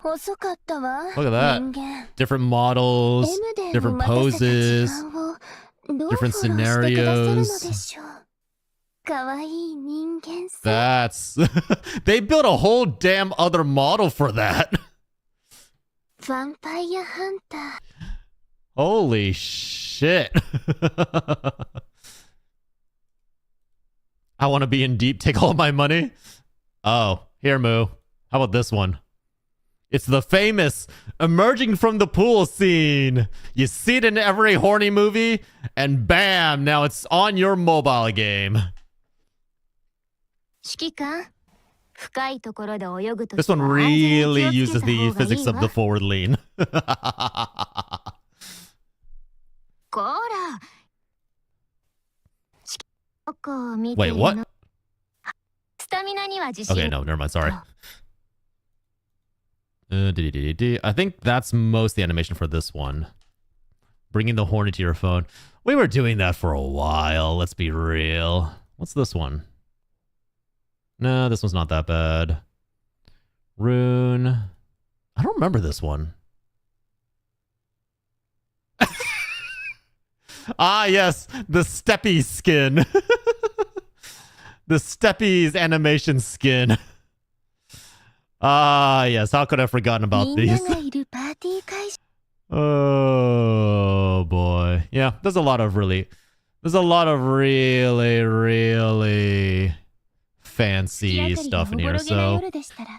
Look at that. Different models, different poses, different scenarios. That's... They built a whole damn other model for that. Vampire Hunter. Holy shit. I want to be in deep, take all my money. Oh, here, Moo. How about this one? It's the famous emerging from the pool scene. You see it in every horny movie, and bam, now it's on your mobile game. This one really uses the physics of the forward lean. Wait, what? Okay, no, never mind, sorry. I think that's most the animation for this one. Bringing the horny to your phone. We were doing that for a while, let's be real. What's this one? No, this one's not that bad. Rune. I don't remember this one. Ah, yes, the Steppy skin. The Steppy's animation skin. Ah, yes, how could I have forgotten about these? Oh, boy. Yeah, there's a lot of really fancy stuff in here. So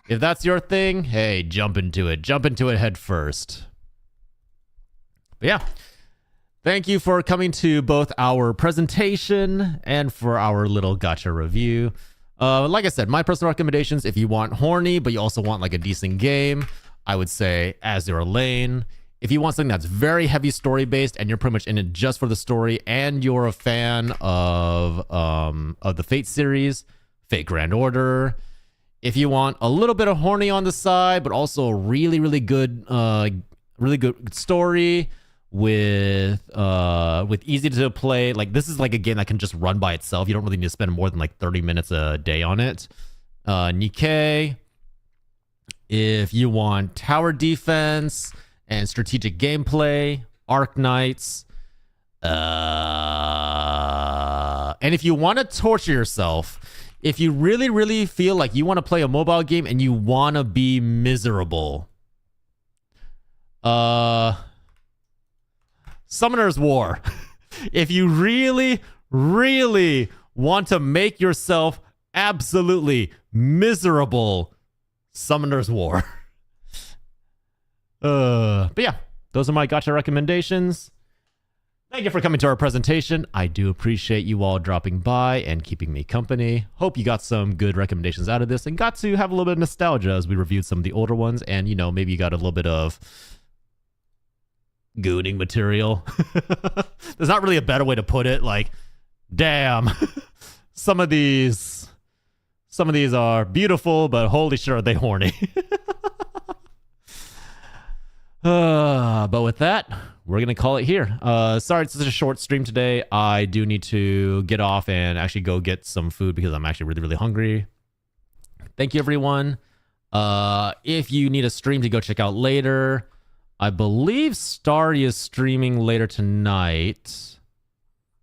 if that's your thing, hey, jump into it. Jump into it head first. But yeah. Thank you for coming to both our presentation and for our little gacha review. Like I said, my personal recommendations, if you want horny, but you also want like a decent game, I would say Azure Lane. If you want something that's very heavy story based and you're pretty much in it just for the story and you're a fan of the Fate series, Fate Grand Order. If you want a little bit of horny on the side, but also a really good story, with easy to play, like this is like a game that can just run by itself. You don't really need to spend more than like 30 minutes a day on it. Nikkei. If you want tower defense and strategic gameplay, Arc Knights. And if you want to torture yourself, if you really feel like you want to play a mobile game and you want to be miserable, Summoner's War. If you really want to make yourself absolutely miserable, Summoner's War. But yeah, those are my gacha recommendations. Thank you for coming to our presentation. I do appreciate you all dropping by and keeping me company. Hope you got some good recommendations out of this and got to have a little bit of nostalgia as we reviewed some of the older ones. And, you know, maybe you got a little bit of gooning material. There's not really a better way to put it. Like, damn, some of these are beautiful, but holy shit, are they horny. But with that, we're gonna call it here. Sorry it's such a short stream today. I do need to get off and actually go get some food because I'm actually really hungry. Thank you, everyone. If you need a stream to go check out later, I believe Starry is streaming later tonight.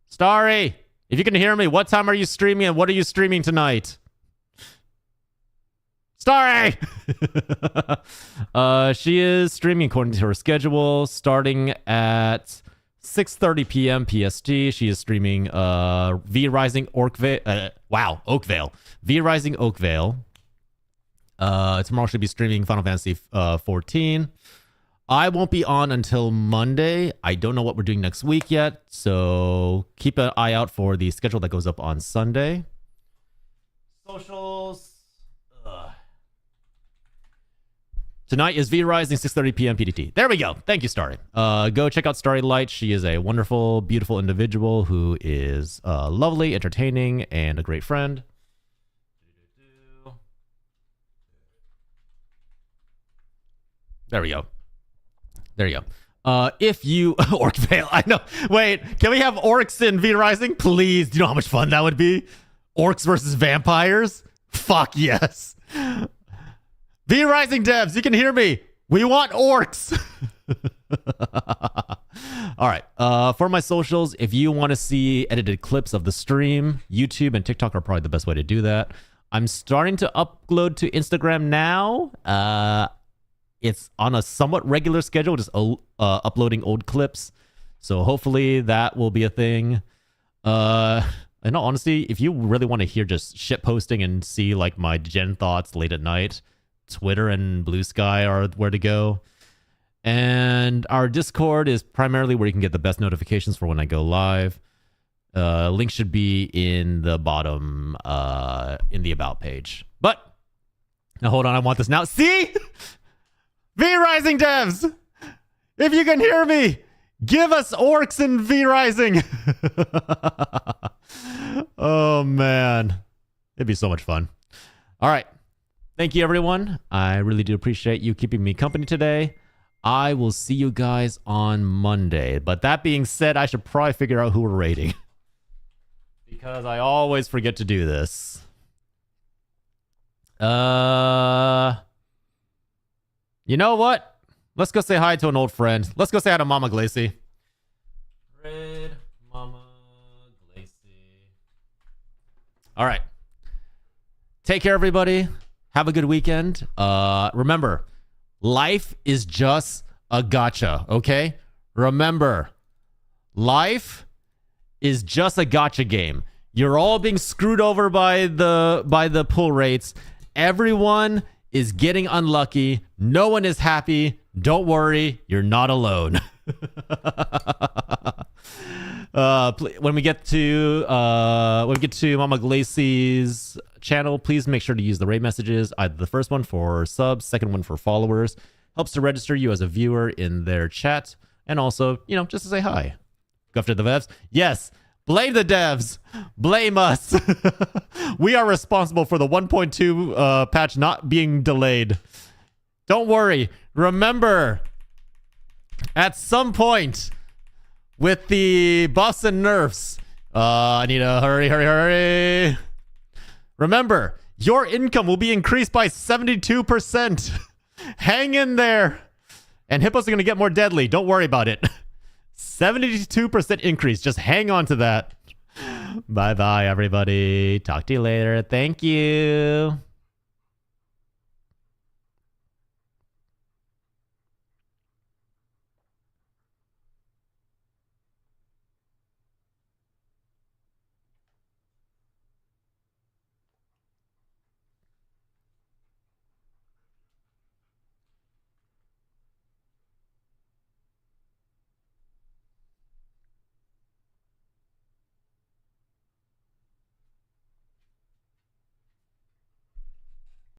Starry, if you can hear me, what time are you streaming and what are you streaming tonight? Starry! She is streaming according to her schedule, starting at 6:30 p.m. PST. She is streaming V Rising Oakvale. V Rising Oakvale. Tomorrow she'll be streaming Final Fantasy 14. I won't be on until Monday. I don't know what we're doing next week yet, so keep an eye out for the schedule that goes up on Sunday. Socials. Tonight is V Rising, 6:30 p.m. PDT. There we go. Thank you, Starry. Go check out Starry Light. She is a wonderful, beautiful individual who is lovely, entertaining, and a great friend. There we go. There you go. If you Orcvale, I know. Wait, can we have orcs in V Rising, please? Do you know how much fun that would be? Orcs versus vampires? Fuck yes. V Rising devs, you can hear me. We want orcs. All right. For my socials, if you want to see edited clips of the stream, YouTube and TikTok are probably the best way to do that. I'm starting to upload to Instagram now. It's on a somewhat regular schedule, just uploading old clips. So hopefully that will be a thing. In all honesty, if you really want to hear just shit posting and see like my gen thoughts late at night, Twitter and Blue Sky are where to go. And our Discord is primarily where you can get the best notifications for when I go live. Link should be in the bottom, in the About page. But, now hold on, I want this now. See? V Rising devs! If you can hear me, give us orcs in V Rising! Oh, man. It'd be so much fun. All right. Thank you, everyone. I really do appreciate you keeping me company today. I will see you guys on Monday. But that being said, I should probably figure out who we're rating. Because I always forget to do this. You know what? Let's go say hi to an old friend. Let's go say hi to Mama Glacy. Red Mama Glacy. All right. Take care, everybody. Have a good weekend. Remember, life is just a gacha, okay? Remember, life is just a gacha game. You're all being screwed over by the pull rates. Everyone is getting unlucky. No one is happy. Don't worry, you're not alone. When we get to Mama Glacy's channel, please make sure to use the rate messages. Either the first one for subs, second one for followers. Helps to register you as a viewer in their chat, and also, just to say hi. Go after the devs. Yes, blame the devs. Blame us. We are responsible for the 1.2 patch not being delayed. Don't worry. Remember, at some point with the buffs and nerfs, I need to hurry. Remember, your income will be increased by 72%. Hang in there. And hippos are going to get more deadly. Don't worry about it. 72% increase. Just hang on to that. Bye-bye, everybody. Talk to you later. Thank you.